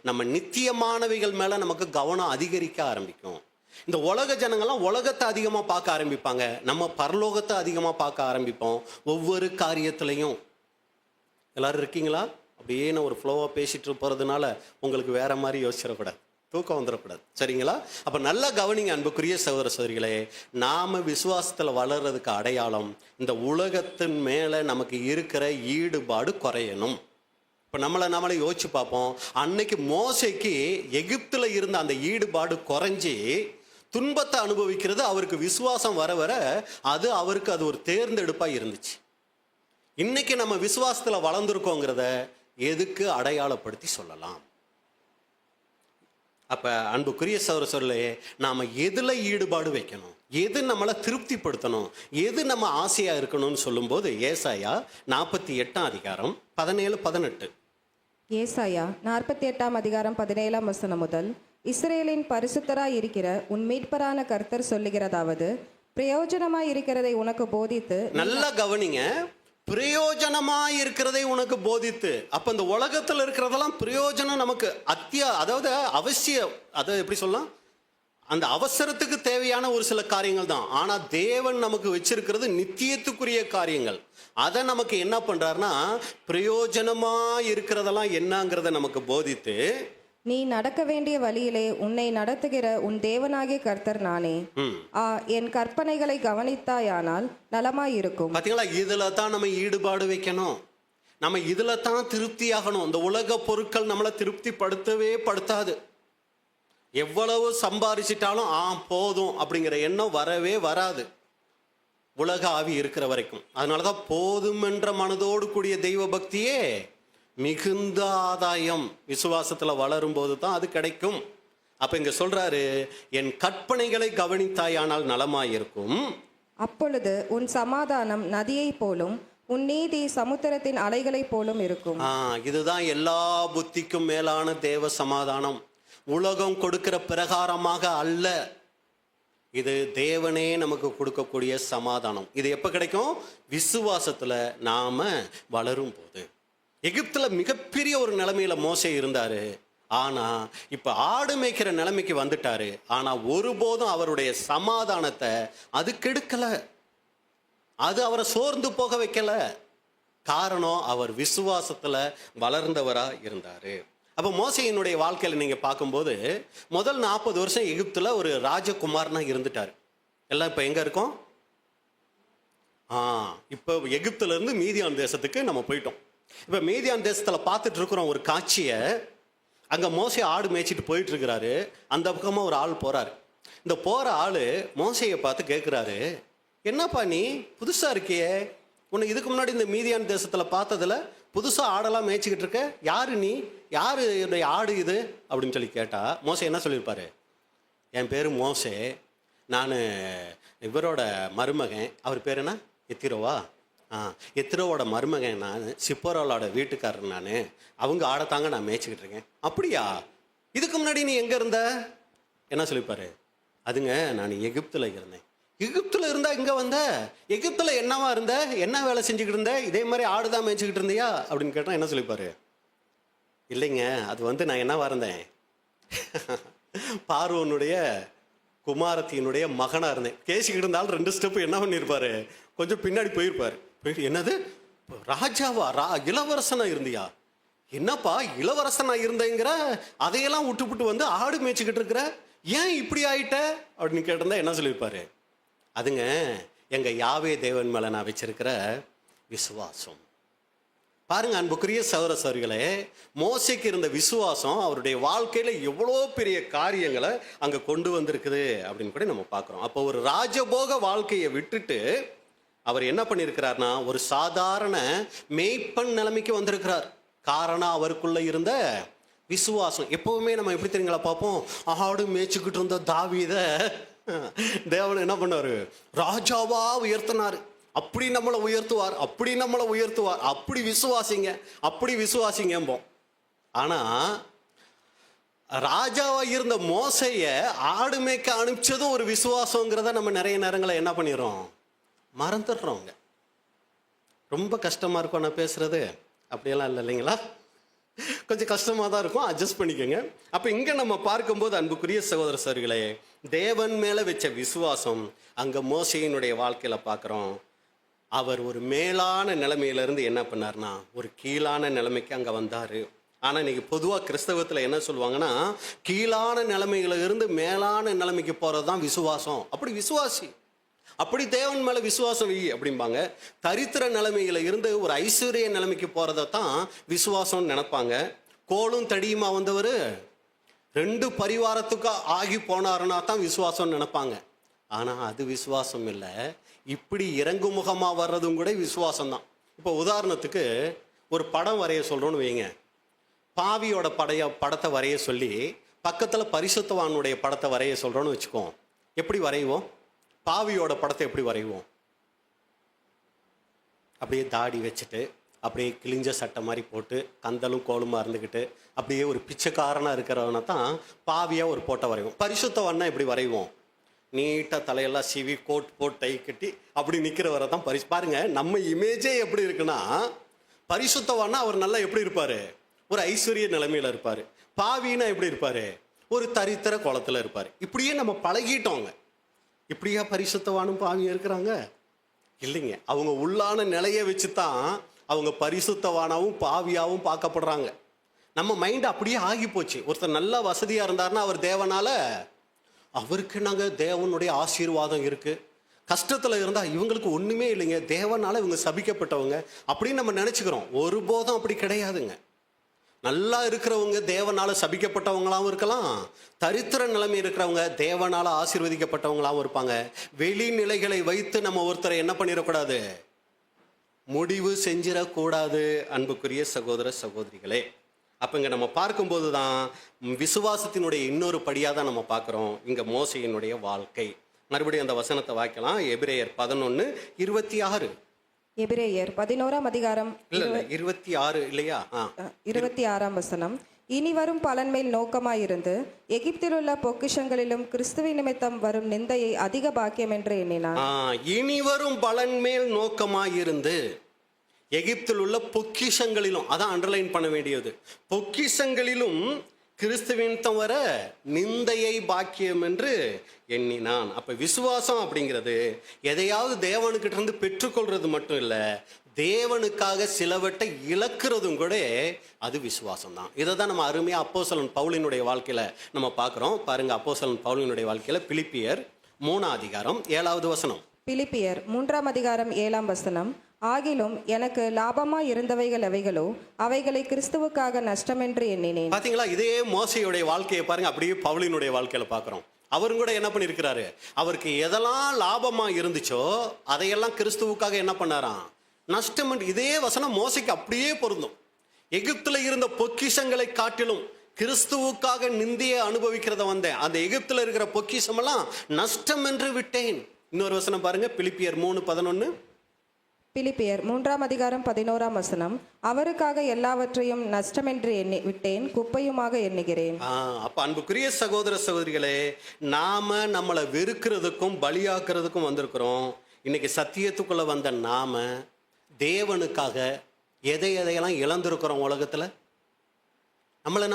நம்ம நித்தியமானவைகள் மேல நமக்கு கவனம் அதிகரிக்க ஆரம்பிக்கும். இந்த உலக ஜனங்கள்லாம் உலகத்தை அதிகமா பார்க்க ஆரம்பிப்பாங்க, நம்ம பரலோகத்தை அதிகமா பார்க்க ஆரம்பிப்போம். ஒவ்வொரு காரியத்திலையும் எல்லாரும் இருக்கீங்களா? அப்படியே நான் ஒரு ஃப்ளோவா பேசிட்டு போறதுனால உங்களுக்கு வேற மாதிரி யோசிச்சிடக்கூடாது, தூக்கம் வந்துடக்கூடாது. சரிங்களா? அப்ப நல்லா கவனிங்க அன்புக்குரிய சகோதர சகோதரிகளே. நாம விசுவாசத்துல வளர்றதுக்கு அடையாளம் இந்த உலகத்தின் மேல நமக்கு இருக்கிற ஈடுபாடு குறையணும். இப்ப நம்மளை யோசிச்சு பார்ப்போம். அன்னைக்கு மோசேக்கு எகிப்துல இருந்த அந்த ஈடுபாடு குறைஞ்சி துன்பத்தை அனுபவிக்கிறது அவருக்கு விசுவாசம் வர வர அவருக்கு அது ஒரு தேர்ந்தெடுப்பா இருந்துச்சு. இன்னைக்கு நம்ம விசுவாசத்துல வளர்ந்துருக்கோங்கிறத எதுக்கு அடையாளப்படுத்தி சொல்லலாம்? அப்ப அன்புக்குரிய சகோதரர்களே, நாம எதுல ஈடுபாடு வைக்கணும், எது நம்மளை திருப்திப்படுத்தணும், எது நம்ம ஆசையா இருக்கணும்னு சொல்லும்போது ஏசாயா 48 அதிகாரம் 17-18. ஏசாயா 48 அதிகாரம் 17 முதல், இஸ்ரேலின் பரிசுத்தராய் இருக்கிற உன் மீட்பரான கர்த்தர் சொல்லுகிறதாவது, பிரயோஜனமாய் இருக்கிறதை உனக்கு போதித்து. நல்லா கவனிங்க, பிரயோஜனமா இருக்கிறதை உனக்கு போதித்து. அப்ப இந்த உலகத்துல இருக்கிறதெல்லாம் பிரயோஜனம் நமக்கு அதாவது அவசியம். அதை எப்படி சொல்லலாம், அந்த அவசரத்துக்கு தேவையான ஒரு சில காரியங்கள் தான். ஆனா தேவன் நமக்கு வச்சிருக்கிறது நித்தியத்துக்குரிய காரியங்கள். அதை நமக்கு என்ன பண்றாருன்னா, பிரயோஜனமா இருக்கிறதெல்லாம் என்னங்கிறத நமக்கு போதித்து, நீ நடக்க வேண்டிய வழியிலே உன்னை நடத்துகிற உன் தேவனாகிய கர்த்தர் நானே. என் கற்பனைகளை கவனித்தாயானால் நலமாயிருக்கும். பாத்தீங்களா, இதுல தான் நம்ம ஈடுபாடு வைக்கணும். நம்ம இதுல தான் திருப்தி ஆகணும். இந்த உலக பொருட்கள் நம்மளை திருப்தி படுத்தவே படுத்தாது. எவ்வளவு சம்பாரிச்சிட்டாலும் போதும் அப்படிங்கிற எண்ணம் வரவே வராது, உலக ஆவி இருக்கிற வரைக்கும். அதனாலதான் போதும் என்ற மனதோடு கூடிய தெய்வ பக்தியே மிகுந்த ஆதாயம். விசுவாசத்துல வளரும் போது தான் அது கிடைக்கும். அப்ப இங்க சொல்றாரு, என் கற்பனைகளை கவனித்தாயானால் நலமாயிருக்கும். அப்பொழுது உன் சமாதானம் நதியைப் போலும் உன் நீதி சமுத்திரத்தின் அலைகளைப் போலும் இருக்கும். இதுதான் எல்லா புத்திக்கும் மேலான தேவ சமாதானம். உலகம் கொடுக்கிற பிரகாரமாக அல்ல, இது தேவனே நமக்கு கொடுக்கக்கூடிய சமாதானம். இது எப்ப கிடைக்கும்? விசுவாசத்துல நாம வளரும் போது. எகிப்துல மிகப்பெரிய ஒரு நிலைமையில மோசே இருந்தாரு. ஆனா இப்ப ஆடு மேய்க்கிற நிலைமைக்கு வந்துட்டாரு. ஆனா ஒருபோதும் அவருடைய சமாதானத்தை அது கெடுக்கல, அது அவரை சோர்ந்து போக வைக்கல. காரணம், அவர் விசுவாசத்துல வளர்ந்தவரா இருந்தாரு. அப்போ மோசையினுடைய வாழ்க்கையில் நீங்கள் பார்க்கும்போது முதல் 40 வருஷம் எகிப்தில் ஒரு ராஜகுமாரனா இருந்துட்டார். எல்லாம் இப்போ எங்கே இருக்கோம்? இப்போ எகிப்துலேருந்து மீதியான் தேசத்துக்கு நம்ம போயிட்டோம். இப்போ மீதியான் தேசத்தில் பார்த்துட்டு இருக்கிறோம் ஒரு காட்சியை. அங்கே மோசை ஆடு மேய்ச்சிட்டு போயிட்டு இருக்கிறாரு. அந்த பக்கமாக ஒரு ஆள் போகிறாரு. இந்த போகிற ஆள் மோசையை பார்த்து கேட்குறாரு, என்னப்பா நீ புதுசாக இருக்கியே, உன்னை இதுக்கு முன்னாடி இந்த மீதியான் தேசத்தில் பார்த்ததில் புதுசாக ஆடெல்லாம் மேய்ச்சிக்கிட்டு இருக்க, யாரு நீ, யாரு என்னுடைய ஆடு இது அப்படின்னு சொல்லி கேட்டா, மோசே என்ன சொல்லியிருப்பாரு? என் பேர் மோசே, நான் இவரோட மருமகன். அவர் பேர் என்ன? எத்திரோவா? எத்திரோவோட மருமகன் நான், சிப்போரோலோட வீட்டுக்காரர் நான். அவங்க ஆடத்தாங்க நான் மேய்ச்சிக்கிட்டு இருக்கேன். அப்படியா? இதுக்கு முன்னாடி நீ எங்கே இருந்த? என்ன சொல்லிப்பாரு? அதுங்க நான் எகிப்தில் இருந்தேன். எகிப்தில் இருந்தா இங்கே வந்த? எகிப்தில் என்னவா இருந்த, என்ன வேலை செஞ்சுக்கிட்டு இருந்த? இதே மாதிரி ஆடுதான் மேய்ச்சிக்கிட்டு இருந்தியா அப்படின்னு கேட்டால் என்ன சொல்லிப்பாரு? இல்லைங்க, அது நான் என்னவா இருந்தேன், பார்வோனுடைய குமாரத்தினுடைய மகனாக இருந்தேன். பேசிக்கிட்டு இருந்தாலும் 2 ஸ்டெப்பு என்ன பண்ணியிருப்பாரு, கொஞ்சம் பின்னாடி போயிருப்பாரு. போயிட்டு, என்னது ராஜாவா, இளவரசனா இருந்தியா? என்னப்பா இளவரசனா இருந்தேங்கிற, அதையெல்லாம் விட்டுப்புட்டு வந்து ஆடு மேய்ச்சிக்கிட்டு இருக்கிற, ஏன் இப்படி ஆயிட்ட அப்படின்னு கேட்டிருந்தா என்ன சொல்லியிருப்பாரு? அதுங்க எங்க யாவே தேவன் மேல நான் வச்சிருக்கிற விசுவாசம். பாருங்க அன்புக்குரிய சகோதர சகோதரிகளே, மோசேக்கு இருந்த விசுவாசம் அவருடைய வாழ்க்கையில எவ்வளோ பெரிய காரியங்களை அங்க கொண்டு வந்திருக்குது அப்படின்னு கூட நம்ம பார்க்கிறோம். அப்போ ஒரு ராஜபோக வாழ்க்கையை விட்டுட்டு அவர் என்ன பண்ணியிருக்கிறார்னா, ஒரு சாதாரண மேய்ப்பன் நிலைமைக்கு வந்திருக்கிறார். காரணம் அவருக்குள்ள இருந்த விசுவாசம். எப்பவுமே நம்ம எப்படி தெரியுங்களா பார்ப்போம், ஆடு மேய்ச்சிக்கிட்டு இருந்த தாவீதை தேவன் என்ன பண்ணாரு, ராஜாவா உயர்த்தினாரு. அப்படி நம்மளை உயர்த்துவார், அப்படி நம்மளை உயர்த்துவார், அப்படி விசுவாசிங்க, அப்படி விசுவாசிங்கம்போம். ஆனா ராஜாவா இருந்த மோசைய ஆடு மேய்க்க அனுப்பிச்சதும் ஒரு விசுவாசங்கிறத நம்ம நிறைய நேரங்களை என்ன பண்ணிடுறோம், மறந்துடுறோங்க. ரொம்ப கஷ்டமா இருக்கும் நான் பேசுறது, அப்படியெல்லாம் இல்லை இல்லைங்களா? கொஞ்சம் கஷ்டமாக தான் இருக்கும், அட்ஜஸ்ட் பண்ணிக்கோங்க. அப்போ இங்கே நம்ம பார்க்கும்போது அன்புக்குரிய சகோதர சகோதரிகளே, தேவன் மேலே வச்ச விசுவாசம் அங்கே மோசையினுடைய வாழ்க்கையில் பார்க்குறோம். அவர் ஒரு மேலான நிலைமையிலேருந்து என்ன பண்ணார்னா ஒரு கீழான நிலைமைக்கு அங்கே வந்தார். ஆனால் இன்னைக்கு பொதுவாக கிறிஸ்தவத்தில் என்ன சொல்லுவாங்கன்னா, கீழான நிலைமையிலிருந்து மேலான நிலைமைக்கு போகிறது தான் விசுவாசம். அப்படி விசுவாசி, அப்படி தேவன் மேலே விசுவாசம் வை அப்படிம்பாங்க. தரித்திர நிலைமையில இருந்து ஒரு ஐஸ்வர்ய நிலைமைக்கு போகிறதான் விசுவாசம்னு நினைப்பாங்க. கோலும் தடியுமா வந்தவர் 2 பரிவாரத்துக்கு ஆகி போனாருன்னா தான் விசுவாசம்னு நினைப்பாங்க. ஆனால் அது விசுவாசம் இல்லை. இப்படி இறங்குமுகமாக வர்றதும் கூட விசுவாசம் தான். இப்போ உதாரணத்துக்கு ஒரு படம் வரைய சொல்கிறோன்னு வைங்க. பாவியோட படத்தை வரைய சொல்லி பக்கத்தில் பரிசுத்தவானுடைய படத்தை வரைய சொல்கிறோன்னு வச்சுக்கோம். எப்படி வரைவோம்? பாவியோட படத்தை எப்படி வரைவோம்? அப்படியே தாடி வச்சுட்டு, அப்படியே கிழிஞ்ச சட்டை மாதிரி போட்டு, கந்தலும் கோலுமா இருந்துக்கிட்டு, அப்படியே ஒரு பிச்சைக்காரனாக இருக்கிறவனை தான் பாவியாக ஒரு போட்டை வரைவோம். பரிசுத்தவான்னா எப்படி வரைவோம்? நீட்டாக தலையெல்லாம் சீவி கோட் போட்டு டை கட்டி அப்படி நிற்கிறவரை தான் பாருங்க. நம்ம இமேஜே எப்படி இருக்குன்னா, பரிசுத்தவான்னா அவர் நல்லா எப்படி இருப்பார், ஒரு ஐஸ்வர்ய நிலைமையில் இருப்பார். பாவின்னா எப்படி இருப்பார், ஒரு தரித்திர குளத்துல இருப்பார். இப்படியே நம்ம பழகிட்டோங்க. இப்படியா பரிசுத்தவானும் பாவியும் இருக்கிறாங்க? இல்லைங்க. அவங்க உள்ளான நிலையை வச்சு தான் அவங்க பரிசுத்தவானாவும் பாவியாவும் பார்க்கப்படுறாங்க. நம்ம மைண்ட் அப்படியே ஆகி போச்சு. ஒருத்தர் நல்ல வசதியா இருந்தாருன்னா அவர் தேவனால, அவருக்கு நாங்கள் தேவனுடைய ஆசீர்வாதம் இருக்கு. கஷ்டத்துல இருந்தா இவங்களுக்கு ஒண்ணுமே இல்லைங்க, தேவனால இவங்க சபிக்கப்பட்டவங்க அப்படின்னு நம்ம நினைச்சுக்கிறோம். ஒருபோதும் அப்படி கிடையாதுங்க. நல்லா இருக்கிறவங்க தேவனால சபிக்கப்பட்டவங்களாவும் இருக்கலாம், தரித்திர நிலைமை இருக்கிறவங்க தேவனால ஆசீர்வதிக்கப்பட்டவங்களாவும் இருப்பாங்க. வெளிநிலைகளை வைத்து நம்ம ஒருத்தரை என்ன பண்ணிடக்கூடாது, முடிவு செஞ்சிடக்கூடாது. அன்புக்குரிய சகோதர சகோதரிகளே, அப்போ இங்கே நம்ம பார்க்கும்போது தான் விசுவாசத்தினுடைய இன்னொரு படியாக தான் நம்ம பார்க்குறோம் இங்கே மோசையினுடைய வாழ்க்கை. மறுபடியும் அந்த வசனத்தை வாய்க்கலாம். எபிரேயர் 11:26. எபிரேயர் 11 இல்லை 26 இல்லையா? 26 இனி வரும் பலன் மேல் நோக்கமாயிருந்து எகிப்தில் உள்ள பொக்கிஷங்களிலும் கிறிஸ்துவின் நிமித்தம் வரும் நிந்தையை அதிக பாக்கியம் என்று எண்ணினார். இனி வரும் பலன் மேல் நோக்கமாயிருந்து எகிப்தில் உள்ள பொக்கிஷங்களிலும், அதான் அண்டர்லைன் பண்ண வேண்டியது, பொக்கிஷங்களிலும் கிறிஸ்துவின் வர நிந்தையை பாக்கியம் என்று எண்ணினான். அப்ப விசுவாசம் அப்படிங்கிறது எதையாவது தேவனுக்கிட்ட இருந்து பெற்றுக்கொள்றது மட்டும் இல்லை, தேவனுக்காக சிலவற்றை இழக்கிறதும் கூட அது விசுவாசம் தான். இதை தான் நம்ம அருமையாக அப்போஸ்தலன் பவுலினுடைய வாழ்க்கையில நம்ம பார்க்குறோம். பாருங்க, அப்போஸ்தலன் பவுலினுடைய வாழ்க்கையில பிலிப்பியர் 3:7. பிலிப்பியர் 3:7. ஆகிலும் எனக்கு லாபமாய் இருந்தவைகள் அவைகளோ அவைகளை கிறிஸ்துவுக்காக நஷ்டமென்று எண்ணினேன். பாத்தீங்களா? இதே மோசையுடைய வாழ்க்கையை பாருங்க, அப்படியே பவுலினுடைய வாழ்க்கையில பார்க்குறோம். அவரும் கூட என்ன பண்ணியிருக்கிறாரு, அவருக்கு எதெல்லாம் லாபமா இருந்துச்சோ அதையெல்லாம் கிறிஸ்துவுக்காக என்ன பண்ணாராம், நஷ்டம். இதே வசனம் மோசைக்கு அப்படியே பொருந்தும். எகிப்துல இருந்த பொக்கிஷங்களை காட்டிலும் கிறிஸ்துவுக்காக நிந்தியை அனுபவிக்கிறத வந்தேன், அந்த எகிப்துல இருக்கிற பொக்கிஷம் எல்லாம் நஷ்டம் என்று விட்டேன். இன்னொரு வசனம் பாருங்க, பிலிப்பியர் 3:11. பிலிப்பியர் 3:11. அவருக்காக எல்லாவற்றையும் நஷ்டமென்று எண்ணி விட்டேன், குப்பையுமாக எண்ணுகிறேன். அப்ப அன்புக்குரிய சகோதர சகோதரிகளே, நாம நம்மளை வெறுக்கிறதுக்கும் பலியாக்குறதுக்கும் வந்திருக்கிறோம். இன்னைக்கு சத்தியத்துக்குள்ள வந்த நாம தேவனுக்காக எதையெல்லாம் இழந்திருக்கிறோம் உலகத்துல?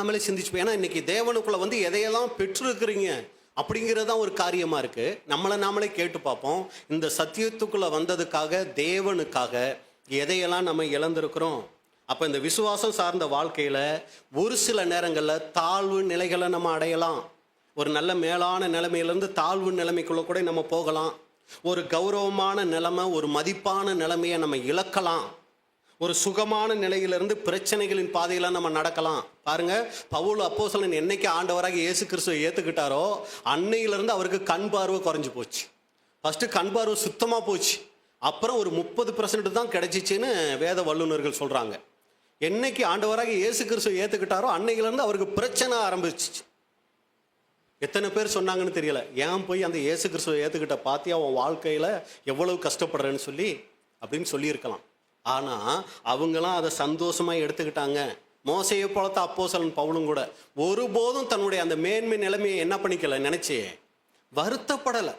நம்மளே சிந்திச்சு. ஏன்னா இன்னைக்கு தேவனுக்குள்ள வந்து எதையெல்லாம் பெற்றிருக்கிறீங்க அப்படிங்கிறதான் ஒரு காரியமா இருக்கு. நாமளே கேட்டு பார்ப்போம். இந்த சத்தியத்துக்குள்ள வந்ததுக்காக தேவனுக்காக எதையெல்லாம் நம்ம இழந்திருக்கிறோம்? அப்ப இந்த விசுவாசம் சார்ந்த வாழ்க்கையில ஒரு சில நேரங்களில் தாழ்வு நிலைகளை நம்ம அடையலாம். ஒரு நல்ல மேலான நிலைமையிலிருந்து தாழ்வு நிலைமைக்குள்ள கூட நம்ம போகலாம். ஒரு கௌரவமான நிலைமை, ஒரு மதிப்பான நிலைமையை நம்ம இழக்கலாம். ஒரு சுகமான நிலையிலிருந்து பிரச்சனைகளின் பாதையில நம்ம நடக்கலாம். பாருங்க, பவுல் அப்போஸ்தலன் என்னைக்கு ஆண்டவராக இயேசு கிறிஸ்துவை ஏத்துக்கிட்டாரோ அன்னையிலிருந்து அவருக்கு கண் பார்வை குறைஞ்சு போச்சு. ஃபர்ஸ்ட் கண் பார்வை சுத்தமா போச்சு, அப்புறம் ஒரு 30% தான் கிடைச்சிச்சுன்னு வேத வல்லுநர்கள் சொல்றாங்க. என்னைக்கு ஆண்டவராக இயேசு கிறிஸ்துவை ஏத்துக்கிட்டாரோ அன்னையிலிருந்து அவருக்கு பிரச்சனை ஆரம்பிச்சிச்சு. எத்தனை பேர் சொன்னாங்கன்னு தெரியல, ஏன் போய் அந்த இயேசு கிறிஸ்துவை ஏத்துக்கிட்ட பாத்தியா அவன் வாழ்க்கையில எவ்வளவு கஷ்டப்படுறேன்னு சொல்லி அப்படின்னு சொல்லியிருக்கலாம். ஆனா அவங்களாம் அதை சந்தோஷமா எடுத்துக்கிட்டாங்க. மோசையை போலத்த அப்போஸ்தலன் பவுலும் கூட ஒருபோதும் தன்னுடைய அந்த மேன்மை நிலைமையை என்ன பண்ணிக்கல, நினைச்சு வருத்தப்படல.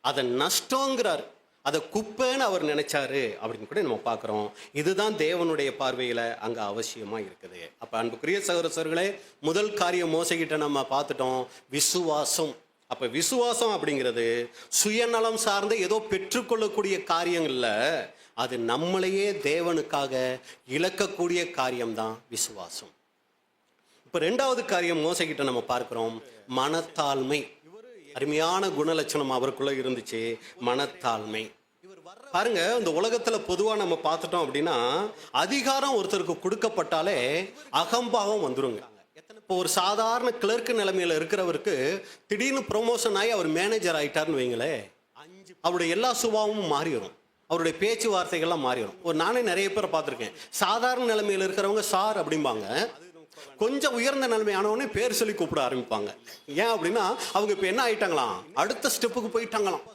அதை நஷ்டங்கிறார், அதை குப்பைன்னு அவர் நினைச்சாரு அப்படின்னு கூட நம்ம பார்க்குறோம். இதுதான் தேவனுடைய பார்வையில அங்க அவசியமா இருக்குது. அப்ப அன்புக்குரிய சகோதரர்களே, முதல் காரியம் மோசைகிட்ட நம்ம பார்த்துட்டோம், விசுவாசம். அப்ப விசுவாசம் அப்படிங்கிறது சுயநலம் சார்ந்த ஏதோ பெற்றுக்கொள்ளக்கூடிய காரியம் இல்லை, அது நம்மளையே தேவனுக்காக இழக்கக்கூடிய காரியம்தான் விசுவாசம். இப்ப 2வது காரியம் மோசைகிட்ட நம்ம பார்க்கிறோம், மனத்தாழ்மை. அருமையான குணலட்சணம் அவருக்குள்ள இருந்துச்சு, மனத்தாழ்மை. பாருங்க, இந்த உலகத்துல பொதுவா நம்ம பார்த்துட்டோம் அப்படின்னா அதிகாரம் ஒருத்தருக்கு கொடுக்கப்பட்டாலே அகம்பாவம் வந்துருங்க. இப்போ ஒரு சாதாரண கிளர்க்கு நிலைமையில இருக்கிறவருக்கு திடீர்னு ப்ரொமோஷன் ஆகி அவர் மேனேஜர் ஆயிட்டாருன்னு வைங்களே, அவருடைய எல்லா சுபாவமும் மாறிடும், அவருடைய பேச்சுவார்த்தைகள்லாம் மாறிடும். நானே நிறைய பேரை பார்த்துருக்கேன், சாதாரண நிலைமையில் இருக்கிறவங்க சார் அப்படிம்பாங்க, கொஞ்சம் உயர்ந்த நிலைமையானவனே பேர் சொல்லி கூப்பிட ஆரம்பிப்பாங்க. ஏன் அப்படின்னா அவங்க இப்போ என்ன ஆயிட்டாங்களாம், அடுத்த ஸ்டெப்புக்கு போயிட்டாங்களாம்.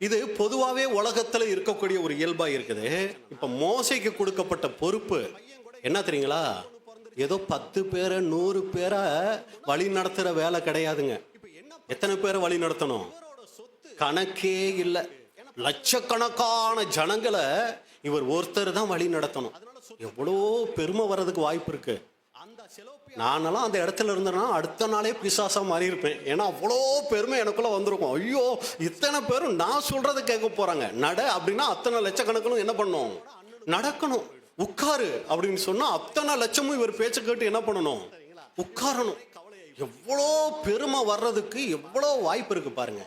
இது பொதுவாகவே உலகத்துல இருக்கக்கூடிய ஒரு இயல்பா இருக்குது. இப்ப மோசைக்கு கொடுக்கப்பட்ட பொறுப்பு என்ன தெரியுங்களா, ஏதோ 10 பேரை 100 பேரை வழி நடத்துற வேலை கிடையாதுங்க. எத்தனை பேரை வழி நடத்தணும் கணக்கே இல்லை. லட்சக்கணக்கான ஜனங்களை இவர் ஒருத்தர் தான் வழி நடத்தணும். எவ்வளோ பெருமை வர்றதுக்கு வாய்ப்பு இருக்கு. நானெல்லாம் அந்த இடத்துல இருந்தேன்னா அடுத்த நாளே பிசாசா மாறி இருப்பேன். ஏன்னா அவ்வளோ பெருமை எனக்குள்ள வந்திருக்கும். ஐயோ, இத்தனை பேரும் நான் சொல்றதை கேட்க போறாங்க. நட அப்படின்னா அத்தனை லட்சக்கணக்கிலும் என்ன பண்ணும், நடக்கணும். உட்காரு அப்படின்னு சொன்னா அத்தனை லட்சமும் இவர் பேச்ச கேட்டு என்ன பண்ணணும், உட்காரணும். எவ்வளோ பெருமை வர்றதுக்கு எவ்வளோ வாய்ப்பு இருக்கு பாருங்க.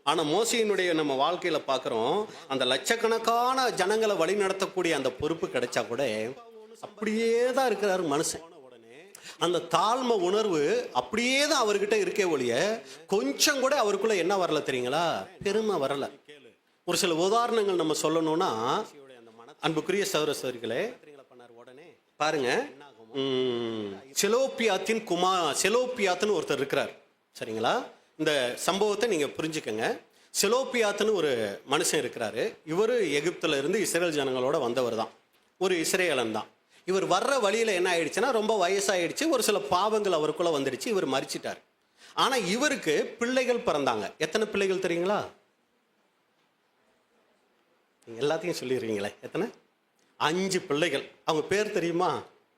ஆனா மோசேயினுடைய நம்ம வாழ்க்கையில பாக்குறோம், அந்த லட்சக்கணக்கான ஜனங்களை வழி நடத்தக்கூடிய அந்த பொறுப்பு கிடைச்சா கூட அப்படியே தான் இருக்கிறாரு மனுஷன். அந்த தாழ்மை உணர்வு அப்படியே தான் அவர்கிட்ட இருக்கே ஒழிய கொஞ்சம் கூட அவருக்குள்ள என்ன வரல தெரியுங்களா, பெருமை வரல. ஒரு சில உதாரணங்கள் நம்ம சொல்லணும்னா, அன்புக்குரிய சகோதர சகோதரிகளே பாருங்க, செலோப்பியாத்துன்னு ஒருத்தர் இருக்கிறார். சரிங்களா, இந்த சம்பவத்தை நீங்க புரிஞ்சுக்கங்க. செலோப்பியாத்துன்னு ஒரு மனுஷன் இருக்கிறாரு. இவர் எகிப்துல இருந்து இஸ்ரேல் ஜனங்களோட வந்தவர் தான், ஒரு இஸ்ரேலன் தான். இவர் வர்ற வழியில என்ன ஆயிடுச்சுன்னா, ரொம்ப வயசாயிடுச்சு, ஒரு சில பாவங்கள் அவருக்குள்ள வந்துடுச்சு, இவர் மரிச்சிட்டார். ஆனா இவருக்கு பிள்ளைகள் பிறந்தாங்க. எத்தனை பிள்ளைகள் தெரியுங்களா? நீங்க எல்லாத்தையும் சொல்லிடுறீங்களே, எத்தனை? 5 பிள்ளைகள். அவங்க பேர் தெரியுமா?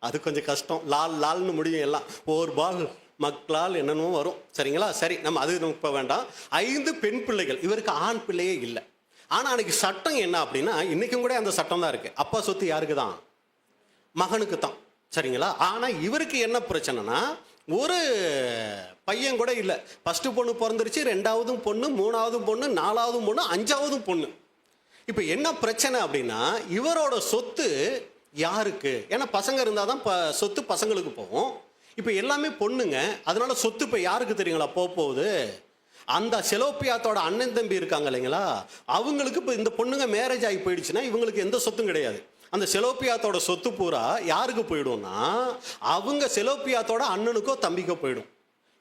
அது கொஞ்சம் கஷ்டம். லால்னு முடியும் எல்லாம். ஓர் பால் மக்களால் என்னென்னமோ வரும். சரிங்களா, சரி, நம்ம அது இப்போ வேண்டாம். 5 பெண் பிள்ளைகள். இவருக்கு ஆண் பிள்ளையே இல்லை. ஆனால் அன்னைக்கு சட்டம் என்ன அப்படின்னா, இன்னைக்கும் கூட அந்த சட்டம் தான் இருக்கு. அப்பா சொத்து யாருக்கு தான்? மகனுக்கு தான். சரிங்களா, ஆனால் இவருக்கு என்ன பிரச்சனைனா, ஒரு பையன் கூட இல்லை. ஃபர்ஸ்ட் பொண்ணு பிறந்துருச்சு, 2வது பொண்ணு, 3வது பொண்ணு, 4வது பொண்ணு, 5வது பொண்ணு. இப்போ என்ன பிரச்சனை அப்படின்னா, இவரோட சொத்து யாருக்கு? ஏன்னா பசங்க இருந்தால் தான் சொத்து பசங்களுக்கு போகும். இப்போ எல்லாமே பொண்ணுங்க, அதனால சொத்து இப்போ யாருக்கு தெரியுங்களா போகுது? அந்த செலோப்பியாத்தோட அண்ணன் தம்பி இருக்காங்க இல்லைங்களா, அவங்களுக்கு இப்போ இந்த பொண்ணுங்க மேரேஜ் ஆகி போயிடுச்சுன்னா இவங்களுக்கு எந்த சொத்தும் கிடையாது. அந்த செலோப்பியாத்தோட சொத்து பூரா யாருக்கு போயிடும்னா, அவங்க செலோப்பியாத்தோட அண்ணனுக்கோ தம்பிக்கோ போயிடும்.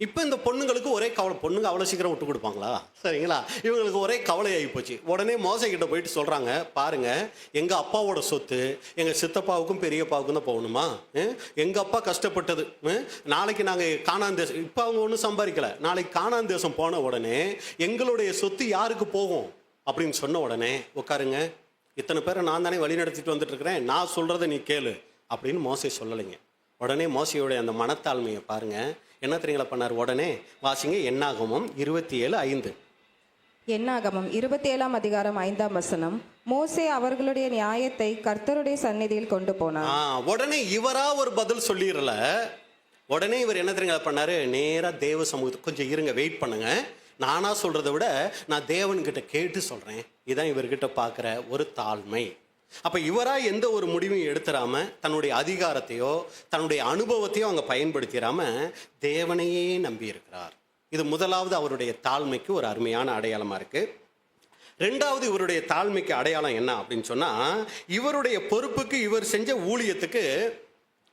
இப்போ இந்த பொண்ணுங்களுக்கு ஒரே கவலை. பொண்ணுங்க அவ்வளோ சீக்கிரம் விட்டு கொடுப்பாங்களா? சரிங்களா, இவங்களுக்கு ஒரே கவலையாகி போச்சு. உடனே மோசே கிட்ட போயிட்டு சொல்கிறாங்க, பாருங்க, எங்கள் அப்பாவோட சொத்து எங்கள் சித்தப்பாவுக்கும் பெரியப்பாவுக்கும் தான் போகணுமா? எங்கள் அப்பா கஷ்டப்பட்டது. நாளைக்கு நாங்கள் கானான் தேசம், இப்போ அவங்க ஒன்றும் சம்பாதிக்கலை, நாளைக்கு கானான் தேசம் போன உடனே எங்களுடைய சொத்து யாருக்கு போகும் அப்படின்னு சொன்ன உடனே, உட்காருங்க, இத்தனை பேரை நான் தானே வழி நடத்திட்டு வந்துட்டு இருக்கிறேன், நான் சொல்கிறத நீ கேளு அப்படின்னு மோசே சொல்லலைங்க. உடனே மோசையோடைய அந்த மனத்தாழ்மையை பாருங்க, என்ன தெரியுங்களா பண்ணார்? உடனே வாசிங்க, என்னாகமம் 27:5. என்னாகமம் 27ஆம் அதிகாரம் 5ஆம் வசனம். மோசே அவர்களுடைய நியாயத்தை கர்த்தருடைய சந்நிதியில் கொண்டு போனார். உடனே இவரா ஒரு பதில் சொல்லிடல. உடனே இவர் என்ன தெரியுங்களா பண்ணாரு? நேரா தேவ சமூகத்துக்கு, கொஞ்சம் இருங்க, வெயிட் பண்ணுங்க, நானா சொல்றதை விட நான் தேவன்கிட்ட கேட்டு சொல்றேன். இதான் இவர்கிட்ட பார்க்குற ஒரு தாழ்மை. அப்போ இவராக எந்த ஒரு முடிவையும் எடுத்துடாம, தன்னுடைய அதிகாரத்தையோ தன்னுடைய அனுபவத்தையோ அவங்க பயன்படுத்திடாம தேவனையே நம்பி இருக்கிறார். இது முதலாவது அவருடைய தாழ்மைக்கு ஒரு அருமையான அடையாளமாக இருக்கு. 2வது இவருடைய தாழ்மைக்கு அடையாளம் என்ன அப்படின்னு சொன்னால், இவருடைய பொறுப்புக்கு, இவர் செஞ்ச ஊழியத்துக்கு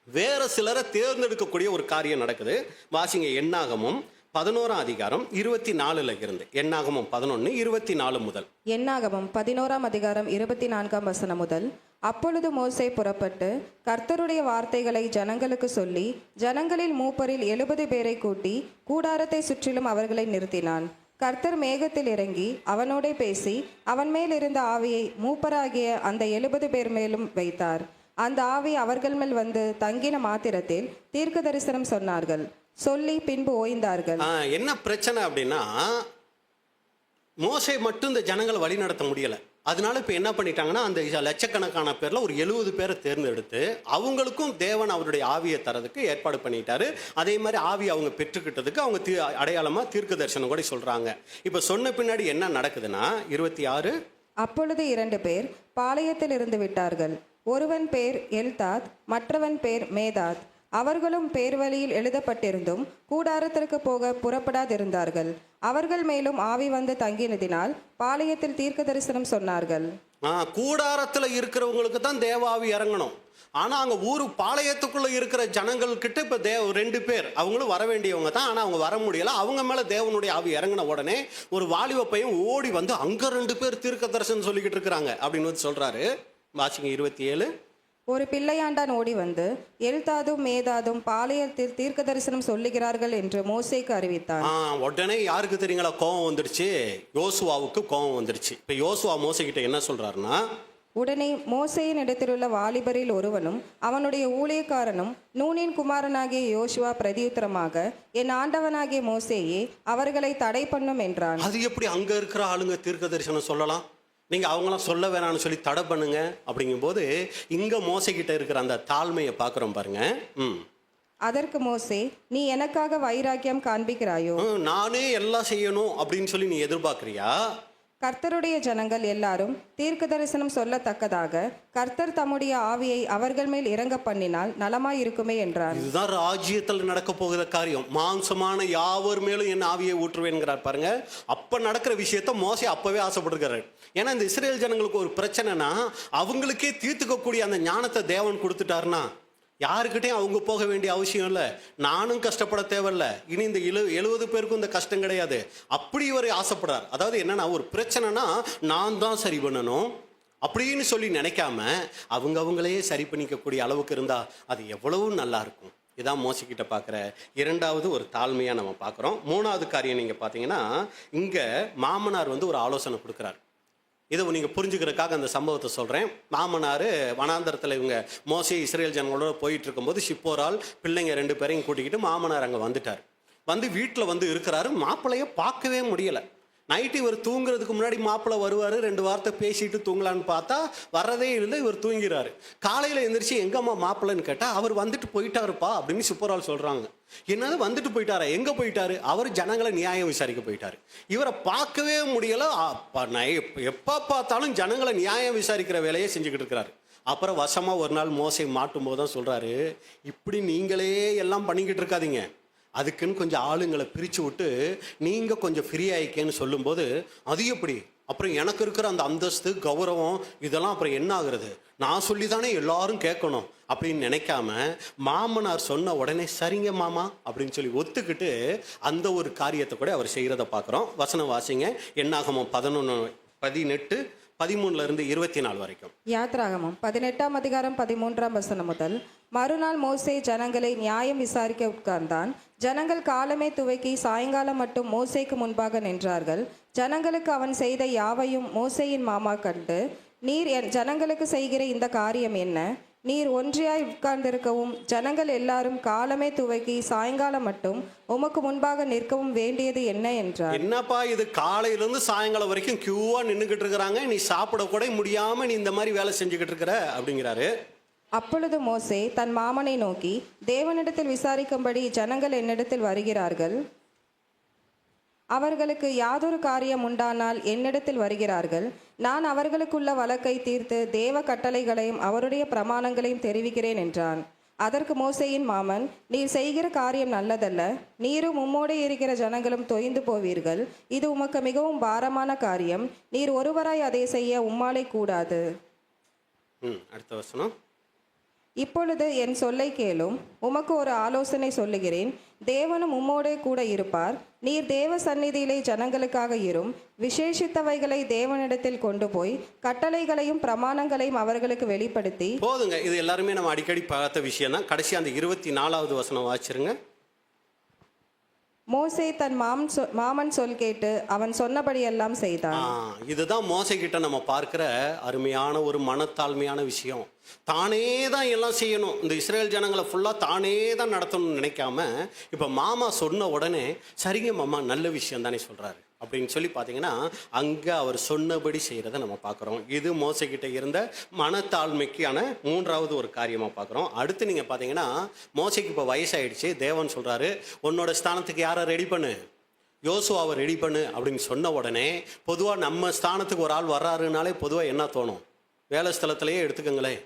வேற சிலரை தேர்ந்தெடுக்கக்கூடிய ஒரு காரியம் நடக்குது. வாசிங்க, என்னாகமும் 11ஆம் அதிகாரம் 24 இருந்து. என்னாகமம் 11:24 முதல். என்னாகமம் 11ஆம் அதிகாரம் 24ஆம் வசனம் முதல். அப்பொழுது மோசே புறப்பட்டு கர்த்தருடைய வார்த்தைகளை ஜனங்களுக்கு சொல்லி, ஜனங்களில் மூப்பரில் 70 பேரை கூட்டி கூடாரத்தை சுற்றிலும் அவர்களை நிறுத்தினான். கர்த்தர் மேகத்தில் இறங்கி அவனோடே பேசி, அவன் மேல் இருந்த ஆவியை மூப்பராகிய அந்த 70 பேர் மேலும் வைத்தார். அந்த ஆவி அவர்கள் மேல் வந்து தங்கின மாத்திரத்தில் தீர்க்க தரிசனம் சொன்னார்கள். சொல்லி பின்பு ஓய்ந்தார்கள். என்ன பிரச்சனை அப்படின்னா, மோசே மட்டும் இந்த ஜனங்களை வழி நடத்த முடியல. அதனால இப்ப என்ன பண்ணிட்டாங்கன்னா, அந்த லட்சக்கணக்கான பேர்ல ஒரு 70 பேரை தேர்ந்தெடுத்து அவங்களுக்கும் தேவன் அவருடைய ஆவியை தரதுக்கு ஏற்பாடு பண்ணிட்டாரு. அதே மாதிரி ஆவி அவங்க பெற்றுக்கிட்டதுக்கு அவங்க அடையாளமா தீர்க்க தரிசனம் கூட சொல்றாங்க. இப்ப சொன்ன பின்னாடி என்ன நடக்குதுன்னா, 26. அப்பொழுது 2 பேர் பாளையத்தில் இருந்து விட்டார்கள். ஒருவன் பேர் எல்தாத், மற்றவன் பேர் மேதாத். அவர்களும் பேர் வழியில் எழுதப்பட்டிருந்தும் கூடாரத்திற்கு போக புறப்படாதிருந்தார்கள். அவர்கள் மேலும் ஆவி வந்து தங்கினதினால் பாளையத்தில் தீர்க்க தரிசனம் சொன்னார்கள். கூடாரத்தில் இருக்கிறவங்களுக்கு தான் தேவாவி இறங்கணும். ஆனா அங்க ஊரு பாளையத்துக்குள்ள இருக்கிற ஜனங்கள் கிட்ட இப்ப 2 பேர், அவங்களும் வர வேண்டியவங்க தான், ஆனா அவங்க வர முடியல. அவங்க மேல தேவனுடைய ஆவி இறங்கின உடனே ஒரு வாலிப பையன் ஓடி வந்து அங்க 2 பேர் தீர்க்க தரிசனம் சொல்லிக்கிட்டு இருக்கிறாங்க அப்படின்னு சொல்றாரு. வாசிங்க 27. ஒரு பிள்ளையாண்டான் ஓடி வந்து, எல்தாதும் மேதாதும் பாளையத்தில் தீர்க்க தரிசனம் சொல்லுகிறார்கள் என்று மோசேக்கு அறிவித்தான். உடனே யாருக்கு தெரியுங்களா கோபம் வந்துடுச்சு? யோசுவாவுக்கு கோபம் வந்துடுச்சு. இப்ப யோசுவா மோசே கிட்ட என்ன சொல்றாருன்னா, உடனே மோசேயின் இடத்திலுள்ள வாலிபரில் ஒருவனும் அவனுடைய ஊழியக்காரனும் நூனின் குமாரனாகிய யோசுவா பிரதியுத்தரமாக, என் ஆண்டவனாகிய மோசேயே, அவர்களை தடை பண்ணும் என்றான். அது எப்படி அங்க இருக்கிற ஆளுங்க தீர்க்க தரிசனம் சொல்லலாம்? நீங்க அவங்களாம் சொல்ல வேணாம்னு சொல்லி தடை பண்ணுங்க அப்படிங்கும்போது இங்க மோசைக்கிட்ட இருக்கிற அந்த தாழ்மையை பார்க்குறோம் பாருங்க. அதற்கு மோசே, நீ எனக்காக வைராக்கியம் காண்பிக்கிறாயோ? நானே எல்லாம் செய்யணும் அப்படின்னு சொல்லி நீ எதிர்பார்க்கறியா? கர்த்தருடைய ஜனங்கள் எல்லாரும் தீர்க்க தரிசனம் சொல்லத்தக்கதாக கர்த்தர் தம்முடைய ஆவியை அவர்கள் மேல் இறங்க பண்ணினால் நலமாய் இருக்குமே என்றார். இதுதான் ராஜ்யத்தில் நடக்க போகிற காரியம். மாம்சமான யாவர் மேலும் என் ஆவியை ஊற்றுவேன்கிறார் பாருங்க. அப்ப நடக்கிற விஷயத்த மோசே அப்பவே ஆசைப்பட்டிருக்காரு. ஏன்னா இந்த இஸ்ரேல் ஜனங்களுக்கு ஒரு பிரச்சனைனா அவங்களுக்கே தீர்த்துக்கக்கூடிய அந்த ஞானத்தை தேவன் கொடுத்துட்டாருன்னா யாருக்கிட்டையும் அவங்க போக வேண்டிய அவசியம் இல்லை. நானும் கஷ்டப்பட தேவையில்ல. இனி இந்த 70 பேருக்கும் இந்த கஷ்டம் கிடையாது. அப்படி இவர் ஆசைப்படுறார். அதாவது என்னன்னா, ஒரு பிரச்சனைனா நான் தான் சரி பண்ணணும் அப்படின்னு சொல்லி நினைக்காம அவங்களே சரி பண்ணிக்கக்கூடிய அளவுக்கு இருந்தா அது எவ்வளவு நல்லா இருக்கும். இதான் மோசைக்கிட்ட பார்க்குற இரண்டாவது ஒரு தாழ்மையாக நம்ம பார்க்குறோம். மூணாவது காரியம் நீங்கள் பார்த்தீங்கன்னா, இங்கே மாமனார் ஒரு ஆலோசனை கொடுக்குறார். இதை நீங்கள் புரிஞ்சுக்கிறதுக்காக அந்த சம்பவத்தை சொல்கிறேன். மாமனார் வனாந்தரத்தில் இவங்க மோசே இஸ்ரேல் ஜனங்களோட போயிட்டு இருக்கும்போது ஷிப்போரால் பிள்ளைங்க 2 பேரையும் கூட்டிக்கிட்டு மாமனார் அங்கே வந்துட்டார். வீட்டில் இருக்கிறாரு. மாப்பிள்ளைய பார்க்கவே முடியலை. நைட்டு இவர் தூங்குறதுக்கு முன்னாடி மாப்பிள்ளை வருவார், 2 வார்த்தை பேசிட்டு தூங்கலான்னு பார்த்தா வரதே இல்லை. இவர் தூங்கிறாரு. காலையில் எழுந்திரிச்சு எங்கம்மா மாப்பிள்ளைன்னு கேட்டால் அவர் வந்துட்டு போயிட்டாருப்பா அப்படின்னு ஷிப்போரால் சொல்கிறாங்க. என்னது வந்துட்டு போயிட்டாரா? எங்கே போயிட்டாரு? அவர் ஜனங்களை நியாயம் விசாரிக்க போயிட்டாரு. இவரை பார்க்கவே முடியலை. எப்போ பார்த்தாலும் ஜனங்களை நியாயம் விசாரிக்கிற வேலையை செஞ்சுக்கிட்டு இருக்கிறாரு. அப்புறம் வசமாக ஒரு நாள் மோசை மாட்டும் போது தான் சொல்கிறாரு, இப்படி நீங்களே எல்லாம் பண்ணிக்கிட்டு இருக்காதீங்க, அதுக்குன்னு கொஞ்சம் ஆளுங்களை பிரித்து விட்டு நீங்கள் கொஞ்சம் ஃப்ரீ ஆகிக்கேன்னு சொல்லும்போது, அது எப்படி? அப்புறம் எனக்கு இருக்கிற அந்த அந்தஸ்து கௌரவம் இதெல்லாம் அப்புறம் என்ன ஆகுறது? நான் சொல்லி தானே எல்லாரும் கேட்கணும் அப்படின்னு நினைக்காம மாமனார் சொன்ன உடனே சரிங்க மாமா அப்படின்னு சொல்லி ஒத்துக்கிட்டு அந்த ஒரு காரியத்தை கூட அவர் செய்கிறத பார்க்குறோம். வசனம் வாசிங்க. என்னாகமம் 11:18 13 24 வரைக்கும். யாத்ராகமம் 18ஆம் அதிகாரம் 13ஆம் வசனம் முதல். மறுநாள் மோசே ஜனங்களை நியாயம் விசாரிக்க உட்கார்ந்தான். ஜனங்கள் காலமே துவக்கி சாயங்காலம் மட்டும் மோசேக்கு முன்பாக நின்றார்கள். ஜனங்களுக்கு அவன் செய்த யாவையும் மோசேயின் மாமா கண்டு, நீர் ஜனங்களுக்கு செய்கிற இந்த காரியம் என்ன? நீர் ஒன்றியாய் உட்கார்ந்திருக்கவும் ஜனங்கள் எல்லாரும் காலமே துவக்கி சாயங்காலம் மட்டும் உமக்கு முன்பாக நிற்கவும் வேண்டியது என்ன என்றார். என்னப்பா இது, காலையிலிருந்து சாயங்காலம் வரைக்கும் கியூவா நின்றுகிட்டு இருக்கிறாங்க, நீ சாப்பிட கூட முடியாம நீ இந்த மாதிரி வேலை செஞ்சுக்கிட்டு இருக்கிற அப்படிங்கிறாரு. அப்பொழுது மோசே தன் மாமனை நோக்கி, தேவனிடத்தில் விசாரிக்கும்படி ஜனங்கள் என்னிடத்தில் வருகிறார்கள். அவர்களுக்கு யாதொரு காரியம் உண்டானால் என்னிடத்தில் வருகிறார்கள். நான் அவர்களுக்குள்ள வழக்கை தீர்த்து தேவ கட்டளைகளையும் அவருடைய பிரமாணங்களையும் தெரிவிக்கிறேன் என்றான். அதற்கு மோசேயின் மாமன், நீர் செய்கிற காரியம் நல்லதல்ல. நீரும் உம்மோடே இருக்கிற ஜனங்களும் தொய்ந்து போவீர்கள். இது உமக்கு மிகவும் பாரமான காரியம். நீர் ஒருவராய் அதை செய்ய உம்மாலே கூடாது. அடுத்த வசனம். இப்பொழுது என் சொல்லை கேளும். உமக்கு ஒரு ஆலோசனை சொல்லுகிறேன். தேவனும் உம்மோடே கூட இருப்பார். நீர் தேவ சந்நிதியிலே ஜனங்களுக்காக இரும். விசேஷித்தவைகளை தேவனிடத்தில் கொண்டு போய் கட்டளைகளையும் பிரமாணங்களையும் அவர்களுக்கு வெளிப்படுத்தி. போதுங்க, இது எல்லாருமே நம்ம அடிக்கடி பார்த்த விஷயம் தான். கடைசி அந்த 24வது வசனம் வாசிருங்க. மோசே தன் மாமன் சொல் கேட்டு அவன் சொன்னபடியெல்லாம் செய்தான். இதுதான் மோசே கிட்ட நம்ம பார்க்கிற அருமையான ஒரு மனத்தாழ்மையான விஷயம். தானே தான் எல்லாம் செய்யணும், இந்த இஸ்ரேல் ஜனங்களை ஃபுல்லாக தானே தான் நடத்தணும்னு நினைக்காம இப்போ மாமா சொன்ன உடனே சரிங்க மாமா நல்ல விஷயம் தானே சொல்கிறாரு அப்படின்னு சொல்லி பார்த்தீங்கன்னா அங்கே அவர் சொன்னபடி செய்கிறத நம்ம பார்க்குறோம். இது மோசைக்கிட்ட இருந்த மனத்தாழ்மைக்கான 3வது ஒரு காரியமாக பார்க்குறோம். அடுத்து நீங்கள் பார்த்தீங்கன்னா மோசைக்கு இப்போ வயசாயிடுச்சு. தேவன் சொல்கிறாரு, உன்னோட ஸ்தானத்துக்கு யாரை ரெடி பண்ணு, யோசுவாவை ரெடி பண்ணு அப்படின்னு சொன்ன உடனே பொதுவாக நம்ம ஸ்தானத்துக்கு ஒரு ஆள் வர்றாருனாலே பொதுவாக என்ன தோணும்? வேலை ஸ்தலத்திலேயே எடுத்துக்கோங்களேன்,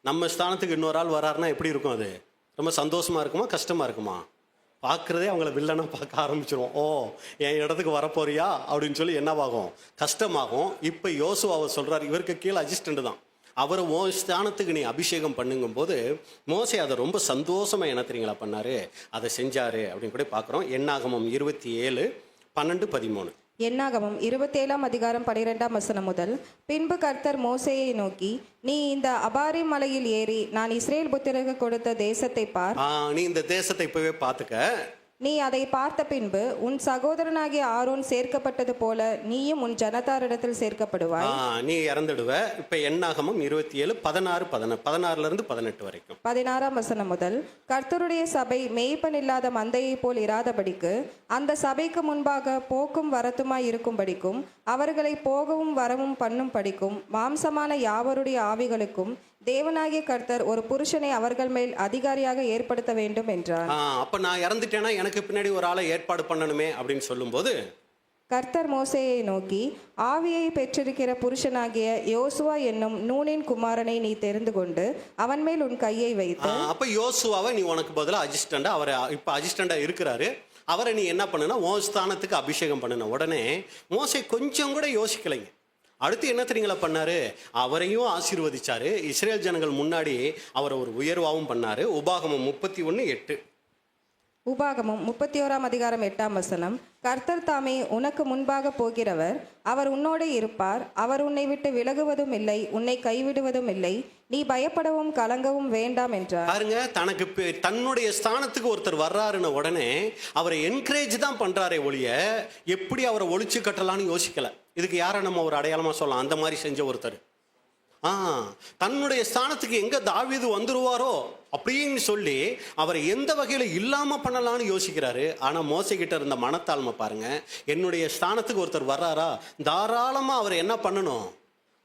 நம்ம ஸ்தானத்துக்கு இன்னொரு ஆள் வர்றாருன்னா எப்படி இருக்கும்? அது ரொம்ப சந்தோஷமாக இருக்குமா கஷ்டமாக இருக்குமா? பார்க்குறதே அவங்கள வில்லனா பார்க்க ஆரம்பிச்சிருவோம். ஓ என் இடத்துக்கு வரப்போறியா அப்படின்னு சொல்லி என்னவாகும்? கஷ்டமாகும். இப்போ யோசுவாவை சொல்கிறார், இவருக்கு கீழே அசிஸ்டண்ட் தான், அவரை ஓ ஸ்தானத்துக்கு நீ அபிஷேகம் பண்ணுங்கும் போது மோசே அதை ரொம்ப சந்தோஷமாக என்ன தெரியுங்களா பண்ணார், அதை செஞ்சார் அப்படின்னு கூட பார்க்குறோம். என்னாகமம் 27:12-13. என்னாகமம் 27ஆம் அதிகாரம் 12ஆம் வசனம் முதல். பின்பு கர்த்தர் மோசேயை நோக்கி, நீ இந்த அபாரிம் மலையில் ஏறி நான் இஸ்ரேல் புத்திரருக்கு கொடுத்த தேசத்தை பார். நீ இந்த தேசத்தை இப்பவே பார்த்துக்க. நீ அதை பார்த்த பின்பு உன் சகோதரனாகிய ஆரோன் சேர்க்கப்பட்டது போல நீயும் உன் ஜனத்தாரிடத்தில் சேர்க்கப்படுவாய். நீ இறந்துடுவ. இப்ப என்னாகமம் 27 16 18 வரைக்கும். 16ஆம் வசனம் முதல். கர்த்தருடைய சபை மேய்ப்பன் இல்லாத மந்தையை போல் இராதபடிக்கு அந்த சபைக்கு முன்பாக போக்கும் வரத்துமாய் இருக்கும்படிக்கும் அவர்களை போகவும் வரவும் பண்ணும் படிக்கும் மாம்சமான யாவருடைய ஆவிகளுக்கும் தேவனாகிய கர்த்தர் ஒரு புருஷனை அவர்கள் மேல் அதிகாரியாக ஏற்படுத்த வேண்டும் என்றார். அப்ப நான் இறந்துட்டேன்னா எனக்கு பின்னாடி ஒரு ஆளை ஏற்பாடு பண்ணணுமே அப்படின்னு சொல்லும்போது கர்த்தர் மோசேயை நோக்கி, ஆவியை பெற்றிருக்கிற புருஷனாகிய யோசுவா என்னும் நூனின் குமாரனை நீ தெரிந்து கொண்டு அவன் மேல் உன் கையை வைத்து. அப்ப யோசுவாவை நீ உனக்கு பதிலா அசிஸ்டண்டா, அவர் இப்ப அசிஸ்டண்டா இருக்கிறாரு, அவரை நீ என்ன பண்ணுனா உன் ஸ்தானத்துக்கு அபிஷேகம் பண்ணுன. உடனே மோசே கொஞ்சம் கூட யோசிக்கலைங்க. அடுத்து என்ன தெரியுங்களா பண்ணாரு? அவரையும் ஆசீர்வதிச்சாரு. இஸ்ரேல் ஜனங்கள் முன்னாடி அவரை ஒரு உயர்வாகவும் பண்ணாரு. உபாகமம் 31:8. உபாகமம் 31ஆம் அதிகாரம் 8ஆம் வசனம். கர்த்தர் தாமே உனக்கு முன்பாக போகிறவர், அவர் உன்னோடு இருப்பார், அவர் உன்னை விட்டு விலகுவதும் இல்லை, உன்னை கைவிடுவதும் இல்லை, நீ பயப்படவும் கலங்கவும் வேண்டாம் என்றார். பாருங்க, தன்னுடைய ஸ்தானத்துக்கு ஒருத்தர் வர்றாருன்னு உடனே அவரை என்கரேஜ் தான் பண்றாரே ஒழிய எப்படி அவரை ஒழிச்சு கட்டலான்னு யோசிக்கல. இதுக்கு யாரை நம்ம ஒரு அடையாளமா சொல்லலாம்? அந்த மாதிரி செஞ்ச ஒருத்தர் தன்னுடைய ஸ்தானத்துக்கு எங்க தாவீது வந்துருவாரோ அப்படின்னு சொல்லி அவரை எந்த வகையில இல்லாம பண்ணலாம்னு யோசிக்கிறாரு. ஆனா மோசே கிட்ட இருந்த மனத்தாழ்மை பாருங்க. என்னுடைய ஸ்தானத்துக்கு ஒருத்தர் வர்றாரா, தாராளமா அவரை என்ன பண்ணணும்,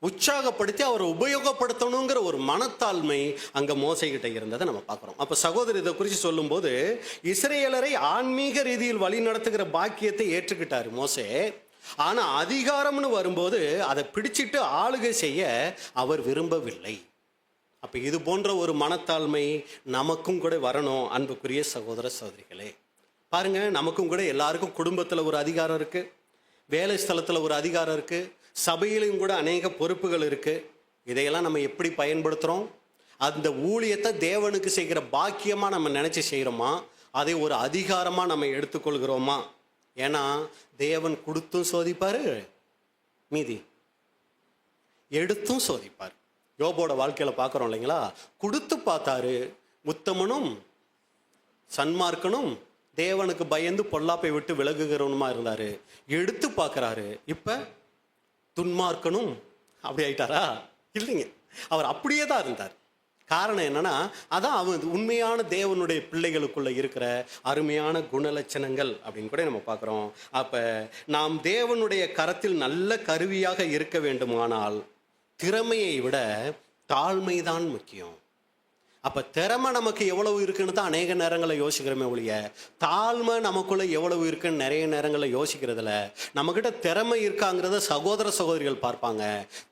உற்சாகப்படுத்தி அவரை உபயோகப்படுத்தணுங்கிற ஒரு மனத்தாழ்மை அங்க மோசே கிட்ட இருந்ததை நம்ம பார்க்கிறோம். அப்ப சகோதரி இதை குறித்து சொல்லும் போது இஸ்ரேலரை ஆன்மீக ரீதியில் வழி நடத்துகிற பாக்கியத்தை ஏற்றுக்கிட்டாரு மோசே. ஆனா அதிகாரம்னு வரும்போது அதை பிடிச்சிட்டு ஆளுகை செய்ய அவர் விரும்பவில்லை. அப்ப இது போன்ற ஒரு மனத்தாழ்மை நமக்கும் கூட வரணும். அன்புக்குரிய சகோதர சகோதரிகளே, பாருங்க, நமக்கும் கூட எல்லாருக்கும் குடும்பத்துல ஒரு அதிகாரம் இருக்கு, வேலை ஸ்தலத்துல ஒரு அதிகாரம் இருக்கு, சபையிலும் கூட அநேக பொறுப்புகள் இருக்கு. இதையெல்லாம் நம்ம எப்படி பயன்படுத்துறோம்? அந்த ஊழியத்தை தேவனுக்கு செய்கிற பாக்கியமா நம்ம நினைச்சு செய்யறோமா, அதை ஒரு அதிகாரமா நம்ம எடுத்துக்கொள்கிறோமா? ஏன்னா தேவன் கொடுத்தும் சோதிப்பாரு, மீதி எடுத்தும் சோதிப்பார். யோபோட வாழ்க்கையில பார்க்குறோம் இல்லைங்களா? கொடுத்து பார்த்தாரு, உத்தமனும் சன்மார்க்கனும் தேவனுக்கு பயந்து பொல்லாப்பை விட்டு விலகுகிறவனுமா இருந்தாரு. எடுத்து பார்க்குறாரு, இப்ப துன்மார்க்கனும் அப்படி ஆயிட்டாரா? இல்லைங்க, அவர் அப்படியே தான் இருந்தார். காரணம் என்னன்னா, அதான் அவன் உண்மையான தேவனுடைய பிள்ளைகளுக்குள்ள இருக்கிற அருமையான குணலட்சணங்கள் அப்படின்னு கூட நம்ம பார்க்குறோம். அப்ப நாம் தேவனுடைய கரத்தில் நல்ல கருவியாக இருக்க வேண்டுமானால் திறமையை விட தாழ்மைதான் முக்கியம். அப்ப திறமை நமக்கு எவ்வளவு இருக்குன்னு தான் அநேக நேரங்களில் யோசிக்கிறோமே ஒழிய தாழ்மை நமக்குள்ள எவ்வளவு இருக்குன்னு நிறைய நேரங்களில் யோசிக்கிறதுல நம்மகிட்ட திறமை இருக்காங்கிறத சகோதர சகோதரிகள் பார்ப்பாங்க,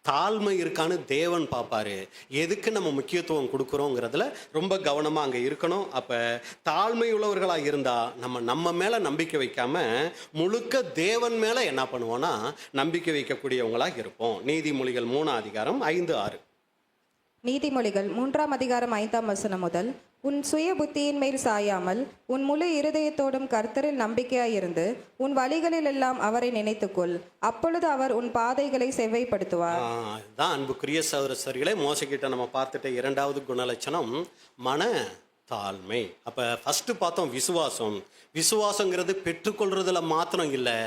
தாழ்மை இருக்கான்னு தேவன் பார்ப்பாரு. எதுக்கு நம்ம முக்கியத்துவம் கொடுக்குறோங்கிறதுல ரொம்ப கவனமா அங்க இருக்கணும். அப்ப தாழ்மை உள்ளவர்களாக இருந்தா நம்ம மேல நம்பிக்கை வைக்காம முழுக்க தேவன் மேல என்ன பண்ணுவோம்னா நம்பிக்கை வைக்கக்கூடியவங்களாக இருப்போம். நீதிமொழிகள் 3ஆம் அதிகாரம் 5-6. நீதிமொழிகள் 3ஆம் அதிகாரம் 5ஆம் வசனம் முதல். உன் சுய புத்தியின் மேல் சாயாமல் உன் முழு இருதயத்தோடும் கர்த்தரில் நம்பிக்கையாயிருந்து உன் வழிகளில் எல்லாம் அவரை நினைத்துக்கொள், அப்பொழுது அவர் உன் பாதைகளை செவ்வைப்படுத்துவார். தான் அன்புக்குரிய சகோதரர்களே, மோசே கிட்ட நம்ம பார்த்துட்ட இரண்டாவது குணலட்சணம் மன தாழ்மை. அப்ப ஃபர்ஸ்ட் பார்த்தோம் விசுவாசம். விசுவாசங்கிறது பெற்றுக்கொள்றதுல மாத்திரம் இல்லை,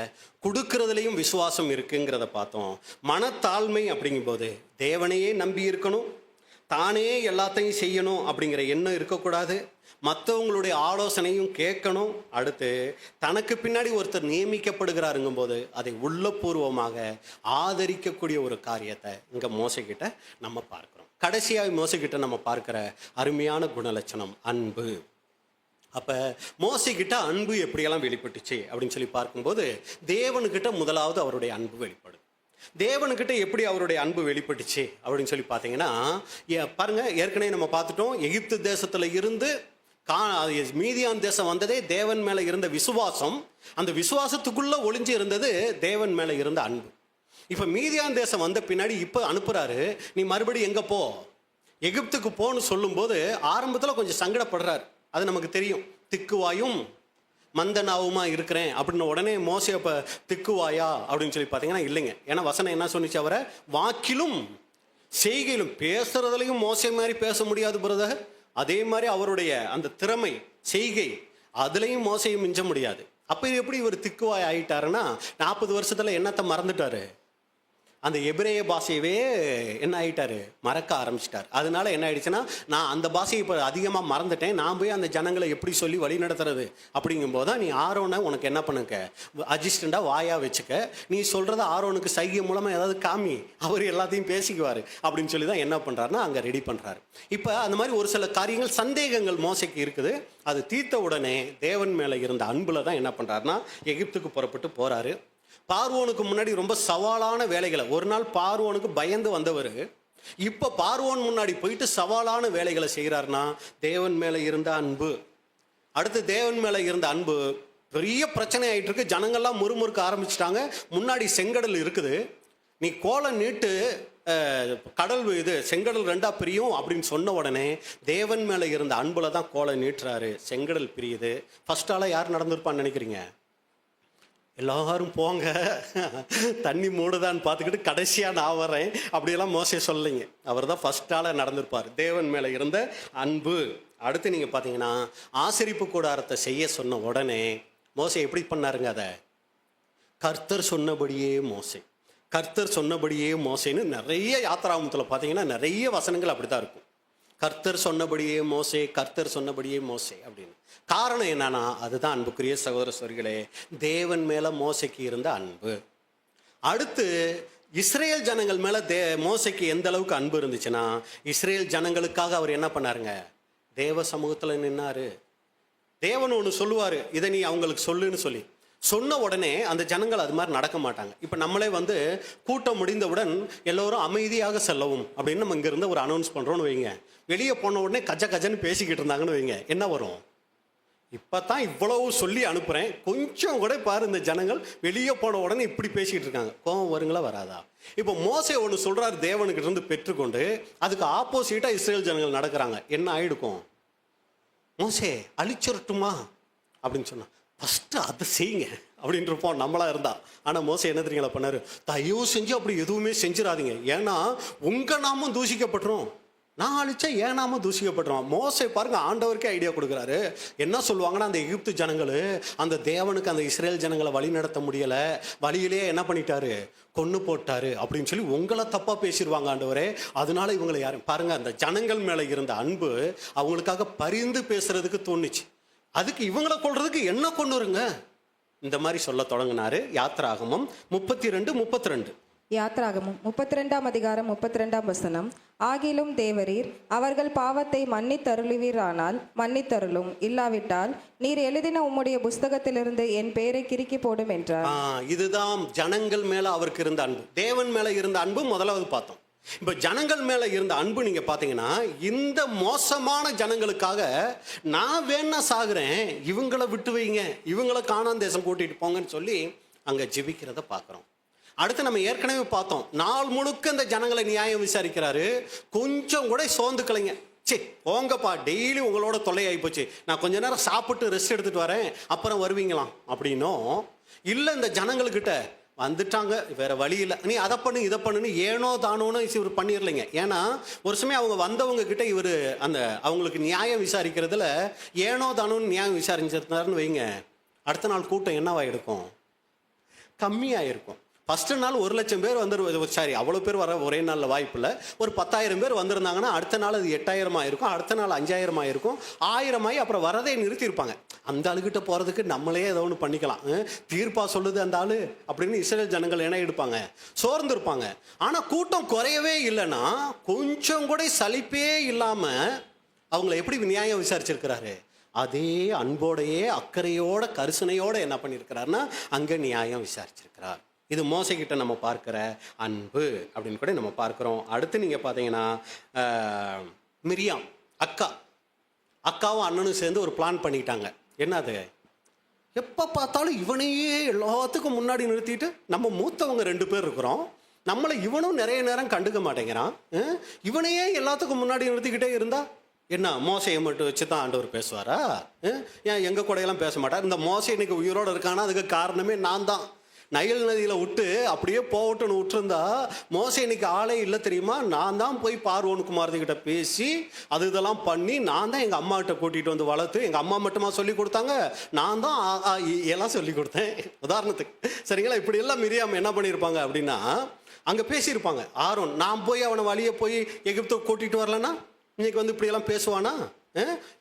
கொடுக்கறதுலையும் விசுவாசம் இருக்குங்கிறத பார்த்தோம். மனத்தாழ்மை அப்படிங்கும்போது தேவனையே நம்பி இருக்கணும், தானே எல்லாத்தையும் செய்யணும் அப்படிங்கிற எண்ணம் இருக்கக்கூடாது, மற்றவங்களுடைய ஆலோசனையும் கேட்கணும். அடுத்து தனக்கு பின்னாடி ஒருத்தர் நியமிக்கப்படுகிறாருங்கும் போது அதை உள்ளபூர்வமாக ஆதரிக்கக்கூடிய ஒரு காரியத்தை இங்க மோசைக்கிட்ட நம்ம பார்க்கிறோம். கடைசியாக மோசைக்கிட்ட நம்ம பார்க்கிற அருமையான குணலட்சணம் அன்பு. அப்ப மோசைக்கிட்ட அன்பு எப்படியெல்லாம் வெளிப்பட்டுச்சு அப்படின்னு சொல்லி பார்க்கும்போது தேவனுக்கிட்ட முதலாவது அவருடைய அன்பு வெளிப்படும். தேவனுக்கிட்ட எப்படி அவருடைய அன்பு வெளிப்பட்டுச்சு அப்படின்னு சொல்லி பார்த்தீங்கன்னா, பாருங்க, ஏற்கனவே நம்ம பார்த்துட்டோம், எகிப்து தேசத்துல இருந்து மீதியான் தேசம் வந்ததே தேவன் மேல இருந்த விசுவாசம், அந்த விசுவாசத்துக்குள்ள ஒளிஞ்சு இருந்தது தேவன் மேல இருந்த அன்பு. இப்ப மீதியான் தேசம் வந்த பின்னாடி இப்ப அனுப்புறாரு, நீ மறுபடியும் எங்க போ, எகிப்துக்கு போன்னு சொல்லும் போது ஆரம்பத்துல கொஞ்சம் சங்கடப்படுறாரு, அது நமக்கு தெரியும். திக்குவாயும் மந்தனாவுமா இருக்கிறேன் அப்படின்னு உடனே மோசே அப்ப திக்குவாயா அப்படின்னு சொல்லி பார்த்தீங்கன்னா இல்லைங்க. ஏன்னா வசனம் என்ன சொன்னிச்சு, அவரை வாக்கிலும் செய்கையிலும், பேசுறதுலையும் மோசே மாதிரி பேச முடியாது பிரதர். அதே மாதிரி அவருடைய அந்த திறமை, செய்கை, அதுலேயும் மோசையும் மிஞ்ச முடியாது. அப்போ எப்படி இவர் திக்குவாய் ஆகிட்டாருன்னா 40 வருஷத்தில் என்னத்தை மறந்துட்டாரு? அந்த எபிரேய பாஷையவே என்ன ஆகிட்டாரு? மறக்க ஆரம்பிச்சிட்டார். அதனால என்ன ஆயிடுச்சுன்னா, நான் அந்த பாஷையை இப்போ அதிகமாக மறந்துட்டேன், நான் போய் அந்த ஜனங்களை எப்படி சொல்லி வழி நடத்துறது அப்படிங்கும்போது தான், நீ ஆரோனை உனக்கு என்ன பண்ணுங்க, அசிஸ்டண்டாக வாயா வச்சுக்க, நீ சொல்கிறத ஆரோனுக்கு சைகை மூலமாக ஏதாவது காமி, அவர் எல்லாத்தையும் பேசிக்குவார் அப்படின்னு சொல்லி தான் என்ன பண்ணுறாருன்னா அங்கே ரெடி பண்ணுறாரு. இப்போ அந்த மாதிரி ஒரு சில காரியங்கள், சந்தேகங்கள் மோசைக்கு இருக்குது. அது தீர்த்த உடனே தேவன் மேலே இருந்த அன்பில் தான் என்ன பண்ணுறாருன்னா எகிப்துக்கு புறப்பட்டு போகிறாரு. பார்வோனுக்கு முன்னாடி ரொம்ப சவாலான வேலைகளை, ஒரு நாள் பார்வோனுக்கு பயந்து வந்தவர் இப்போ பார்வோன் முன்னாடி போயிட்டு சவாலான வேலைகளை செய்கிறாருன்னா தேவன் மேலே இருந்த அன்பு. அடுத்து தேவன் மேலே இருந்த அன்பு பெரிய பிரச்சனை ஆகிட்டு இருக்கு. ஜனங்கள்லாம் முறுமுறுக்க ஆரம்பிச்சிட்டாங்க. முன்னாடி செங்கடல் இருக்குது, நீ கோலை நீட்டு கடல் இது செங்கடல் 2 பிரியும் அப்படின்னு சொன்ன உடனே தேவன் மேலே இருந்த அன்புல தான் கோலை நீட்டுறாரு, செங்கடல் பிரியுது. ஃபர்ஸ்ட் ஆளாக யார் நடந்திருப்பான்னு நினைக்கிறீங்க? எல்லாரும் போங்க தண்ணி மூடுதான்னு பார்த்துக்கிட்டு கடைசியாக நான் வரேன் அப்படியெல்லாம் மோசே சொல்லலைங்க. அவர் தான் ஃபர்ஸ்ட் ஆளாக நடந்திருப்பார், தேவன் மேலே இருந்த அன்பு. அடுத்து நீங்கள் பார்த்தீங்கன்னா ஆசரிப்பு கூடாரத்தை செய்ய சொன்ன உடனே மோசே எப்படி பண்ணாருங்க? அதை கர்த்தர் சொன்னபடியே மோசே, கர்த்தர் சொன்னபடியே மோசேன்னு நிறைய யாத்திராகமத்தில் பார்த்தீங்கன்னா நிறைய வசனங்கள் அப்படி தான் இருக்கும். கர்த்தர் சொன்னபடியே மோசே, கர்த்தர் சொன்னபடியே மோசே அப்படின்னு. காரணம் என்னன்னா, அதுதான் அன்புக்குரிய சகோதர சகோதரிகளே தேவன் மேலே மோசைக்கு இருந்த அன்பு. அடுத்து இஸ்ரேல் ஜனங்கள் மேலே மோசைக்கு எந்த அளவுக்கு அன்பு இருந்துச்சுன்னா, இஸ்ரேல் ஜனங்களுக்காக அவர் என்ன பண்ணாருங்க? தேவ சமூகத்தில் நின்னாரு. தேவன் ஒன்று சொல்லுவார், இதை நீ அவங்களுக்கு சொல்லுன்னு சொல்லி சொன்ன உடனே அந்த ஜனங்கள் அது மாதிரி நடக்க மாட்டாங்க. இப்போ நம்மளே கூட்டம் முடிந்தவுடன் எல்லோரும் அமைதியாக செல்லவும் அப்படின்னு நம்ம இங்கேருந்து ஒரு அனௌன்ஸ் பண்ணுறோன்னு வைங்க. வெளியே போன உடனே கஜன்னு பேசிக்கிட்டு இருந்தாங்கன்னு வைங்க, என்ன வரும்? இப்போ தான் இவ்வளவு சொல்லி அனுப்புகிறேன், கொஞ்சம் கூட பாரு இந்த ஜனங்கள் வெளியே போன உடனே இப்படி பேசிக்கிட்டு இருக்காங்க, கோபம் வருங்களா வராதா? இப்போ மோசே ஒன்று சொல்கிறார் தேவனுக்கிட்ட இருந்து பெற்றுக்கொண்டு, அதுக்கு ஆப்போசிட்டாக இஸ்ரேல் ஜனங்கள் நடக்கிறாங்க. என்ன ஆகிடுக்கும்? மோசே அழிச்சுரட்டுமா அப்படின்னு சொன்னா, ஃபஸ்ட்டு அதை செய்யுங்க அப்படின்ட்டு இருப்போம் நம்மளா இருந்தா. ஆனால் மோசே என்ன தெரியுங்களா பண்ணாரு? தயவு செஞ்சு அப்படி எதுவுமே செஞ்சிடாதீங்க, ஏன்னா உங்கள் நாமும் தூஷிக்கப்பட்டுரும், நான் அழிச்சா ஏன் நாம தூஷிக்கப்பட்டுரும். மோசே பாருங்க ஆண்டவருக்கே ஐடியா கொடுக்குறாரு. என்ன சொல்லுவாங்கன்னா, அந்த எகிப்து ஜனங்கள் அந்த தேவனுக்கு அந்த இஸ்ரேல் ஜனங்களை வழி நடத்த முடியலை, வழியிலேயே என்ன பண்ணிட்டாரு? கொன்று போட்டாரு அப்படின்னு சொல்லி உங்களை தப்பாக பேசிடுவாங்க ஆண்டவரே. அதனால இவங்களை யாரும் பாருங்க, அந்த ஜனங்கள் மேலே இருந்த அன்பு அவங்களுக்காக பரிந்து பேசுறதுக்கு தோணுச்சு. அதுக்கு இவங்களை கொள்றதுக்கு என்ன கொண்டுருங்க இந்த மாதிரி சொல்ல தொடங்கினாரு. யாத்திராகமம் 32:32. யாத்ராகமம் 32ஆம் அதிகாரம் 32ஆம் வசனம். ஆகிலும் தேவரீர் அவர்கள் பாவத்தை மன்னித்தருளுவீரானால் மன்னித்தருளும், இல்லாவிட்டால் நீர் எழுதின உம்முடைய புஸ்தகத்திலிருந்து என் பெயரை கிறுக்கி போடும் என்றார். இதுதான் ஜனங்கள் மேல அவருக்கு இருந்த அன்பு. தேவன் மேல இருந்த அன்பு முதலாவது பார்த்தோம். இப்ப ஜனங்கள் மேல இருந்த அன்பு நீங்க பாத்தீங்கன்னா, இந்த மோசமான ஜனங்களுக்காக நான் வேணா சாகுறேன், இவங்களை விட்டு வைங்க, இவங்களை காணான் தேசம் கூட்டிட்டு போங்கன்னு சொல்லி அங்க ஜெபிக்கிறத பாக்குறோம். அடுத்து நம்ம ஏற்கனவே பார்த்தோம், நாள் முழுக்க இந்த ஜனங்களை நியாயம் விசாரிக்கிறாரு, கொஞ்சம் கூட சோர்ந்துக்கலைங்க. சே போங்கப்பா, டெய்லி உங்களோட தொல்லையாகி போச்சு, நான் கொஞ்ச நேரம் சாப்பிட்டு ரெஸ்ட் எடுத்துட்டு வரேன், அப்புறம் வருவீங்களாம் அப்படின்னும் இல்லை. இந்த ஜனங்கள்கிட்ட வந்துட்டாங்க, வேற வழி இல்லை, நீ அதை பண்ணு இதை பண்ணுன்னு ஏனோ தானோன்னு இவர் பண்ணிடலைங்க. ஏன்னா ஒரு சமயம் அவங்க வந்தவங்க கிட்ட இவர் அந்த அவங்களுக்கு நியாயம் விசாரிக்கிறதுல ஏனோ தானோன்னு நியாயம் விசாரிச்சிருந்தாருன்னு வைங்க, அடுத்த நாள் கூட்டம் என்னவா இருக்கும்? கம்மியாக இருக்கும். ஃபஸ்ட்டு நாள் 1,00,000 பேர் சாரி அவ்வளோ பேர் வர ஒரே நாளில் வாய்ப்பு இல்லை. ஒரு 10,000 பேர் வந்திருந்தாங்கன்னா அடுத்த நாள் அது 8,000 ஆயிருக்கும், அடுத்த நாள் 5,000 ஆயிருக்கும், 1000 ஆகி அப்புறம் வரதே நிறுத்தியிருப்பாங்க. அந்த ஆளுகிட்ட போகிறதுக்கு நம்மளே ஏதோ ஒன்று பண்ணிக்கலாம், தீர்ப்பாக சொல்லுது அந்த ஆள் அப்படின்னு இஸ்ரேல் ஜனங்கள் என்ன எடுப்பாங்க, சோர்ந்துருப்பாங்க. ஆனால் கூட்டம் குறையவே இல்லைன்னா கொஞ்சம் கூட சலிப்பே இல்லாமல் அவங்கள எப்படி நியாயம் விசாரிச்சிருக்கிறாரு? அதே அன்போடையே அக்கறையோட கரிசனையோட என்ன பண்ணியிருக்கிறாருன்னா அங்கே நியாயம் விசாரிச்சிருக்கிறார். இது மோசைக்கிட்ட நம்ம பார்க்குற அன்பு அப்படின்னு கூட நம்ம பார்க்குறோம். அடுத்து நீங்கள் பார்த்தீங்கன்னா மிரியாம் அக்காவும் அண்ணனும் சேர்ந்து ஒரு பிளான் பண்ணிக்கிட்டாங்க. என்னது? எப்போ பார்த்தாலும் இவனையே எல்லாத்துக்கும் முன்னாடி நிறுத்திட்டு, நம்ம மூத்தவங்க 2 பேர் இருக்கிறோம், நம்மளை இவனும் நிறைய நேரம் கண்டுக்க மாட்டேங்கிறான், இவனையே எல்லாத்துக்கும் முன்னாடி நிறுத்திக்கிட்டே இருந்தா என்ன? மோசையை மட்டும் வச்சு தான் ஆண்டவர் பேசுவாரா? ஏன் எங்கள் கூடையெல்லாம் பேச மாட்டார்? இந்த மோசை இன்னைக்கு உயிரோடு இருக்கானா அதுக்கு காரணமே நான் தான். நைல் நதியில் விட்டு அப்படியே போகட்டுன்னு விட்டுருந்தா மோசே இன்னைக்கு ஆளே இல்லை தெரியுமா. நான் தான் போய் பார்வோன் குமாரதிகிட்ட பேசி அது இதெல்லாம் பண்ணி நான் தான் எங்கள் அம்மா கிட்ட கூட்டிகிட்டு வந்து வளர்த்து, எங்கள் அம்மா மட்டுமா சொல்லி கொடுத்தாங்க, நான் தான் எல்லாம் சொல்லி கொடுத்தேன் உதாரணத்துக்கு. சரிங்களா. இப்படி எல்லாம் மிரியாம் என்ன பண்ணியிருப்பாங்க அப்படின்னா அங்கே பேசியிருப்பாங்க. ஆரோன் நான் போய் அவனை வழியை போய் எகிப்துக்கு கூட்டிகிட்டு வரலன்னா இன்னைக்கு வந்து இப்படியெல்லாம் பேசுவானா.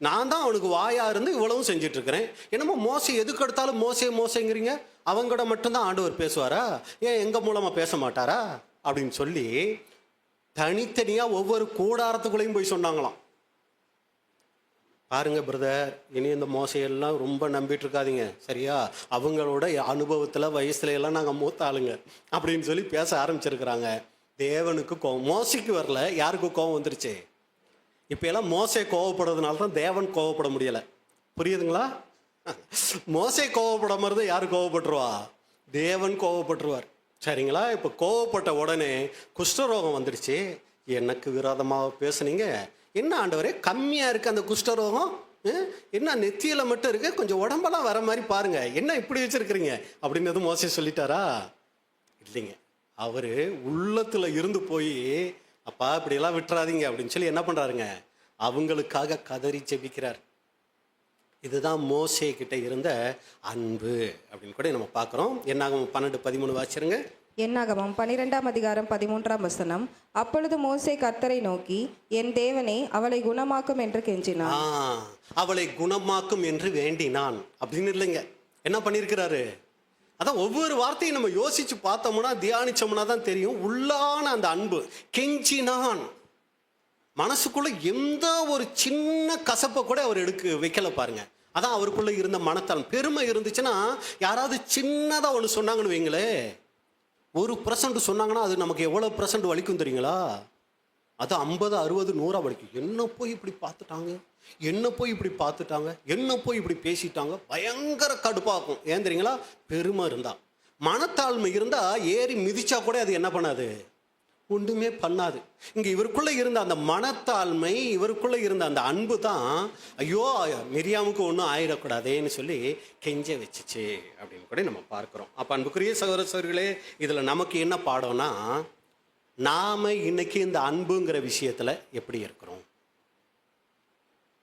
நான் தான் அவனுக்கு வாயா இருந்து இவ்வளவும் செஞ்சுட்டு இருக்கிறேன். என்னமோ மோசை எதுக்கு எடுத்தாலும் மோசைங்கிறீங்க, அவங்கூட மட்டும்தான் ஆண்டவர் பேசுவாரா, ஏன் எங்க மூலமா பேச மாட்டாரா அப்படின்னு சொல்லி தனித்தனியா ஒவ்வொரு கூடாரத்துக்குள்ளேயும் போய் சொன்னாங்களாம். பாருங்க பிரதர், இனி இந்த மோசையெல்லாம் ரொம்ப நம்பிட்டு இருக்காதீங்க சரியா. அவங்களோட அனுபவத்துல வயசுல எல்லாம் நாங்கள் மூத்த ஆளுங்க அப்படின்னு சொல்லி பேச ஆரம்பிச்சிருக்கிறாங்க. தேவனுக்கு கோவம், மோசைக்கு வரல, யாருக்கு கோவம் வந்துருச்சு. இப்போ எல்லாம் மோசே கோவப்படுறதுனால தான் தேவன் கோவப்பட முடியலை. புரியுதுங்களா. மோசே கோவப்பட மாதிரி தான் யாரு கோவப்பட்டுருவா, தேவன் கோவப்பட்டுருவார். சரிங்களா. இப்போ கோவப்பட்ட உடனே குஷ்டரோகம் வந்துடுச்சு. எனக்கு விரோதமாக பேசுனீங்க, என்ன ஆண்டவரே கம்மியாக இருக்குது அந்த குஷ்டரோகம், என்ன நெத்தியில் மட்டும் இருக்கு, கொஞ்சம் உடம்பெல்லாம் வர மாதிரி பாருங்க, என்ன இப்படி வச்சிருக்கிறீங்க அப்படின்னு மோசே சொல்லிட்டாரா. இல்லைங்க, அவர் உள்ளத்தில் இருந்து போய் அப்பா இப்படியெல்லாம் விட்டுறாதீங்க அப்படின்னு சொல்லி என்ன பண்ணுறாருங்க, அவங்களுக்காக கதறி ஜெபிக்கிறார். இதுதான் மோசே கிட்ட இருந்த அன்பு அப்படின்னு கூட நம்ம பார்க்குறோம். என்னாகும் 12:13 வாசிருங்க. என்னாகமம் 12ஆம் அதிகாரம் 13ஆம் வசனம். அப்பொழுது மோசே கர்த்தரை நோக்கி, என் தேவனே அவளை குணமாக்கும் என்று கெஞ்சினான். அவளை குணமாக்கும் என்று வேண்டினான் அப்படின்னு இல்லைங்க, என்ன பண்ணியிருக்கிறாரு. அதான் ஒவ்வொரு வார்த்தையும் நம்ம யோசிச்சு பார்த்தோம்னா தியானிச்சோம்னா தான் தெரியும் உள்ளான அந்த அன்பு. கெஞ்சினான், மனசுக்குள்ள எந்த ஒரு சின்ன கசப்பை கூட அவர் வைக்கல பாருங்க. அதான் அவருக்குள்ள இருந்த மனத்தால். பெருமை இருந்துச்சுன்னா யாராவது சின்னதா ஒன்று சொன்னாங்கன்னு வைங்களே, 1% சொன்னாங்கன்னா அது நமக்கு எவ்வளவு % வலிக்கும் தெரியுங்களா. அது 50, 60, 100 வலிக்கும். என்ன போய் இப்படி பார்த்துட்டாங்க, என்ன போய் இப்படி பார்த்துட்டாங்க, என்ன போய் இப்படி பேசிட்டாங்க, பயங்கர கடுப்பாக்கும். ஏன் தெரியுங்களா, பெருமை இருந்தா. மனத்தாழ்மை இருந்தா ஏறி மிதிச்சா கூட அது என்ன பண்ணாது, ஒன்றுமே பண்ணாது. இங்க இவருக்குள்ள இருந்த அந்த மனத்தாழ்மை, இவருக்குள்ள இருந்த அந்த அன்பு தான் ஐயோ மிரியாமுக்கு ஒன்றும் ஆயிடக்கூடாதேன்னு சொல்லி கெஞ்ச வச்சுச்சு அப்படின்னு கூட நம்ம பார்க்கிறோம். அப்ப அன்புக்குரிய சகோதர சகோதரிகளே, இதுல நமக்கு என்ன பாடம்னா, நாம இன்னைக்கு இந்த அன்புங்கிற விஷயத்துல எப்படி இருக்கிறோம்.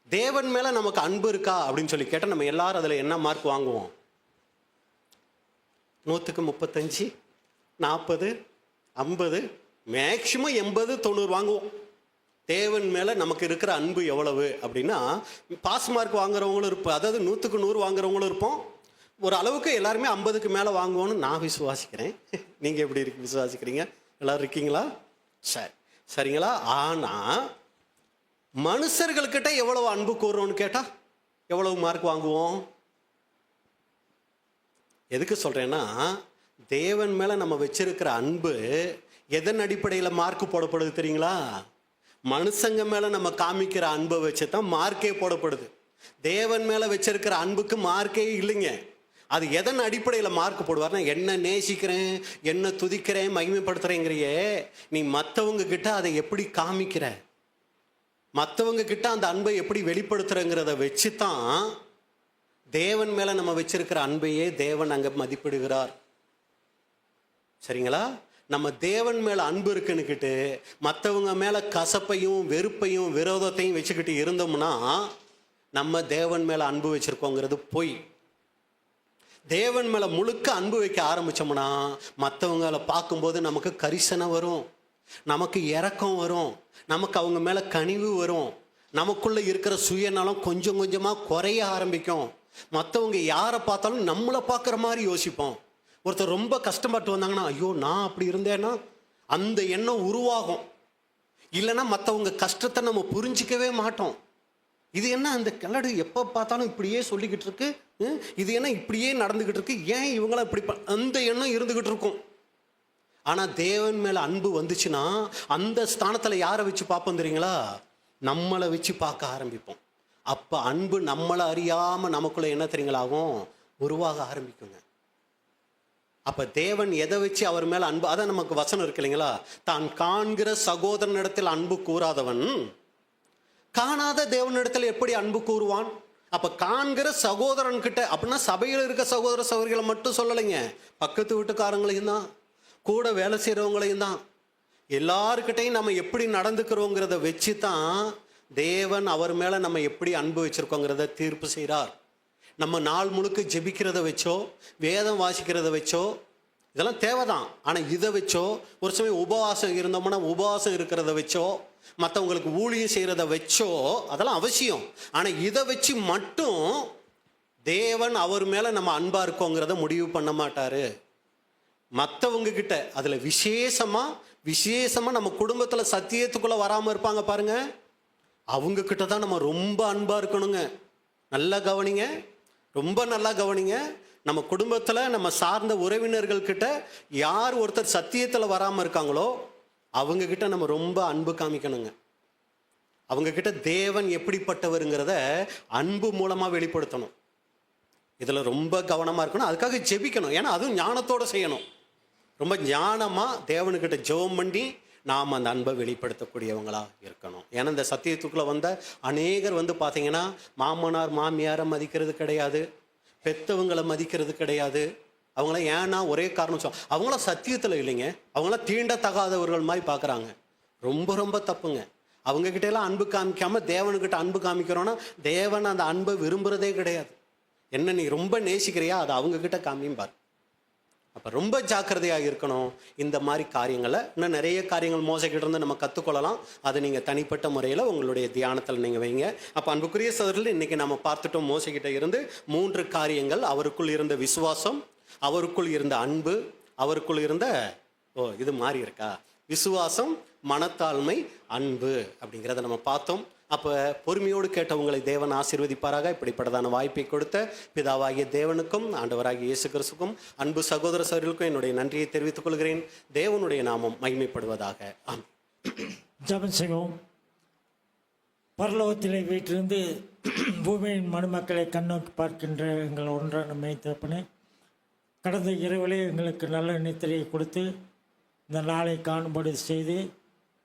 தேவன் மேல நமக்கு அன்பு இருக்கா அப்படின்னு சொல்லி கேட்டால் நம்ம எல்லாரும் அதுல என்ன மார்க் வாங்குவோம், 100க்கு 35, 40, 50, மேக்சிமம் 80, 90 வாங்குவோம். தேவன் மேல நமக்கு இருக்கிற அன்பு எவ்வளவு அப்படின்னா பாஸ் மார்க் வாங்குறவங்களும் இருப்போம், அதாவது 100க்கு 100 வாங்குறவங்களும் இருப்போம். ஒரு அளவுக்கு எல்லாருமே 50க்கு மேல வாங்குவோம்னு நான் விசுவாசிக்கிறேன். நீங்க எப்படி விசுவாசிக்கிறீங்க, எல்லாரும் இருக்கீங்களா. சரி சரிங்களா. ஆனா மனுஷர்கள்கிட்ட எவ்வளவு அன்பு கூறுறோம்னு கேட்டா எவ்வளவு மார்க் வாங்குவோம். எதுக்கு சொல்றேன்னா, தேவன் மேல நம்ம வச்சிருக்கிற அன்பு எதன் அடிப்படையில் மார்க் போடப்படுது தெரியுங்களா. மனுஷங்க மேல நம்ம காமிக்கிற அன்பை வச்சு தான் மார்க்கே போடப்படுது. தேவன் மேல வச்சிருக்கிற அன்புக்கு மார்க்கே இல்லைங்க. அது எதன் அடிப்படையில் மார்க் போடுவார்னா, என்ன நேசிக்கிறேன், என்ன துதிக்கிறேன், மகிமைப்படுத்துறேங்கிறியே, நீ மற்றவங்க கிட்ட அதை எப்படி காமிக்கிற, மற்றவங்க கிட்ட அந்த அன்பை எப்படி வெளிப்படுத்துறங்கிறத வச்சு தான் தேவன் மேல நம்ம வச்சிருக்கிற அன்பையே தேவன் அங்க மதிப்பிடுகிறார். சரிங்களா. நம்ம தேவன் மேல அன்பு இருக்குன்னுக்கிட்டு மற்றவங்க மேல கசப்பையும் வெறுப்பையும் விரோதத்தையும் வச்சுக்கிட்டு இருந்தோம்னா நம்ம தேவன் மேல அன்பு வச்சிருக்கோங்கிறது பொய். தேவன் மேல முழுக்க அன்பு வைக்க ஆரம்பிச்சோம்னா மற்றவங்களை பார்க்கும்போது நமக்கு கரிசனை வரும், நமக்கு இரக்கம் வரும், நமக்கு அவங்க மேல கனிவு வரும், நமக்குள்ள இருக்கிற சுயநலம் கொஞ்சம் கொஞ்சமா குறைய ஆரம்பிக்கும். மற்றவங்க யாரை பார்த்தாலும் நம்மளை பார்க்குற மாதிரி யோசிப்போம். ஒருத்தர் ரொம்ப கஷ்டப்பட்டு வந்தாங்கன்னா ஐயோ நான் அப்படி இருந்தேன்னா அந்த எண்ணம் உருவாகும். இல்லைன்னா மற்றவங்க கஷ்டத்தை நம்ம புரிஞ்சிக்கவே மாட்டோம். இது என்ன அந்த கிளடு எப்போ பார்த்தாலும் இப்படியே சொல்லிக்கிட்டு இருக்கு, இது என்ன இப்படியே நடந்துக்கிட்டு இருக்கு, ஏன் இவங்களாம் இப்படி அந்த எண்ணம் இருந்துக்கிட்டு இருக்கும். ஆனால் தேவன் மேலே அன்பு வந்துச்சுன்னா அந்த ஸ்தானத்தில் யாரை வச்சு பார்ப்போம் தெரியுங்களா, நம்மளை வச்சு பார்க்க ஆரம்பிப்போம். அப்போ அன்பு நம்மளை அறியாமல் நமக்குள்ள என்ன தெரியுங்களாகும், உருவாக ஆரம்பிக்குங்க. அப்போ தேவன் எதை வச்சு அவர் மேலே அன்பு, அதான் நமக்கு வசனம் இருக்கு இல்லைங்களா, தான் காண்கிற சகோதரனிடத்தில் அன்பு கூறாதவன் காணாத தேவனிடத்தில் எப்படி அன்பு கூறுவான். அப்ப காண்கிற சகோதரன் கிட்ட, அப்படின்னா சபையில் இருக்க சகோதர சகோதரிகளை மட்டும் சொல்லலைங்க, பக்கத்து வீட்டுக்காரங்களையும் தான், கூட வேலை செய்கிறவங்களையும் தான், எல்லாருக்கிட்டையும் நம்ம எப்படி நடந்துக்கிறோங்கிறத வச்சு தான் தேவன் அவர் மேலே நம்ம எப்படி அன்பு வச்சுருக்கோங்கிறத தீர்ப்பு செய்கிறார். நம்ம நாள் முழுக்க ஜெபிக்கிறத வச்சோ, வேதம் வாசிக்கிறத வச்சோ, இதெல்லாம் தேவைதான். ஆனால் இதை வச்சோ, ஒரு சமயம் உபவாசம் இருந்தோம்னா உபவாசம் இருக்கிறத வச்சோ, மற்றவங்களுக்கு ஊழியம் செய்கிறத வச்சோ, அதெல்லாம் அவசியம். ஆனால் இதை வச்சு மட்டும் தேவன் அவர் மேலே நம்ம அன்பாக இருக்கோங்கிறத முடிவு பண்ண மாட்டார். மற்றவங்க கிட்ட அதில் விசேஷமாக நம்ம குடும்பத்தில் சத்தியத்துக்குள்ளே வராமல் இருப்பாங்க பாருங்க, அவங்க கிட்ட தான் நம்ம ரொம்ப அன்பாக இருக்கணுங்க. நல்லா கவனிங்க, ரொம்ப நல்லா கவனிங்க. நம்ம குடும்பத்தில் நம்ம சார்ந்த உறவினர்கள் கிட்ட யார் ஒருத்தர் சத்தியத்தில் வராமல் இருக்காங்களோ அவங்க கிட்ட நம்ம ரொம்ப அன்பு காமிக்கணுங்க. அவங்க கிட்ட தேவன் எப்படிப்பட்டவருங்கிறத அன்பு மூலமாக வெளிப்படுத்தணும். இதில் ரொம்ப கவனமாக இருக்கணும். அதுக்காக ஜெபிக்கணும். ஏன்னா அதுவும் ஞானத்தோடு செய்யணும். ரொம்ப ஞானமாக தேவனுக்கிட்ட ஜெபம் பண்ணி நாம் அந்த அன்பை வெளிப்படுத்தக்கூடியவங்களாக இருக்கணும். ஏன்னா இந்த சத்தியத்துக்குள்ளே வந்த அநேகர் பார்த்தீங்கன்னா மாமனார் மாமியாரை மதிக்கிறது கிடையாது, பெற்றவங்களை மதிக்கிறது கிடையாது. அவங்களாம் ஏன்னா ஒரே காரணம் அவங்களாம் சத்தியத்தில் இல்லைங்க, அவங்களாம் தீண்டத்தகாதவர்கள் மாதிரி பார்க்குறாங்க. ரொம்ப ரொம்ப தப்புங்க. அவங்கக்கிட்டெல்லாம் அன்பு காமிக்காமல் தேவனுக்கிட்ட அன்பு காமிக்கிறோன்னா தேவன் அந்த அன்பை விரும்புகிறதே கிடையாது. என்ன நீ ரொம்ப நேசிக்கிறியா அதை அவங்கக்கிட்ட காமிப்பார். அப்போ ரொம்ப ஜாக்கிரதையாக இருக்கணும். இந்த மாதிரி காரியங்களை இன்னும் நிறைய காரியங்கள் மோசக்கிட்ட இருந்து நம்ம கற்றுக்கொள்ளலாம். அதை நீங்கள் தனிப்பட்ட முறையில் உங்களுடைய தியானத்தில் நீங்கள் வைங்க. அப்போ அன்புக்குரிய சகோதரர்கள், இன்றைக்கி நம்ம பார்த்துட்டோம் மோசக்கிட்ட இருந்து 3 காரியங்கள். அவருக்குள் இருந்த விசுவாசம், அவருக்குள் இருந்த அன்பு, அவருக்குள் இருந்த இது மாறி இருக்கா, விசுவாசம், மனத்தாழ்மை, அன்பு அப்படிங்கிறத நம்ம பார்த்தோம். அப்போ பொறுமையோடு கேட்டவங்களை தேவன் ஆசீர்வதிப்பாராக. இப்படிப்பட்டதான வாய்ப்பை கொடுத்த பிதாவாகிய தேவனுக்கும் ஆண்டவராகிய இயேசு கிறிஸ்துக்கும் அன்பு சகோதர சகோதரர்களுக்கும் என்னுடைய நன்றியை தெரிவித்துக் கொள்கிறேன். தேவனுடைய நாமம் மகிமைப்படுவதாக. ஜெபம் செய்வோம். பரலோகத்திலே வீட்டிலிருந்து பூமியின் மனுமக்களை கண்ணோக்கி பார்க்கின்ற எங்கள் ஒன்றான மேய்த்தப்பனே, கடந்த இரவிலே எங்களுக்கு நல்ல நித்திரையை கொடுத்து இந்த நாளை காணும்படி செய்து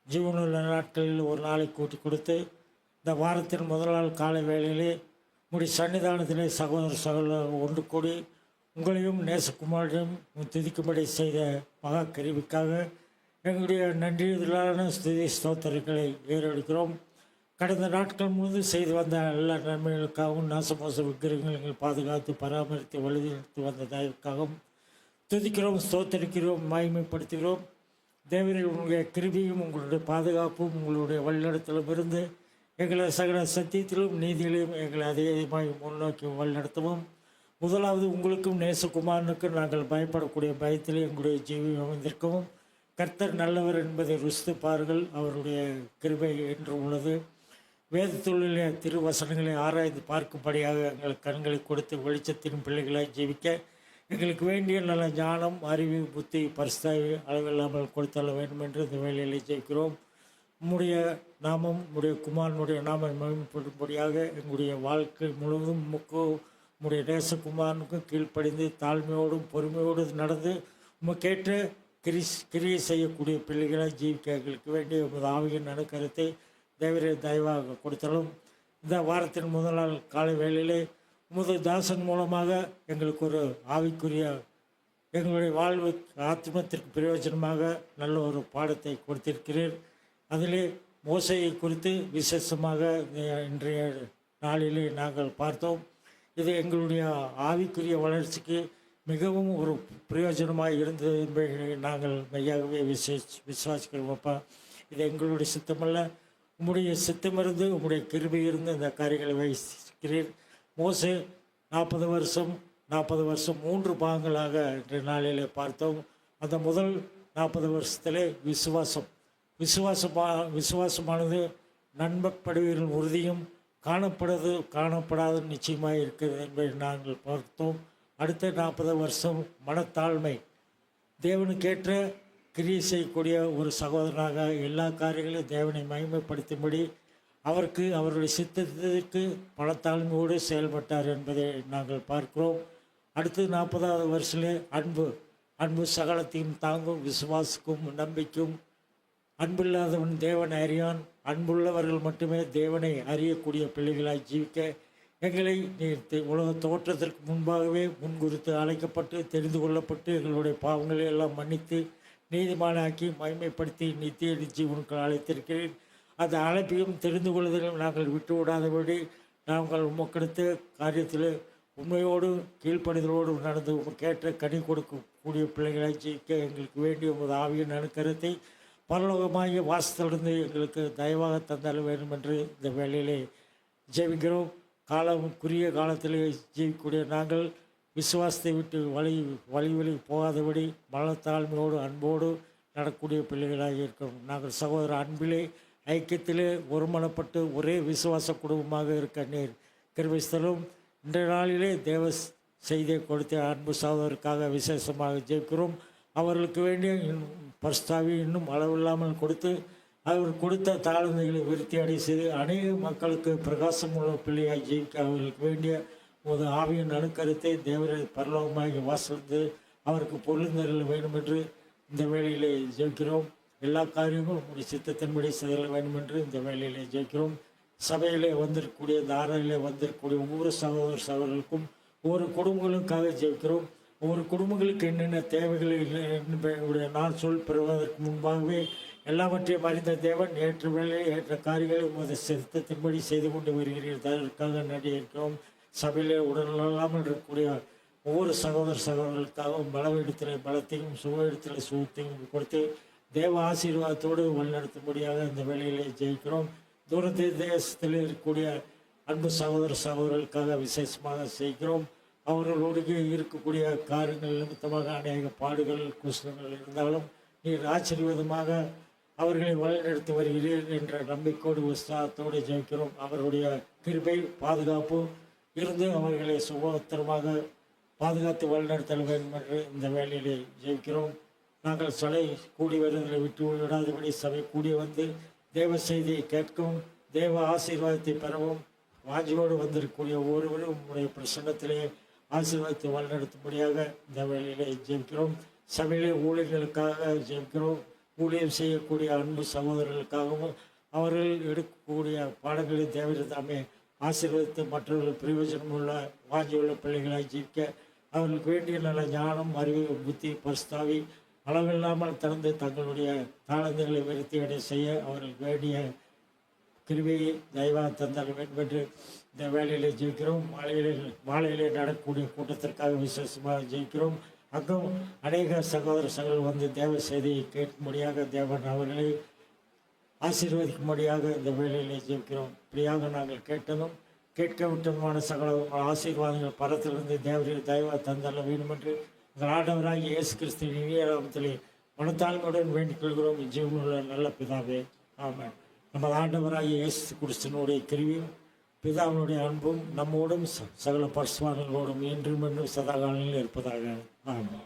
ஜீவனுள்ள நாட்களில் ஒரு நாளை கூட்டி கொடுத்து இந்த வாரத்தின் முதல் நாள் காலை வேளையிலே உங்களுடைய சன்னிதானத்திலே சகோதரர் ஒன்று கூடி உங்களையும் நேசகுமாரையும் துதிக்கும்படி செய்த மகா கருவிக்காக எங்களுடைய நன்றியுதலான ஸ்துதி ஸ்தோத்திரங்களை ஏறெடுக்கிறோம். கடந்த நாட்கள் முழுவதும் செய்து வந்த எல்லா நன்மைகளுக்காகவும் நாசமோச விக்கிரகங்களை பாதுகாத்து பராமரித்து வழிநடத்தி வந்த தயவுக்காகவும் துதிக்கிறோம், ஸ்தோத்தரிக்கிறோம், மகிமைப்படுத்துகிறோம். தேவரில் உங்களுடைய கிருபையும் உங்களுடைய பாதுகாப்பும் உங்களுடைய வழிநடத்தலும் இருந்து எங்களை சகல சத்தியத்திலும் நீதியிலும் எங்களை அதிகமாக முன்னோக்கி வழிநடத்தவும். முதலாவது உங்களுக்கும் நேசகுமாரனுக்கும் நாங்கள் பயப்படக்கூடிய பயத்திலே எங்களுடைய ஜீவியம் அமைந்திருக்கவும். கர்த்தர் நல்லவர் என்பதை ருசித்து பாருங்கள், அவருடைய கிருபை என்று உள்ளது. வேதத்துள்ள திருவசனங்களை ஆராய்ந்து பார்க்கும்படியாக எங்கள் கண்களை கொடுத்து வெளிச்சத்தின் பிள்ளைகளாய் ஜீவிக்க எங்களுக்கு வேண்டிய நல்ல ஞானம், அறிவு, புத்தி, பரிசுத்தாய் அளவில்லாமல் கொடுத்தள்ள வேண்டும் என்று இந்த வேலையிலே ஜெயிக்கிறோம். உம்முடைய நாமம், உம்முடைய குமாரனுடைய நாமம் மகிமைப்படும்படியாக எங்களுடைய வாழ்க்கை முழுவதும் உம்முடைய நேசகுமாரனுக்கும் கீழ்ப்படிந்து தாழ்மையோடும் பொறுமையோடு நடந்து உமக்கேற்ற கிரியை செய்யக்கூடிய பிள்ளைகளை ஜீவிக்க எங்களுக்கு வேண்டிய உமது ஆவியின் அணுக்கருத்தை தேவரே தயவாக கொடுத்தாலும். இந்த வாரத்தின் முதல் நாள் காலை வேளையிலே உமது தாசன் மூலமாக எங்களுக்கு ஒரு ஆவிக்குரிய எங்களுடைய வாழ்வு ஆத்மத்திற்கு பிரயோஜனமாக நல்ல ஒரு பாடத்தை கொடுத்திருக்கிறீர். அதிலே மோசையை குறித்து விசேஷமாக இன்றைய நாளிலே நாங்கள் பார்த்தோம். இது எங்களுடைய ஆவிக்குரிய வளர்ச்சிக்கு மிகவும் ஒரு பிரயோஜனமாக இருந்தது என்பதை நாங்கள் மெய்யாகவே விசுவாசிக்கிறோம்ப்பா. இது எங்களுடைய சித்தமல்ல, உம்முடைய சித்தமிருந்து உம்முடைய கிருபை இருந்து இந்த காரியங்களை வைக்கிறீர். மோசே 40 வருஷம் 3 பாகங்களாக இன்றைய நாளிலே பார்த்தோம். அந்த முதல் 40 வருஷத்திலே விசுவாசமானது நண்பப்படுவீர்கள் உறுதியும் காணப்படாத நிச்சயமாக இருக்கிறது என்பதை நாங்கள் பார்த்தோம். அடுத்த 40 வருஷம் மனத்தாழ்மை, தேவனுக்கேற்ற கிரியை செய்யக்கூடிய ஒரு சகோதரனாக எல்லா காரியங்களையும் தேவனை மகிமைப்படுத்தும்படி அவருடைய சித்தத்திற்கு பலத்தாழ்மையோடு செயல்பட்டார் என்பதை நாங்கள் பார்க்கிறோம். அடுத்து 40வது வருஷத்திலே அன்பு சகலத்தையும் தாங்கும், விசுவாசிக்கும், நம்பிக்கும். அன்பில்லாதவன் தேவனை அறியான், அன்புள்ளவர்கள் மட்டுமே தேவனை அறியக்கூடிய பிள்ளைகளாய் ஜீவிக்க எங்களை நீர் உலக தோற்றத்திற்கு முன்பாகவே முன்குறித்து அழைக்கப்பட்டு தெரிந்து கொள்ளப்பட்டு எங்களுடைய பாவங்களை எல்லாம் மன்னித்து நீதிமானாக்கி மகிமைப்படுத்தி நித்திய ஜீவனுக்கு அழைத்திருக்கிறேன். அந்த அழைப்பையும் தெரிந்து கொள்வதிலும் நாங்கள் விட்டு விடாதபடி நாங்கள் உமக்கெடுத்த காரியத்தில் உண்மையோடு கீழ்ப்படிதலோடு நடந்து கேட்ட கனி கொடுக்கக்கூடிய பிள்ளைகளை ஜெயிக்க எங்களுக்கு வேண்டிய உமது ஆவியின் அணுக்கரத்தை பரலோகமாகிய வாசத்திலிருந்து எங்களுக்கு தயவாக தந்தால் வேண்டும் என்று இந்த வேளையிலே ஜெபிக்கிறோம். குறுகிய காலத்திலே ஜீவிக்கக்கூடிய நாங்கள் விசுவாசத்தை விட்டு வழி போகாதபடி மனத்தாழ்மையோடு அன்போடு நடக்கூடிய பிள்ளைகளாக இருக்கிறோம். நாங்கள் சகோதர அன்பிலே ஐக்கியத்திலே ஒருமனப்பட்டு ஒரே விசுவாச குடும்பமாக இருக்க நீர் கிருபைஸ்தலும். இன்றைய நாளிலே தேவ செய்தியை கொடுத்த அன்பு சகோதரருக்காக விசேஷமாக ஜெபிக்கிறோம். அவர்களுக்கு வேண்டிய பரிசுத்தாவி இன்னும் அளவில்லாமல் கொடுத்து அவர் கொடுத்த தாழ்மைகளை விருத்தியடை செய்து அநேக மக்களுக்கு பிரகாசம் உள்ள பிள்ளையாய் ஜெயிக்க அவர்களுக்கு வேண்டிய ஒரு ஆவியின் அணுக்கருத்தை தேவரை பரலோகமாக வாசித்து அவருக்கு பொருளுந்தர வேண்டும் என்று இந்த வேளையிலே ஜெயிக்கிறோம். எல்லா காரியங்களும் உங்களுடைய சித்தத்தின்படி செய்ய வேண்டும் என்று இந்த வேளையிலே ஜெயிக்கிறோம். சபையிலே வந்திருக்கக்கூடிய இந்த ஆறாயிலே வந்திருக்கக்கூடிய ஒவ்வொரு சகோதரர்களுக்கும் ஒவ்வொரு குடும்பங்களுக்காக ஜெயிக்கிறோம். ஒவ்வொரு குடும்பங்களுக்கு என்னென்ன தேவைகள் நான் பெறுவதற்கு முன்பாகவே எல்லாவற்றையும் அறிந்த தேவன் ஏற்ற வேலை ஏற்ற காரியங்களை உமது சித்தத்தின்படி செய்து கொண்டு வருகிறீர்கள். அதற்காக நன்றி இருக்கிறோம். சபையிலே உடனில்லாமல் இருக்கக்கூடிய ஒவ்வொரு சகோதரர்களுக்காகவும் பலவீனத்தில் பலத்தையும் சுகத்தில் சுகத்தையும் கொடுத்து தேவ ஆசீர்வாதத்தோடு வழிநடத்தும்படியாக இந்த வேலையிலே ஜெயிக்கிறோம். தூரத்து தேசத்தில் இருக்கக்கூடிய அன்பு சகோதரர்களுக்காக விசேஷமாக செய்கிறோம். அவர்களோடு இருக்கக்கூடிய காரியங்கள் நிமித்தமாக அநேக பாடுகள் குஷ்டங்கள் இருந்தாலும் நீர் ஆச்சரியமாக அவர்களை வழிநடத்தி வருகிறீர்கள் என்ற நம்பிக்கையோடு உற்சாகத்தோடு ஜெயிக்கிறோம். அவருடைய கிருபை பாதுகாப்பு இருந்து அவர்களை சுகோத்தரமாக பாதுகாத்து வழிநடத்த வேண்டும் என்று இந்த வேலையிலே ஜெயிக்கிறோம். நாங்கள் சபை கூடி வருவதை விட்டு விடாதபடி சபை கூடி வந்து தேவ செய்தியை கேட்கவும் தேவ ஆசீர்வாதத்தை பெறவும் வாஞ்சியோடு வந்திருக்கக்கூடிய ஒருவரும் உங்களுடைய பிரசன்னத்திலே ஆசீர்வாதத்தை வழிநடத்தும்படியாக இந்த வேலையிலே ஜெயிக்கிறோம். சபையிலே ஊழியர்களுக்காக ஜெயிக்கிறோம். ஊழியம் செய்யக்கூடிய அன்பு சகோதரர்களுக்காகவும் அவர்கள் எடுக்கக்கூடிய பாடங்களை தேவையில்லாமே ஆசீர்வதித்து மற்றவர்கள் பிரயோஜனமுள்ள வாஞ்சியுள்ள பிள்ளைகளாக ஜீவிக்க அவர்களுக்கு வேண்டிய நல்ல ஞானம் அறிவு புத்தி பரிசுத்தாவி அளவில்லாமல் திறந்து தங்களுடைய தாளந்துகளை விருத்தியடை செய்ய அவர்களுக்கு வேண்டிய கிருபையை தயவாக தந்தால் வேண்டும் என்று இந்த வேலையிலே ஜெயிக்கிறோம். மாலையிலே நடக்கக்கூடிய கூட்டத்திற்காக விசேஷமாக ஜெயிக்கிறோம். அங்கும் அநேக சகோதரர்கள் வந்து தேவ செய்தியை கேட்கும்படியாக தேவன் அவர்களை ஆசீர்வதிக்கும்படியாக இந்த வேலையிலே ஜெயிக்கிறோம். இப்படியாக நாங்கள் கேட்டதும் கேட்க விட்டதுமான சகல ஆசீர்வாதங்கள் பரத்திலிருந்து தேவரில் தயவாக தந்தள்ள வேண்டும் என்று எங்கள் ஆண்டவராகிய இயேசு கிறிஸ்துவின் இனிய நாமத்திலே மனத்தாழ்மையுடன் வேண்டிக் கொள்கிறோம். ஜீவனுள்ள நல்ல பிதாவே, ஆமென். நமது ஆண்டவராகிய இயேசு கிறிஸ்துவினுடைய கிருபையும் பிதாவினுடைய அன்பும் நம்மோடும் சகல பரிசுத்தவான்களோடும் என்றும் சதா காலங்களில் இருப்பதாக. ஆமென்.